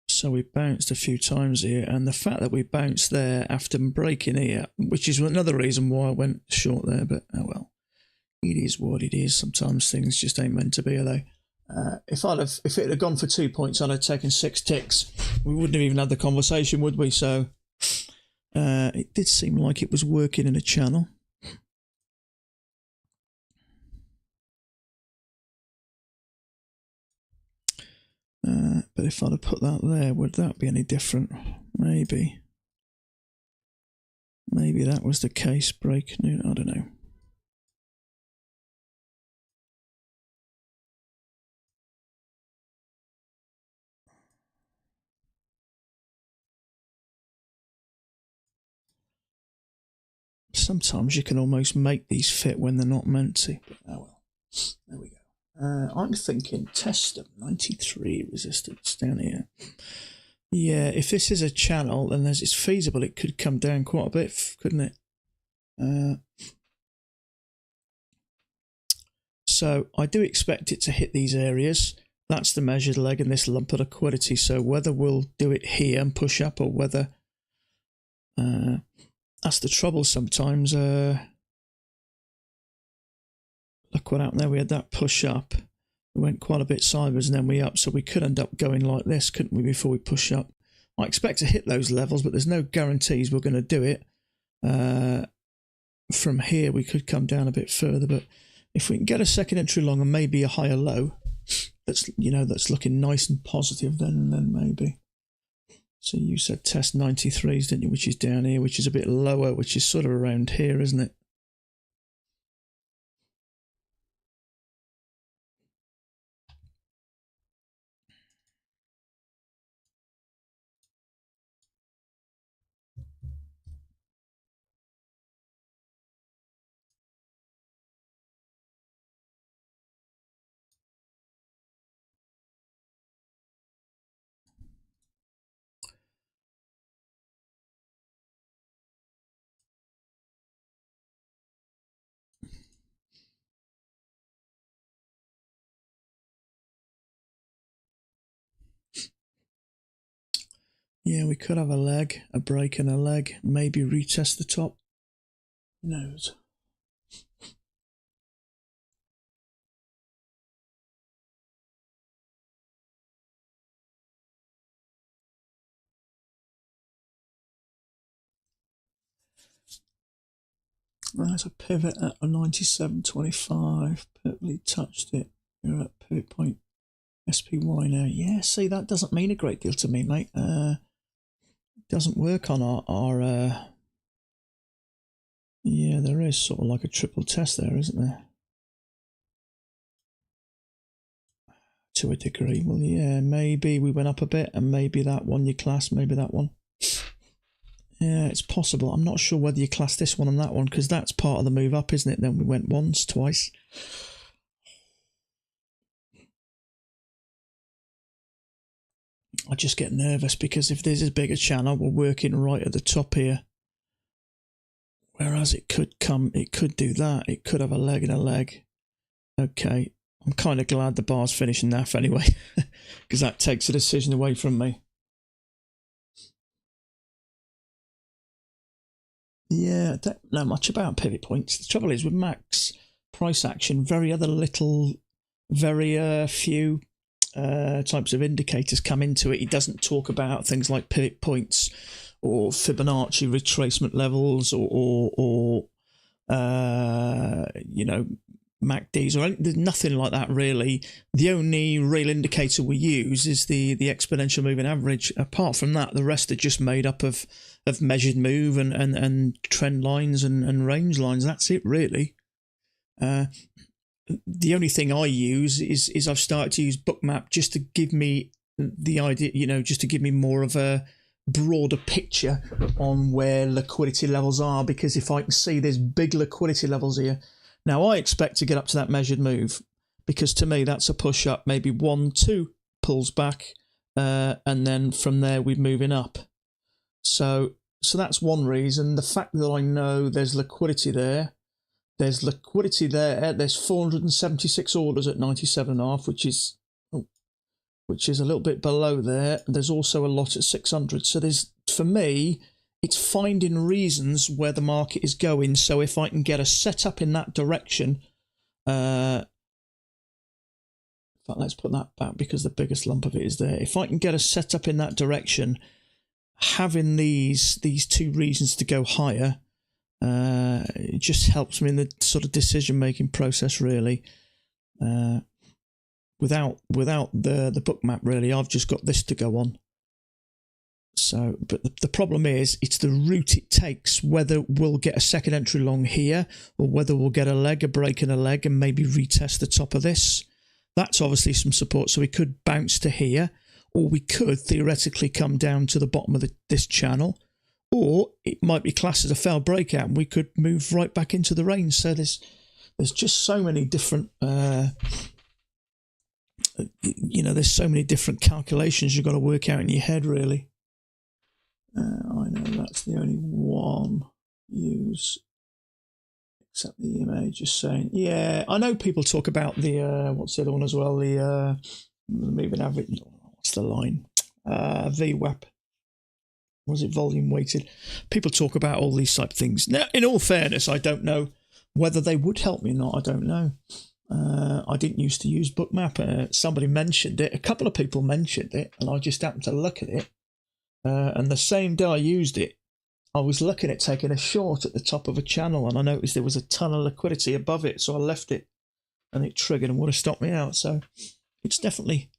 [SPEAKER 2] So we bounced a few times here, and the fact that we bounced there after breaking here, which is another reason why I went short there, but oh well. It is what it is. Sometimes things just ain't meant to be, are they? If it had gone for 2 points, I'd have taken 6 ticks. We wouldn't have even had the conversation, would we? So it did seem like it was working in a channel. But if I'd have put that there, would that be any different? Maybe. Maybe that was the case. Break. I don't know. Sometimes you can almost make these fit when they're not meant to. But oh well. There we go. I'm thinking test of 93 resistance down here. Yeah, if this is a channel, then it's feasible it could come down quite a bit, couldn't it? So I do expect it to hit these areas. That's the measured leg and this lump of liquidity. So whether we'll do it here and push up, or whether that's the trouble sometimes. Look what happened there. We had that push up. We went quite a bit sideways and then we up. So we could end up going like this, couldn't we, before we push up? I expect to hit those levels, but there's no guarantees we're going to do it. From here, we could come down a bit further, but if we can get a second entry long and maybe a higher low, that's looking nice and positive, then maybe. So you said test 93s, didn't you? Which is down here, which is a bit lower, which is sort of around here, isn't it? Yeah, we could have a break and a leg, maybe retest the top. Who knows? There's a pivot at a 97.25. Perfectly touched it. We're at pivot point SPY now. Yeah, see, that doesn't mean a great deal to me, mate. doesn't work on our yeah, there is sort of like a triple test there, isn't there? To a degree. Well, yeah, maybe we went up a bit, and maybe that one you class, maybe that one. Yeah, it's possible. I'm not sure whether you class this one and that one, because that's part of the move up, isn't it? Then we went once, twice. I just get nervous because if there's a bigger channel, we're working right at the top here. Whereas it could come, it could do that. It could have a leg and a leg. Okay, I'm kind of glad the bar's finishing naff anyway, because that takes a decision away from me. Yeah, I don't know much about pivot points. The trouble is with max price action, very few types of indicators come into it. He doesn't talk about things like pivot points or Fibonacci retracement levels or you know, MACDs, or there's nothing like that really. The only real indicator we use is the exponential moving average. Apart from that, the rest are just made up of measured move and trend lines and range lines. That's it really. The only thing I use is I've started to use Bookmap just to give me the idea, you know, just to give me more of a broader picture on where liquidity levels are, because if I can see there's big liquidity levels here. Now I expect to get up to that measured move, because to me that's a push up, maybe 1, 2 pulls back, and then from there we're moving up. So that's one reason. The fact that I know there's liquidity there. There's liquidity there. There's 476 orders at 97.5, which is a little bit below there. There's also a lot at 600. So there's, for me, it's finding reasons where the market is going. So if I can get a setup in that direction, in fact, let's put that back because the biggest lump of it is there. If I can get a setup in that direction, having these two reasons to go higher, it just helps me in the sort of decision-making process, really. Without the Bookmap, really, I've just got this to go on. So, but the problem is, it's the route it takes, whether we'll get a second entry long here, or whether we'll get a break and a leg, and maybe retest the top of this. That's obviously some support, so we could bounce to here, or we could theoretically come down to the bottom of this channel, or it might be classed as a failed breakout and we could move right back into the range. So there's just so many different you know, there's so many different calculations you've got to work out in your head, really. I know that's the only one use, except the image. Just saying, yeah, I know people talk about the what's the other one as well, the moving average, what's the line, VWAP. Was it volume weighted? People talk about all these type of things. Now, in all fairness, I don't know whether they would help me or not. I don't know. I didn't used to use Bookmap. Somebody mentioned it. A couple of people mentioned it, and I just happened to look at it. And the same day I used it, I was looking at taking a short at the top of a channel, and I noticed there was a ton of liquidity above it, so I left it, and it triggered and would have stopped me out. So it's definitely...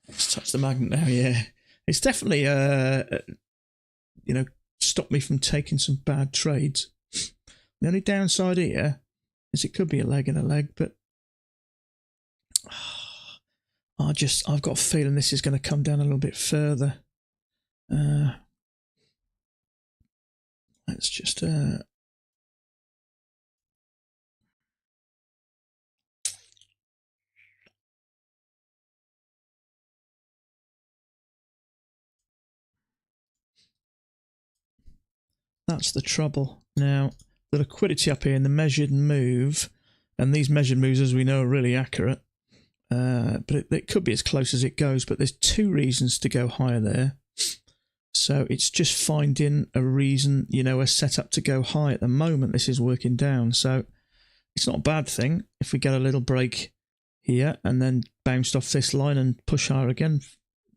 [SPEAKER 2] Let's touch the magnet now, yeah. It's definitely, you know, stopped me from taking some bad trades. The only downside here is it could be a leg and a leg, but I've got a feeling this is going to come down a little bit further. Let's just that's the trouble. Now, the liquidity up here in the measured move, and these measured moves, as we know, are really accurate, but it could be as close as it goes, but there's two reasons to go higher there. So it's just finding a reason, you know, a setup to go high. At the moment, this is working down, so it's not a bad thing if we get a little break here and then bounced off this line and push higher again.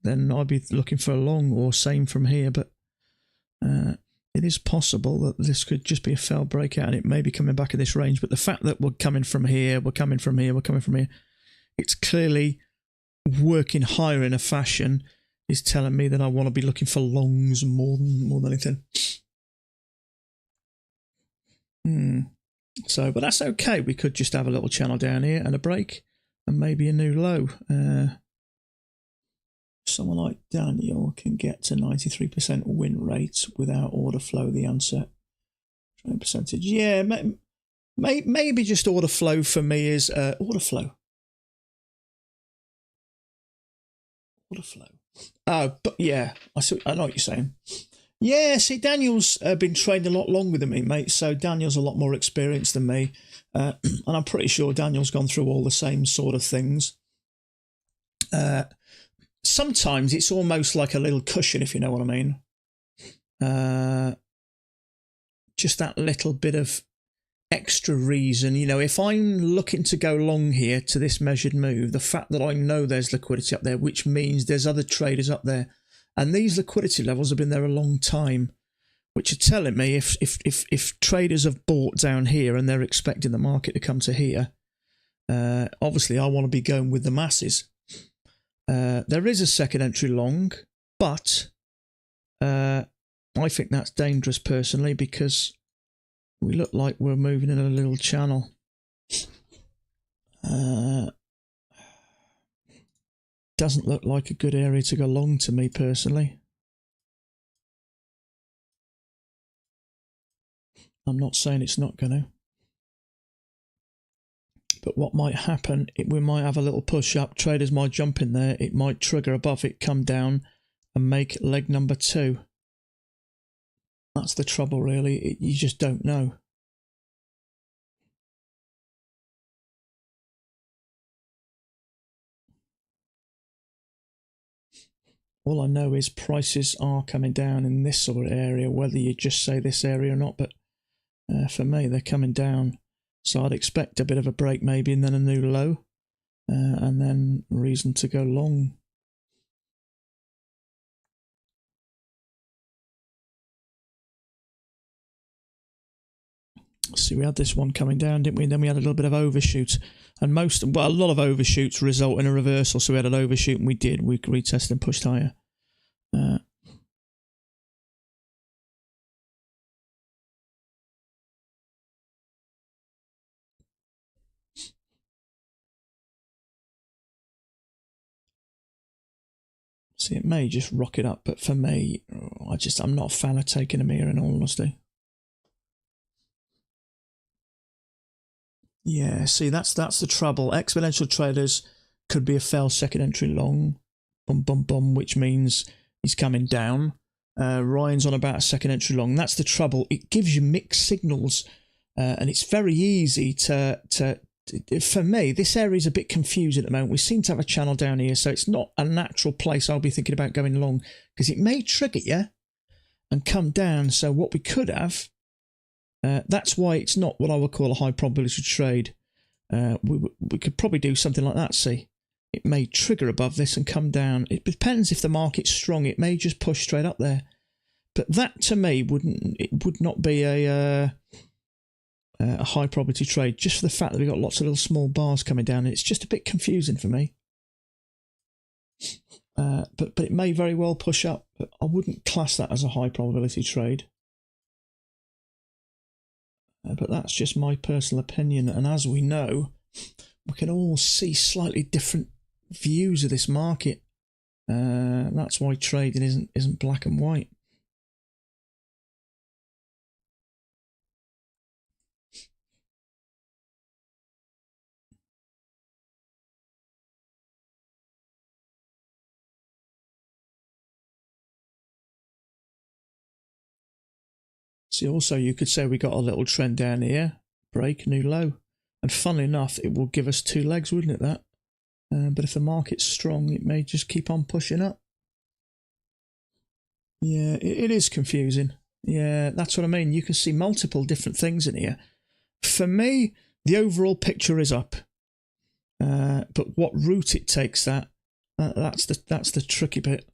[SPEAKER 2] Then I'd be looking for a long, or same from here, but it is possible that this could just be a failed breakout and it may be coming back in this range. But the fact that we're coming from here, we're coming from here, we're coming from here, it's clearly working higher in a fashion. is telling me that I want to be looking for longs more than anything. So, but that's okay. We could just have a little channel down here and a break and maybe a new low. Someone like Daniel can get to 93% win rates without order flow. The answer, percentage. Yeah, maybe just order flow for me is order flow. Order flow. Oh, but yeah, I know what you're saying. Yeah, see, Daniel's been trading a lot longer than me, mate. So Daniel's a lot more experienced than me, and I'm pretty sure Daniel's gone through all the same sort of things. Sometimes it's almost like a little cushion, if you know what I mean. Just that little bit of extra reason. You know, if I'm looking to go long here to this measured move, the fact that I know there's liquidity up there, which means there's other traders up there, and these liquidity levels have been there a long time, which are telling me if traders have bought down here and they're expecting the market to come to here, obviously I want to be going with the masses. There is a second entry long, but I think that's dangerous personally because we look like we're moving in a little channel. Doesn't look like a good area to go long to me personally. I'm not saying it's not going to. But what might happen, we might have a little push up. Traders might jump in there. It might trigger above it, come down and make leg number 2. That's the trouble, really. You just don't know. All I know is prices are coming down in this sort of area, whether you just say this area or not. But for me, they're coming down. So I'd expect a bit of a break maybe and then a new low. And then reason to go long. See, we had this one coming down, didn't we? And then we had a little bit of overshoot. And a lot of overshoots result in a reversal. So we had an overshoot and we retested and pushed higher. See, it may just rock it up, but for me, I'm not a fan of taking them here in all honesty. Yeah, see, that's the trouble. Exponential traders could be a failed second entry long, which means he's coming down. Ryan's on about a second entry long. That's the trouble. It gives you mixed signals, and it's very easy to for me, this area is a bit confusing at the moment. We seem to have a channel down here, so it's not a natural place I'll be thinking about going long, because it may trigger you and come down. So what we could have, that's why it's not what I would call a high probability trade. We could probably do something like that. See, it may trigger above this and come down. It depends if the market's strong. It may just push straight up there. But that to me would not be a high probability trade, just for the fact that we've got lots of little small bars coming down. It's just a bit confusing for me. But it may very well push up. But I wouldn't class that as a high probability trade. But that's just my personal opinion. And as we know, we can all see slightly different views of this market. That's why trading isn't black and white. See, also you could say we got a little trend down here, break, new low. And funnily enough, it will give us 2 legs, wouldn't it, that? But if the market's strong, it may just keep on pushing up. Yeah, it is confusing. Yeah, that's what I mean. You can see multiple different things in here. For me, the overall picture is up. But what route it takes that's the tricky bit.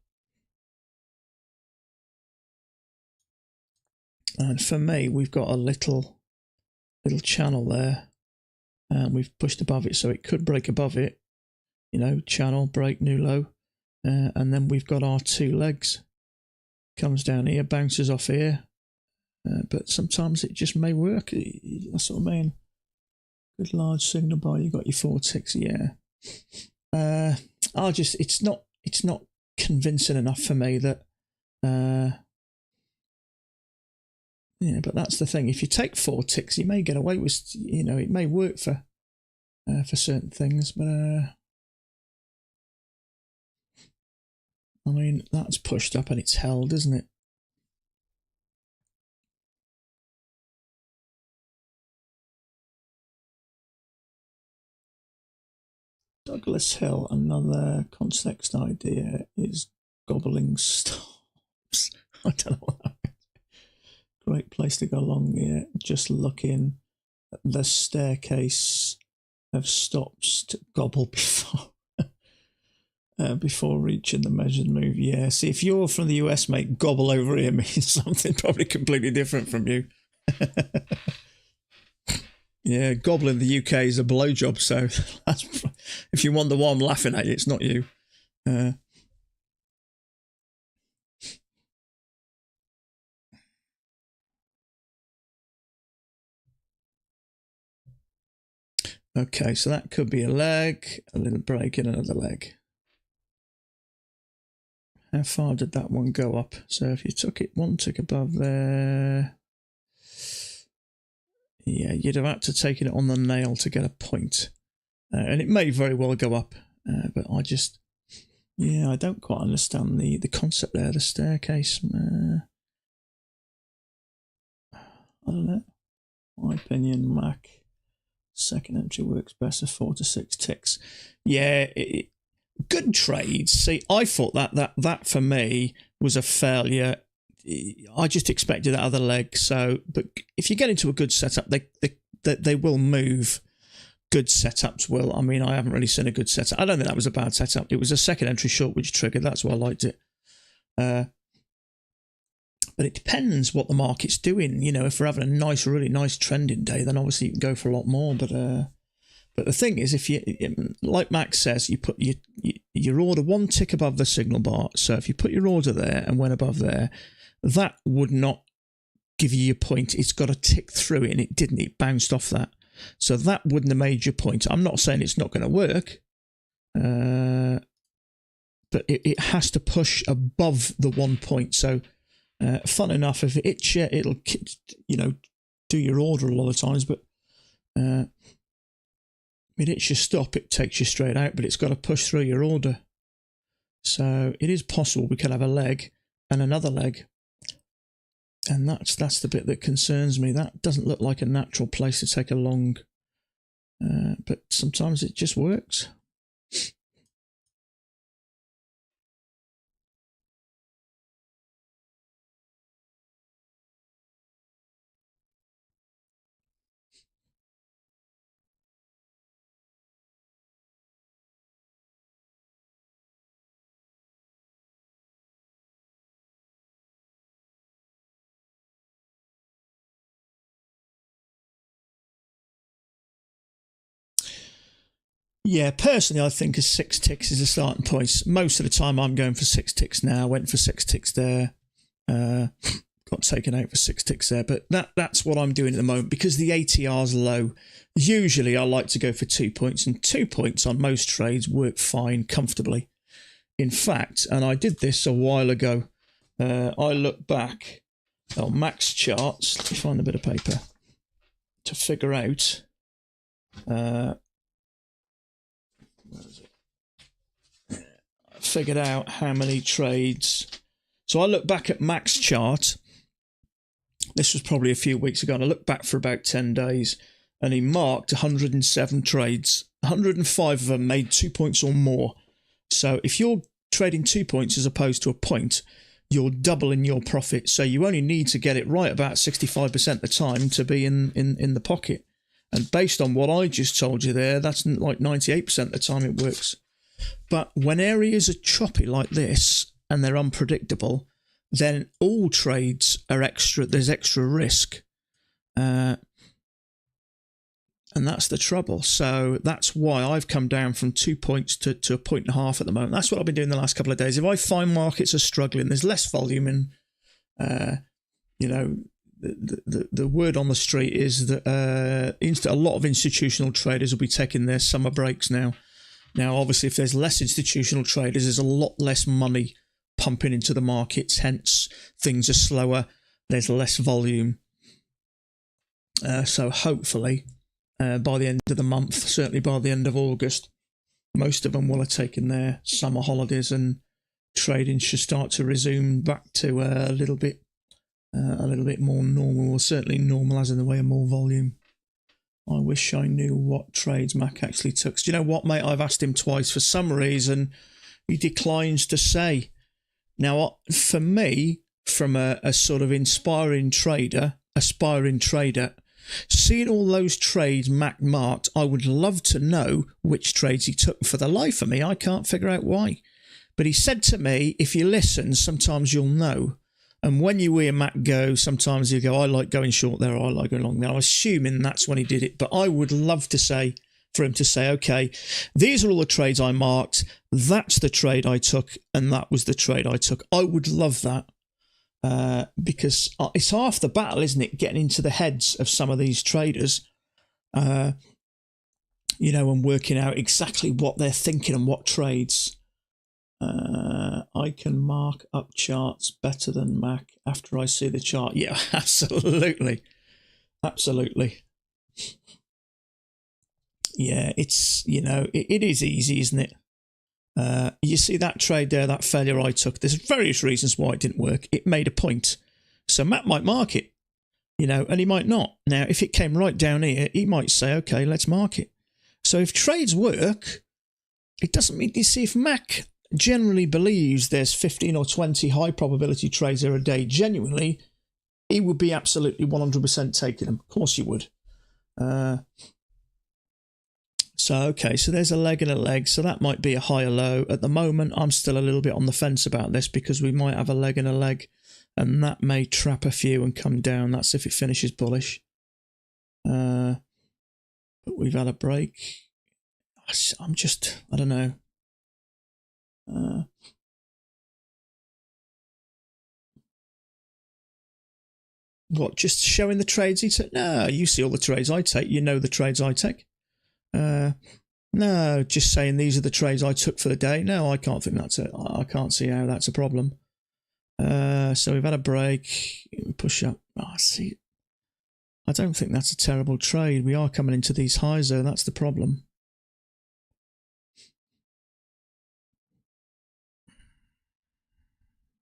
[SPEAKER 2] And for me, we've got a little channel there, and we've pushed above it, so it could break above it. You know, channel, break, new low. And then we've got our 2 legs. Comes down here, bounces off here. But sometimes it just may work. That's what I mean. Good large signal buy. You got your 4 ticks, yeah. It's not convincing enough for me that. Yeah, but that's the thing. If you take 4 ticks, you may get away with. It may work for certain things, but I mean that's pushed up and it's held, isn't it? Douglas Hill, another context idea is gobbling stops. I don't know what that means. Great place to go along here. Just looking at the staircase of stops to gobble before reaching the measured move. Yeah, see, if you're from the US, mate, gobble over here means something probably completely different from you. Yeah, gobble in the UK is a blowjob, so that's, if you want the one I'm laughing at you, it's not you. Okay, so that could be a leg, a little break and another leg. How far did that one go up? So if you took it 1 tick above there, yeah, you'd have had to take it on the nail to get a point. And it may very well go up, but I don't quite understand the concept there, the staircase. I don't know. My opinion, Mac. Second entry works best at 4 to 6 ticks. Yeah, good trades. See, I thought that for me was a failure. I just expected that other leg. So, but if you get into a good setup, they will move. Good setups will. I mean, I haven't really seen a good setup. I don't think that was a bad setup. It was a second entry short which triggered. That's why I liked it. But it depends what the market's doing. If we're having a really nice trending day, then obviously you can go for a lot more. But the thing is, if you, like Max says, you put your order 1 tick above the signal bar. So if you put your order there and went above there, that would not give you your point. It's got to tick through it, and it didn't. It bounced off that. So that wouldn't have made your point. I'm not saying it's not going to work, but it has to push above the 1 point. So. Fun enough, if it hits you, it'll do your order a lot of times, but it hits your stop, it takes you straight out, but it's got to push through your order. So it is possible we could have a leg and another leg, and that's the bit that concerns me. That doesn't look like a natural place to take a long, but sometimes it just works. Yeah, personally, I think a 6 ticks is a starting point. Most of the time, I'm going for 6 ticks now. Went for 6 ticks there. Got taken out for 6 ticks there. But that's what I'm doing at the moment because the ATR's low. Usually, I like to go for 2 points, and 2 points on most trades work fine, comfortably. In fact, and I did this a while ago. I look back on Max charts. Let me find a bit of paper to figure out. Where is it? I figured out how many trades. So I look back at Max chart. This was probably a few weeks ago, and I looked back for about 10 days, and he marked 107 trades. 105 of them made 2 points or more. So if you're trading 2 points as opposed to a point, you're doubling your profit. So you only need to get it right about 65% of the time to be in the pocket. And based on what I just told you there, that's like 98% of the time it works. But when areas are choppy like this and they're unpredictable, then all trades are extra. There's extra risk. And that's the trouble. So that's why I've come down from 2 points to 1.5 at the moment. That's what I've been doing the last couple of days. If I find markets are struggling, there's less volume, and the word on the street is that a lot of institutional traders will be taking their summer breaks now. Now, obviously, if there's less institutional traders, there's a lot less money pumping into the markets. Hence, things are slower. There's less volume. So hopefully, by the end of the month, certainly by the end of August, most of them will have taken their summer holidays, and trading should start to resume back to a little bit more normal, or certainly normal as in the way of more volume. I wish I knew what trades Mac actually took. Do you know what, mate? I've asked him twice. For some reason, he declines to say. Now, for me, from a sort of aspiring trader, seeing all those trades Mac marked, I would love to know which trades he took. For the life of me, I can't figure out why. But he said to me, if you listen, sometimes you'll know. And when you hear Mac go, sometimes you go, I like going short there, or I like going long there. I'm assuming that's when he did it. But I would love for him to say, okay, these are all the trades I marked. That's the trade I took, and that was the trade I took. I would love that. Because it's half the battle, isn't it? Getting into the heads of some of these traders, and working out exactly what they're thinking and what trades. I can mark up charts better than Mac after I see the chart. Yeah, absolutely. Yeah, it's, it is easy, isn't it? You see that trade there, that failure I took, there's various reasons why it didn't work. It made a point. So Matt might mark it, and he might not. Now, if it came right down here, he might say, okay, let's mark it. So if trades work, it doesn't mean, you see, if Mac generally believes there's 15 or 20 high probability trades there a day, genuinely, he would be absolutely 100% taking them. Of course he would. So there's a leg and a leg, so that might be a high or low. At the moment, I'm still a little bit on the fence about this, because we might have a leg and a leg, and that may trap a few and come down. That's if it finishes bullish. But we've had a break. I don't know. What, just showing the trades he took? No, you see all the trades I take. You know the trades I take. No, just saying these are the trades I took for the day. No, I can't think that's it. I can't see how that's a problem. So we've had a break. Push up. See. I don't think that's a terrible trade. We are coming into these highs though. That's the problem.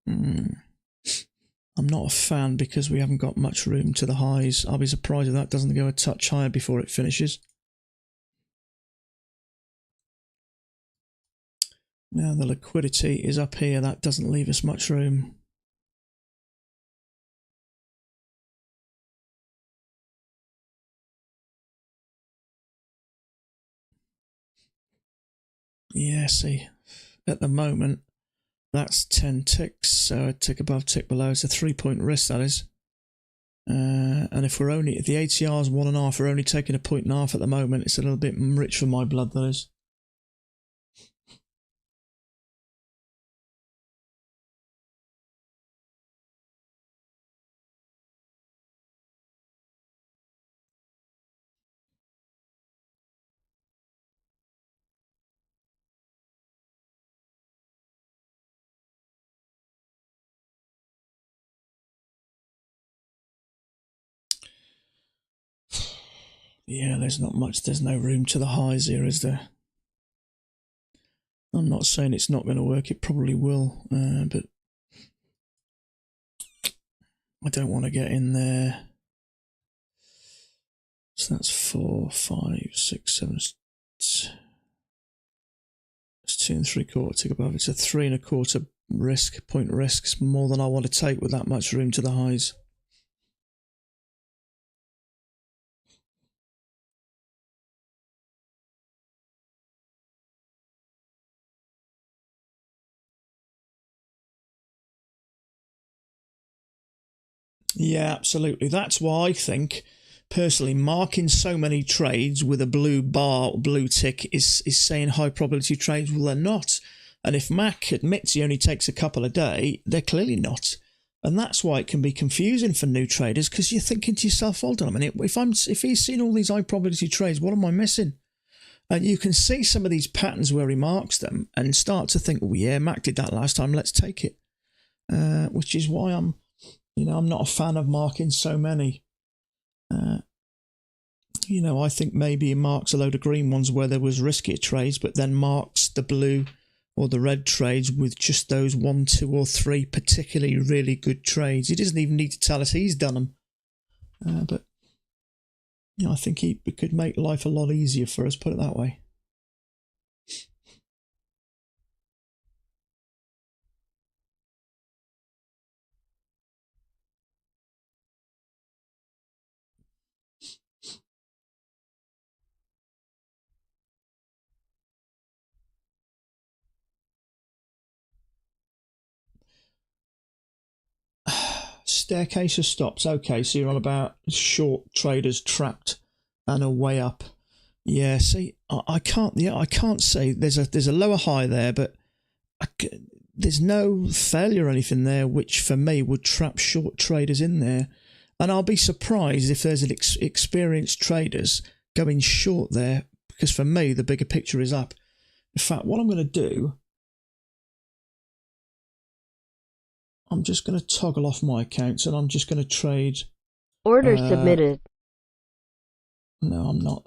[SPEAKER 2] I'm not a fan because we haven't got much room to the highs. I'll be surprised if that doesn't go a touch higher before it finishes. Now the liquidity is up here. That doesn't leave us much room. Yeah, see, at the moment, that's 10 ticks. So a tick above, tick below. It's a 3-point risk, that is. And if we're only, if the ATR is 1.5, we're only taking a 1.5 at the moment. It's a little bit rich for my blood, that is. Yeah, there's not much. There's no room to the highs here, is there? I'm not saying it's not going to work. It probably will, but I don't want to get in there. So that's 4, 5, 6, 7. It's 2 3/4 tick above. It's a 3.25 risk, point risk. It's more than I want to take with that much room to the highs. Yeah, absolutely. That's why I think personally, marking so many trades with a blue bar, blue tick is saying high probability trades. Well, they're not. And if Mac admits he only takes a couple a day, they're clearly not. And that's why it can be confusing for new traders, because you're thinking to yourself, hold on a minute, if he's seen all these high probability trades, what am I missing? And you can see some of these patterns where he marks them and start to think, well, yeah, Mac did that last time, let's take it. Which is why I'm not a fan of marking so many. I think maybe he marks a load of green ones where there was riskier trades, but then marks the blue or the red trades with just those 1, 2 or 3 particularly really good trades. He doesn't even need to tell us he's done them. But I think he could make life a lot easier for us, put it that way. Staircase of stops. Okay, so you're on about short traders trapped and a way up. Yeah, see, I can't say there's a lower high there, but there's no failure or anything there, which for me would trap short traders in there. And I'll be surprised if there's an experienced traders going short there, because for me the bigger picture is up. In fact, what I'm going to do, I'm just going to toggle off my accounts and I'm just going to trade.
[SPEAKER 3] Order submitted.
[SPEAKER 2] No, I'm not.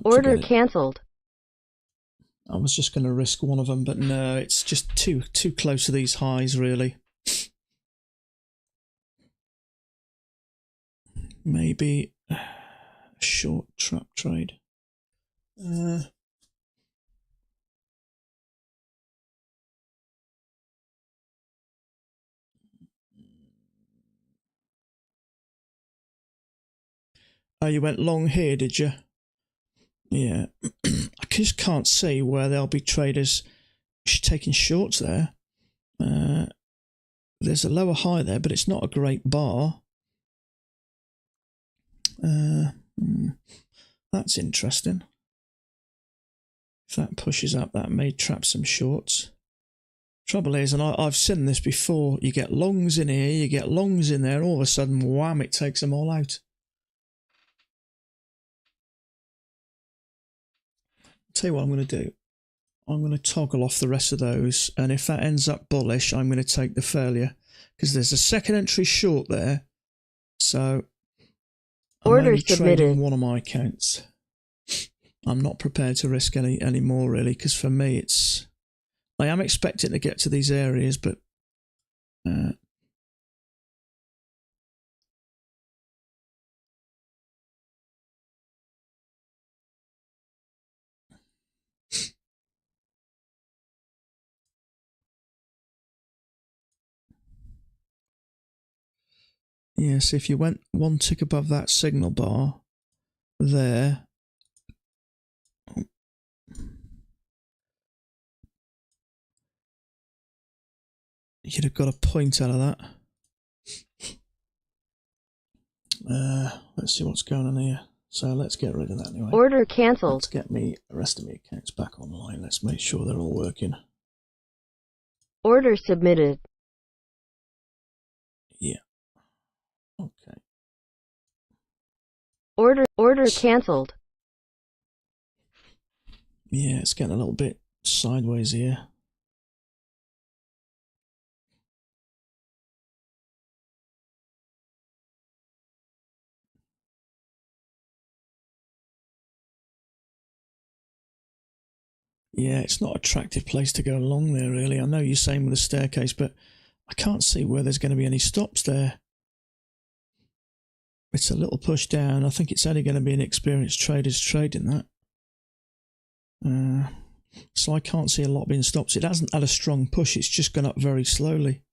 [SPEAKER 3] Order cancelled.
[SPEAKER 2] I was just going to risk one of them, but no, it's just too close to these highs, really. Maybe a short trap trade. Oh, you went long here, did you? Yeah. I just can't see where there'll be traders taking shorts there. There's a lower high there, but it's not a great bar. That's interesting. If that pushes up, that may trap some shorts. Trouble is, and I've seen this before, you get longs in here, you get longs in there, all of a sudden, wham, it takes them all out. Tell you what I'm going to do. I'm going to toggle off the rest of those, and if that ends up bullish, I'm going to take the failure, because there's a second entry short there, so I'm only trading one of my accounts. I'm not prepared to risk any more, really, because for me, I am expecting to get to these areas, but yes, if you went one tick above that signal bar there, you'd have got a point out of that. Let's see what's going on here. So let's get rid of that anyway.
[SPEAKER 3] Order cancelled.
[SPEAKER 2] Let's get the rest of my accounts back online. Let's make sure they're all working.
[SPEAKER 3] Order submitted.
[SPEAKER 2] Yeah. Okay.
[SPEAKER 3] Order cancelled.
[SPEAKER 2] Yeah, it's getting a little bit sideways here. Yeah, it's not an attractive place to go along there, really. I know you're saying with the staircase, but I can't see where there's going to be any stops there. It's a little push down. I think it's only going to be an experienced traders trading that. So I can't see a lot being stops. It hasn't had a strong push. It's just gone up very slowly.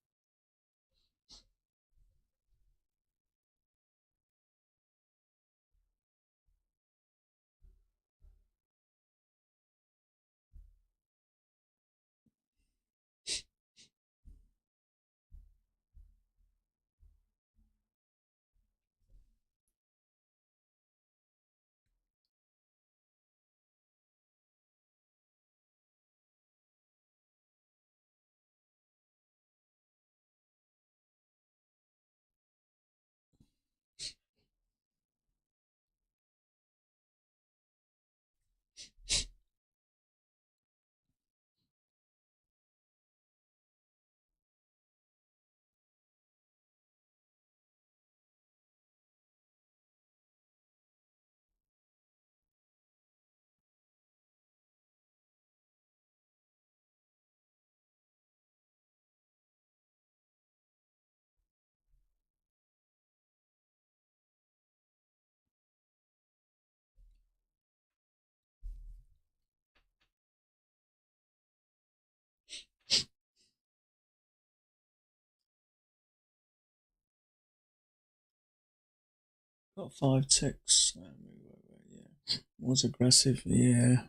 [SPEAKER 2] Got 5 ticks. Yeah, was aggressive. Yeah.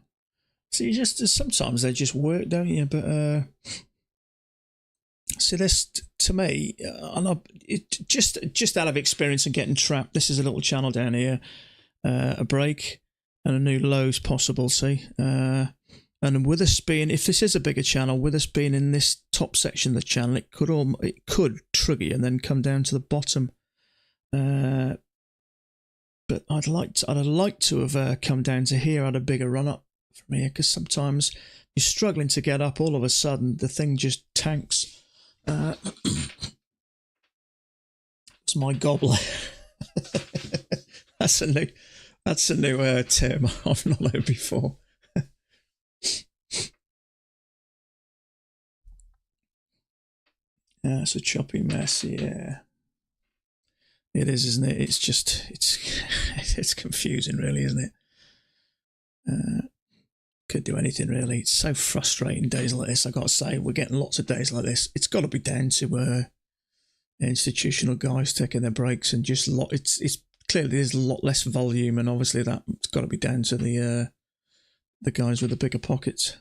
[SPEAKER 2] So you just sometimes they just work, don't you? But see, this to me, just out of experience and getting trapped. This is a little channel down here, a break and a new low's possible. See, and with us being, if this is a bigger channel, with us being in this top section of the channel, it could trigger you and then come down to the bottom. But I'd like to have come down to here, had a bigger run up from here, because sometimes you're struggling to get up. All of a sudden, the thing just tanks. It's my gobbler. That's a new term I've not heard before. Yeah, it's a choppy mess. Yeah. It is, isn't it? It's just, it's confusing, really, isn't it? Could do anything, really. It's so frustrating days like this. I got to say, we're getting lots of days like this. It's got to be down to institutional guys taking their breaks and just it's clearly there's a lot less volume, and obviously that's got to be down to the guys with the bigger pockets.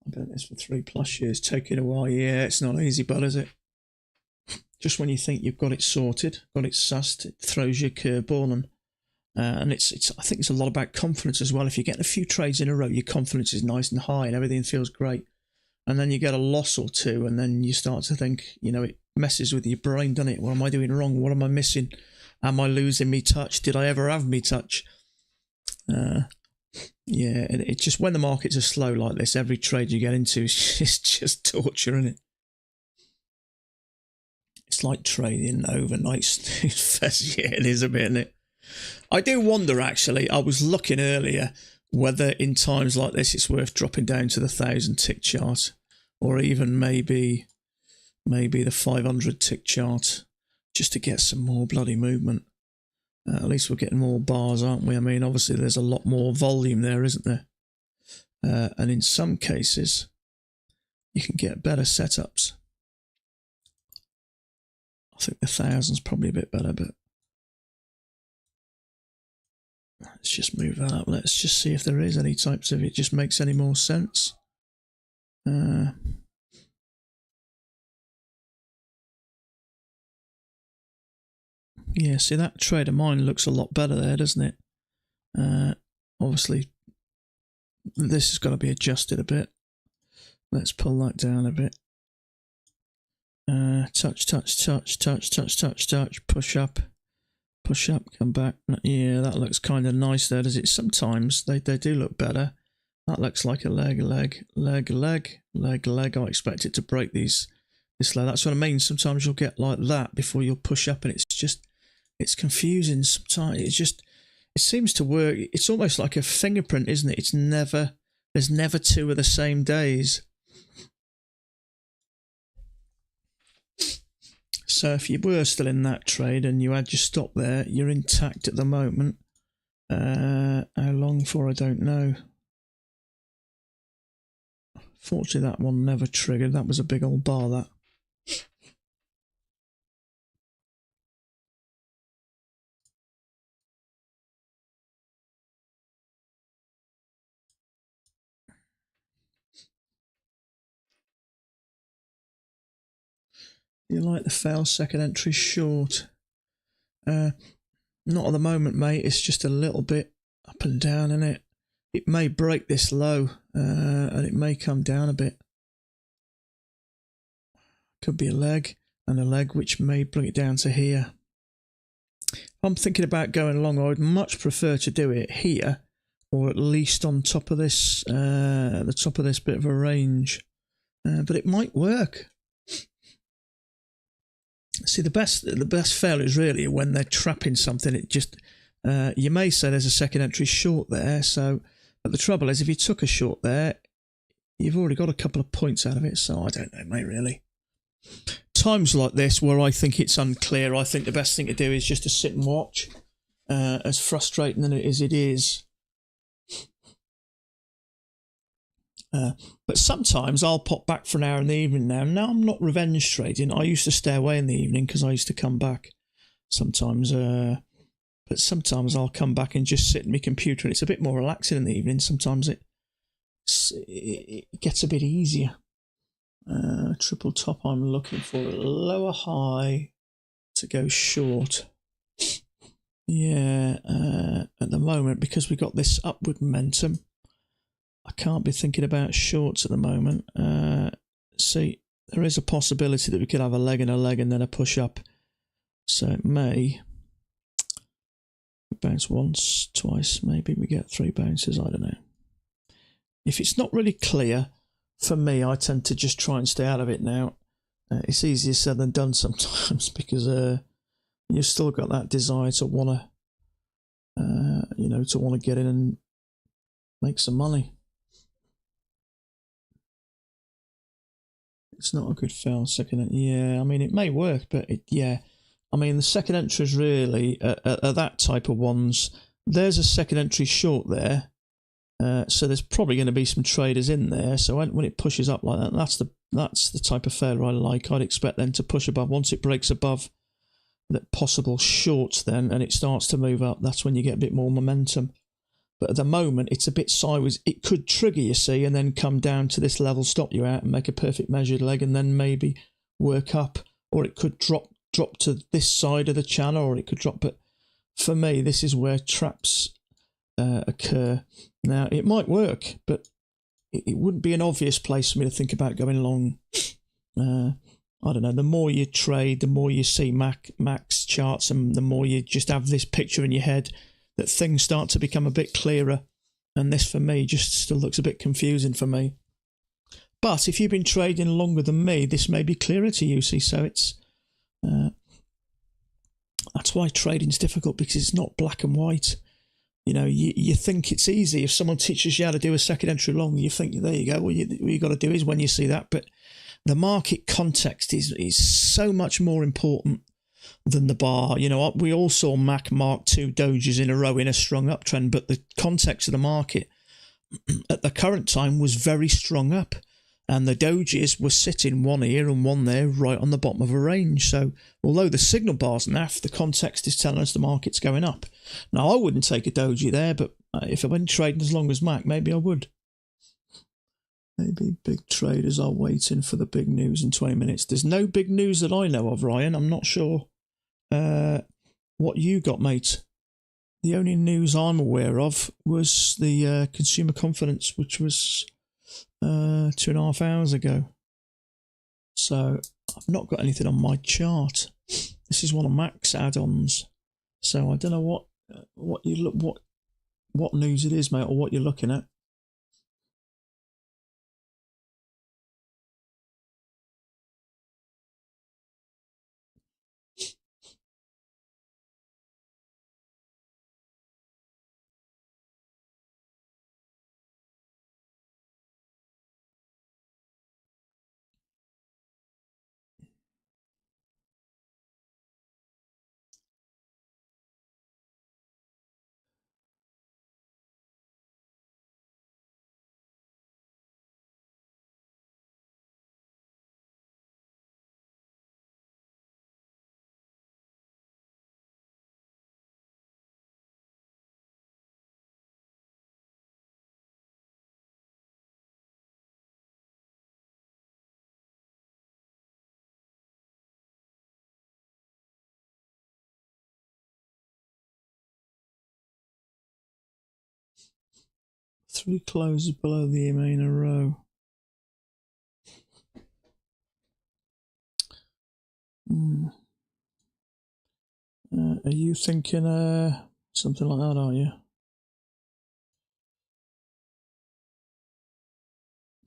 [SPEAKER 2] I've done this for 3+ years. Taking a while, yeah, it's not easy, but is it? Just when you think you've got it sorted, got it sussed, it throws you a curveball, and it's. I think it's a lot about confidence as well. If you're getting a few trades in a row, your confidence is nice and high, and everything feels great. And then you get a loss or two, and then you start to think, it messes with your brain, doesn't it? What am I doing wrong? What am I missing? Am I losing me touch? Did I ever have me touch? Yeah, it just, when the markets are slow like this, every trade you get into is just torture, isn't it? It's like trading overnight snooze. Yeah, it is a bit, isn't it? I do wonder, actually, I was looking earlier whether in times like this it's worth dropping down to the 1,000 tick chart, or even maybe the 500 tick chart, just to get some more bloody movement. At least we're getting more bars, aren't we? I mean, obviously there's a lot more volume there, isn't there? And in some cases, you can get better setups. I think the 1,000's probably a bit better, but let's just move that up. Let's just see if there is any types of it just makes any more sense. Yeah, see, that trade of mine looks a lot better there, doesn't it? Obviously, this has got to be adjusted a bit. Let's pull that down a bit. Touch, push up, come back. Yeah, that looks kind of nice there, does it? Sometimes they do look better. That looks like a leg. I expect it to break this low. That's what I mean. Sometimes you'll get like that before you'll push up, and it's confusing sometimes. It seems to work. It's almost like a fingerprint, isn't it? There's never two of the same days. So if you were still in that trade and you had your stop there, you're intact at the moment. How long for, I don't know. Fortunately, that one never triggered. That was a big old bar, that. You like the fail second entry short? Not at the moment, mate. It's just a little bit up and down, isn't it? It may break this low, and it may come down a bit. Could be a leg, and a leg which may bring it down to here. I'm thinking about going along. I would much prefer to do it here, or at least on top of this, the top of this bit of a range. But it might work. See, the best failures really are when they're trapping something. It just, you may say there's a second entry short there. So, but the trouble is, if you took a short there, you've already got a couple of points out of it, so I don't know, mate, really. Times like this where I think it's unclear, I think the best thing to do is just to sit and watch. As frustrating as it is. But sometimes I'll pop back for an hour in the evening now. Now I'm not revenge trading. I used to stay away in the evening because I used to come back sometimes. But sometimes I'll come back and just sit at my computer, and it's a bit more relaxing in the evening. Sometimes it gets a bit easier. Triple top, I'm looking for a lower high to go short. Yeah, at the moment, because we got this upward momentum, I can't be thinking about shorts at the moment. See, there is a possibility that we could have a leg and then a push up. So it may bounce once, twice, maybe we get 3 bounces, I don't know. If it's not really clear, for me, I tend to just try and stay out of it now. It's easier said than done sometimes because you've still got that desire to want to get in and make some money. It's not a good fail second. Yeah, I mean it may work, but I mean the second entries really are that type of ones. There's a second entry short there, so there's probably going to be some traders in there. So when it pushes up like that, that's the type of failure I like. I'd expect them to push above. Once it breaks above that possible shorts, then and it starts to move up, that's when you get a bit more momentum. But at the moment, it's a bit sideways. It could trigger, you see, and then come down to this level, stop you out, and make a perfect measured leg, and then maybe work up. Or it could drop to this side of the channel, or it could drop. But for me, this is where traps occur. Now, it might work, but it wouldn't be an obvious place for me to think about going long. I don't know. The more you trade, the more you see max charts, and the more you just have this picture in your head that things start to become a bit clearer. And this, for me, just still looks a bit confusing for me. But if you've been trading longer than me, this may be clearer to you, see. So it's that's why trading's difficult, because it's not black and white. You know, you think it's easy. If someone teaches you how to do a second entry long, you think, there you go. What you got to do is when you see that. But the market context is so much more important than the bar. You know, we all saw Mac mark 2 dojis in a row in a strong uptrend, but the context of the market at the current time was very strong up, and the dojis were sitting one here and one there right on the bottom of a range. So although the signal bar's naff, the context is telling us the market's going up. Now, I wouldn't take a doji there, but if I went trading as long as Mac, maybe I would. Maybe big traders are waiting for the big news in 20 minutes. There's no big news that I know of, Ryan. I'm not sure what you got, mate. The only news I'm aware of was the consumer confidence, which was 2.5 hours ago. So I've not got anything on my chart. This is one of Mac's add-ons. So I don't know what news it is, mate, or what you're looking at. Three closes below the EMA in a row. Are you thinking something like that, are you?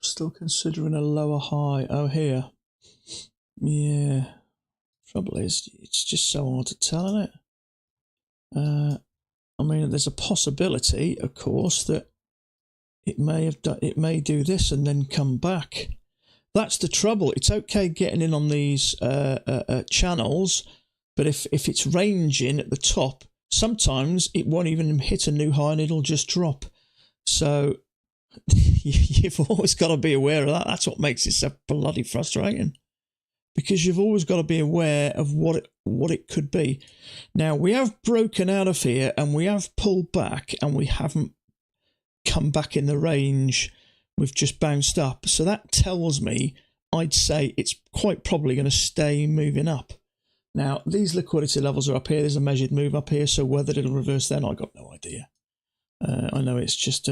[SPEAKER 2] Still considering a lower high. Oh, here. Yeah. Trouble is, it's just so hard to tell, isn't it? I mean, there's a possibility, of course, that it may have done, it may do this and then come back. That's the trouble. It's okay getting in on these channels, but if it's ranging at the top, sometimes it won't even hit a new high and it'll just drop. So you've always got to be aware of that. That's what makes it so bloody frustrating, because you've always got to be aware of what it could be. Now, we have broken out of here and we have pulled back and we haven't come back in the range. We've just bounced up. So that tells me, I'd say it's quite probably going to stay moving up. Now, these liquidity levels are up here. There's a measured move up here. So whether it'll reverse then, I've got no idea. I know it's just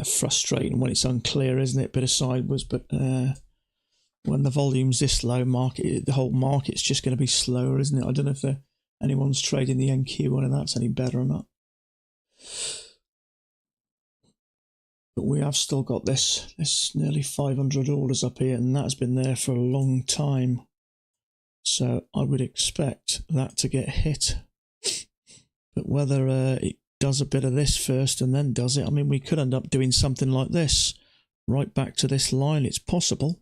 [SPEAKER 2] frustrating when it's unclear, isn't it? Bit of sideways, but when the volume's this low, the whole market's just going to be slower, isn't it? I don't know if anyone's trading the NQ one and that's any better or not. But we have still got this nearly 500 orders up here, and that's been there for a long time. So I would expect that to get hit. But whether it does a bit of this first and then does it, I mean, we could end up doing something like this, right back to this line. It's possible.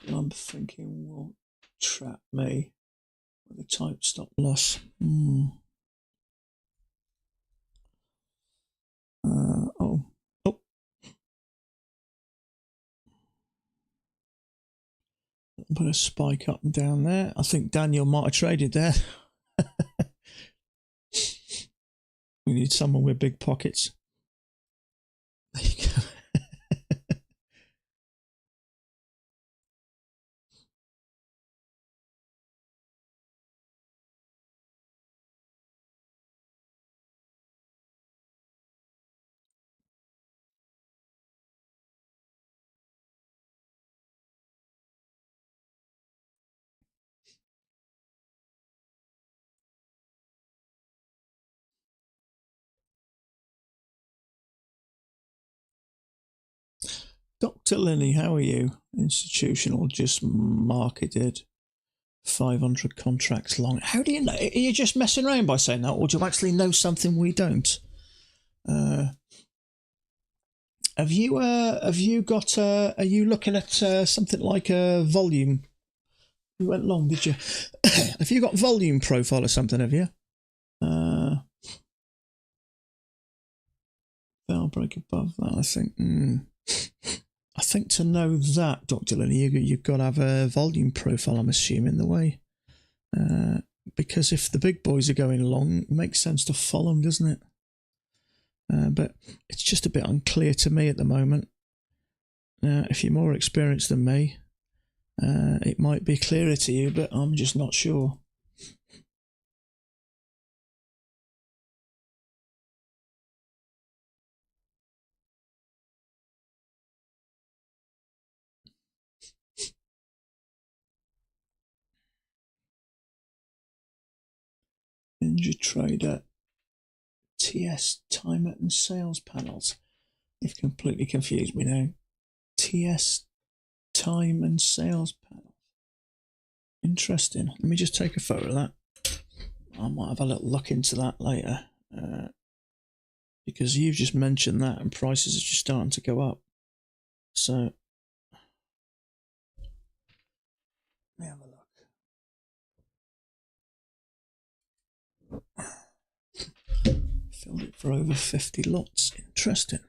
[SPEAKER 2] I'm thinking will trap me with a type stop loss. Put a spike up and down there. I think Daniel might have traded there. We need someone with big pockets. There you go. Dr. Linny, how are you? Institutional, just marketed 500 contracts long. How do you know? Are you just messing around by saying that, or do you actually know something we don't? Have you got? Are you looking at something like a volume? You went long, did you? Have you got volume profile or something? Have you? Bell break above that, I think. I think to know that, Dr. Lenny, you've got to have a volume profile, I'm assuming, the way. Because if the big boys are going long, it makes sense to follow them, doesn't it? But it's just a bit unclear to me at the moment. If you're more experienced than me, it might be clearer to you, but I'm just not sure. Intraday, TS timer and sales panels. You've completely confused me now. TS time and sales panels. Interesting. Let me just take a photo of that. I might have a little look into that later. Because you've just mentioned that and prices are just starting to go up. So let me have a look. Filled it for over 50 lots. Interesting.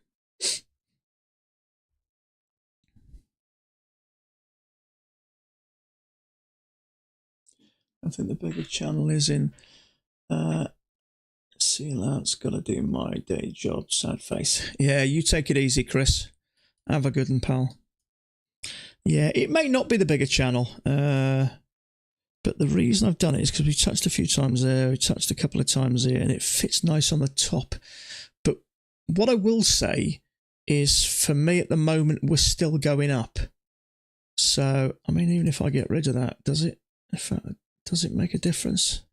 [SPEAKER 2] I think the bigger channel is in see, that's got to do my day job, sad face. Yeah, you take it easy, Chris. Have a good one, pal. Yeah, it may not be the bigger channel, but the reason I've done it is because we touched a few times there, we touched a couple of times here, and it fits nice on the top. But what I will say is, for me at the moment, we're still going up. So, I mean, even if I get rid of that, does it make a difference?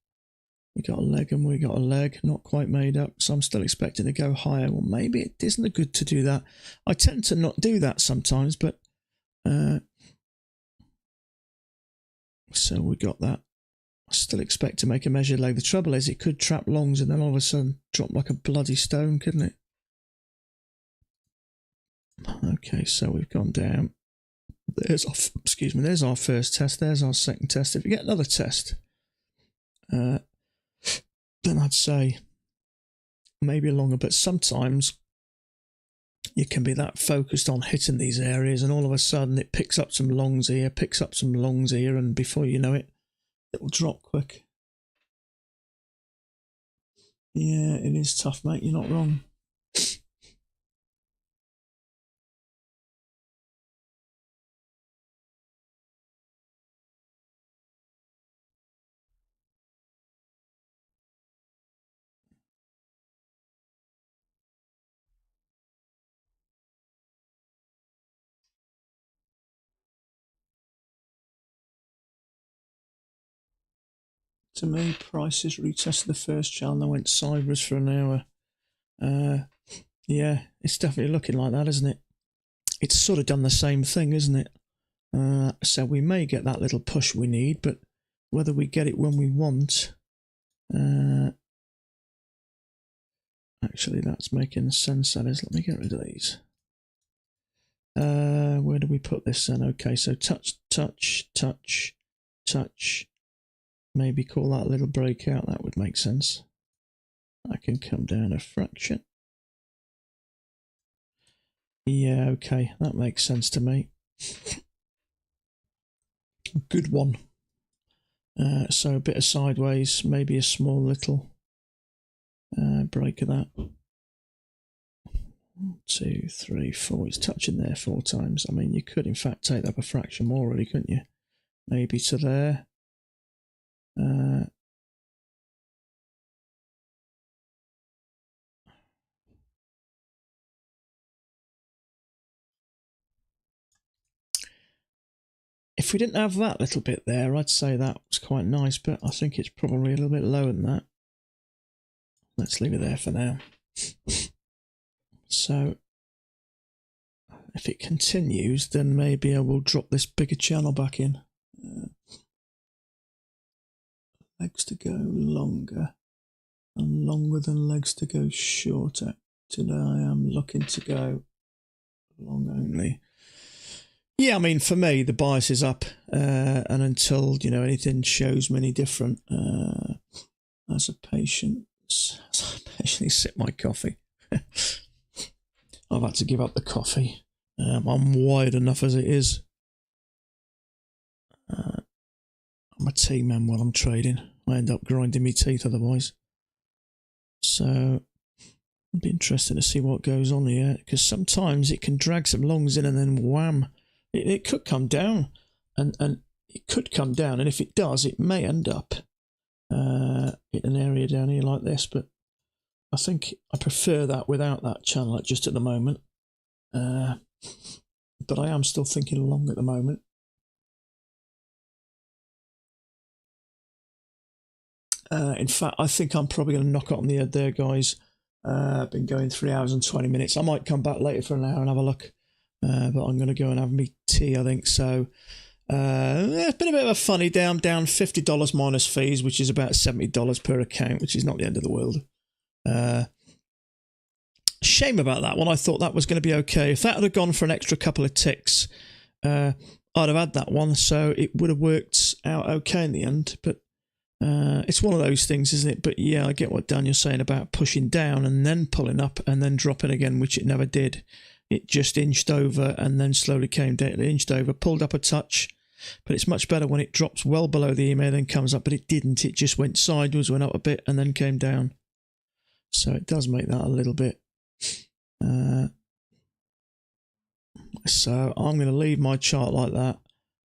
[SPEAKER 2] We got a leg and we got a leg, not quite made up, so I'm still expecting to go higher. Well, maybe it isn't good to do that. I tend to not do that sometimes, but So we got that. I still expect to make a measured leg. The trouble is it could trap longs and then all of a sudden drop like a bloody stone, couldn't it? Okay, so we've gone down. There's our, excuse me, there's our first test. There's our second test. If we get another test, then I'd say maybe longer. But sometimes you can be that focused on hitting these areas and all of a sudden it picks up some longs here, picks up some longs here, and before you know it, it'll drop quick. Yeah, it is tough, mate. You're not wrong. To me, prices retested the first channel and went sideways for an hour. Yeah, it's definitely looking like that, isn't it? It's sort of done the same thing, isn't it? So we may get that little push we need, but whether we get it when we want... actually, that's making sense, that is. Let me get rid of these. Where do we put this then? Okay, so touch, touch, touch, touch. Maybe call that a little breakout. That would make sense. I can come down a fraction. Yeah, okay, that makes sense to me. Good one. So a bit of sideways, maybe a small little break of that. 1, 2, 3, 4. It's touching there 4 times. I mean, you could in fact take that up a fraction more, really, couldn't you? Maybe to there. If we didn't have that little bit there, I'd say that was quite nice, but I think it's probably a little bit lower than that. Let's leave it there for now. So, if it continues, then maybe I will drop this bigger channel back in. Legs to go longer, and longer than legs to go shorter. Today I am looking to go long only. Yeah, I mean, for me, the bias is up, and until, you know, anything shows me any different, as a patient, I patiently sip my coffee. I've had to give up the coffee. I'm wired enough as it is. I'm a tea man while I'm trading. I end up grinding my teeth otherwise. So it'd be interesting to see what goes on here, because sometimes it can drag some longs in and then wham, it could come down, and it could come down, and if it does, it may end up in an area down here like this, but I think I prefer that without that channel just at the moment. But I am still thinking long at the moment. In fact, I think I'm probably going to knock it on the head there, guys. I've been going 3 hours and 20 minutes. I might come back later for an hour and have a look. But I'm going to go and have me tea, I think. So it's been a bit of a funny day. I'm down $50 minus fees, which is about $70 per account, which is not the end of the world. Shame about that one. I thought that was going to be okay. If that had gone for an extra couple of ticks, I'd have had that one. So it would have worked out okay in the end. But it's one of those things, isn't it? But yeah, I get what Daniel's saying about pushing down and then pulling up and then dropping again, which it never did. It just inched over and then slowly came down. It inched over, pulled up a touch. But it's much better when it drops well below the EMA, then comes up. But it didn't. It just went sideways, went up a bit, and then came down. So it does make that a little bit. So I'm going to leave my chart like that.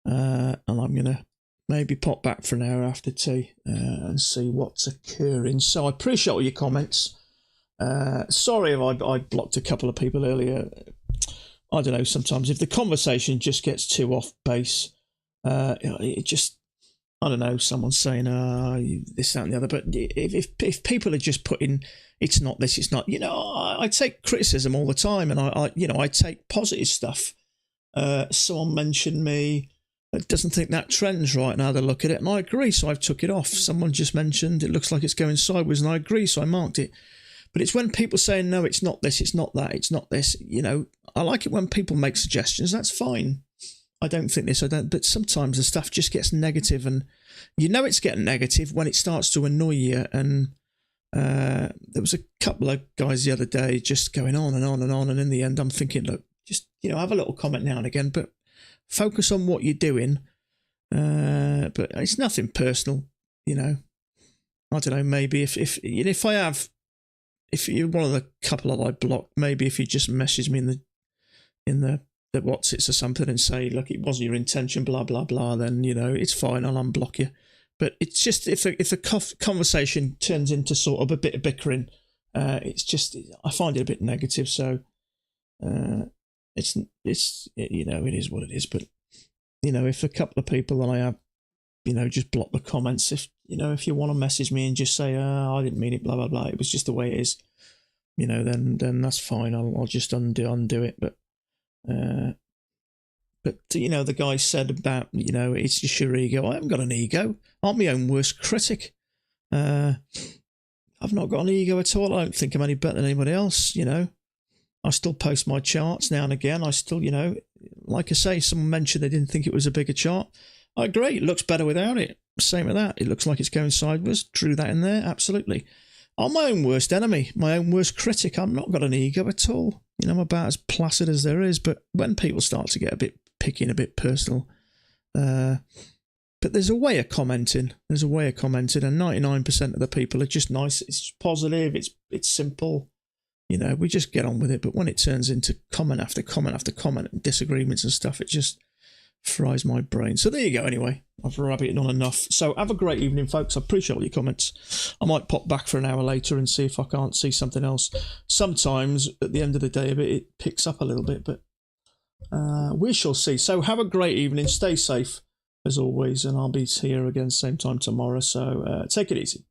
[SPEAKER 2] And I'm going to maybe pop back for an hour after tea and see what's occurring. So I appreciate all your comments. Sorry if I blocked a couple of people earlier. I don't know, sometimes if the conversation just gets too off base, it just, I don't know, someone's saying this, that and the other. But if people are just putting, it's not this, it's not, you know, I take criticism all the time, and I take positive stuff. Someone mentioned me doesn't think that trend's right now. They look at it, and I agree, so I've took it off. Someone just mentioned it looks like it's going sideways, and I agree, so I marked it. But it's when people say, no, it's not this, it's not that, it's not this. You know, I like it when people make suggestions. That's fine. I don't think this, I don't. But sometimes the stuff just gets negative, and you know it's getting negative when it starts to annoy you. And there was a couple of guys the other day just going on and on and on. And in the end, I'm thinking, look, just, you know, have a little comment now and again, but focus on what you're doing. But it's nothing personal, you know. I don't know, maybe if you're one of the couple that I blocked, maybe if you just message me in the WhatsApps or something and say, look, it wasn't your intention, blah blah blah, then, you know, it's fine, I'll unblock you. But it's just if the conversation turns into sort of a bit of bickering, it's just, I find it a bit negative. So it's you know, it is what it is. But you know, if a couple of people that I have, you know, just block the comments, if you know, if you want to message me and just say, I didn't mean it, blah blah blah, it was just the way it is, you know, then that's fine. I'll just undo it. But you know, the guy said about, you know, it's just your ego. I haven't got an ego. I'm my own worst critic. I've not got an ego at all. I don't think I'm any better than anybody else, you know. I still post my charts now and again. I still, you know, like I say, someone mentioned they didn't think it was a bigger chart. I agree. It looks better without it. Same with that. It looks like it's going sideways. Drew that in there. Absolutely. I'm my own worst enemy, my own worst critic. I've not got an ego at all. You know, I'm about as placid as there is. But when people start to get a bit picky and a bit personal, but there's a way of commenting. There's a way of commenting, and 99% of the people are just nice. It's positive. It's simple. You know, we just get on with it. But when it turns into comment after comment after comment and disagreements and stuff, it just fries my brain. So there you go. Anyway, I've rabbited on enough. So have a great evening, folks. I appreciate all your comments. I might pop back for an hour later and see if I can't see something else. Sometimes at the end of the day it picks up a little bit, but we shall see. So have a great evening. Stay safe as always, and I'll be here again same time tomorrow. So take it easy.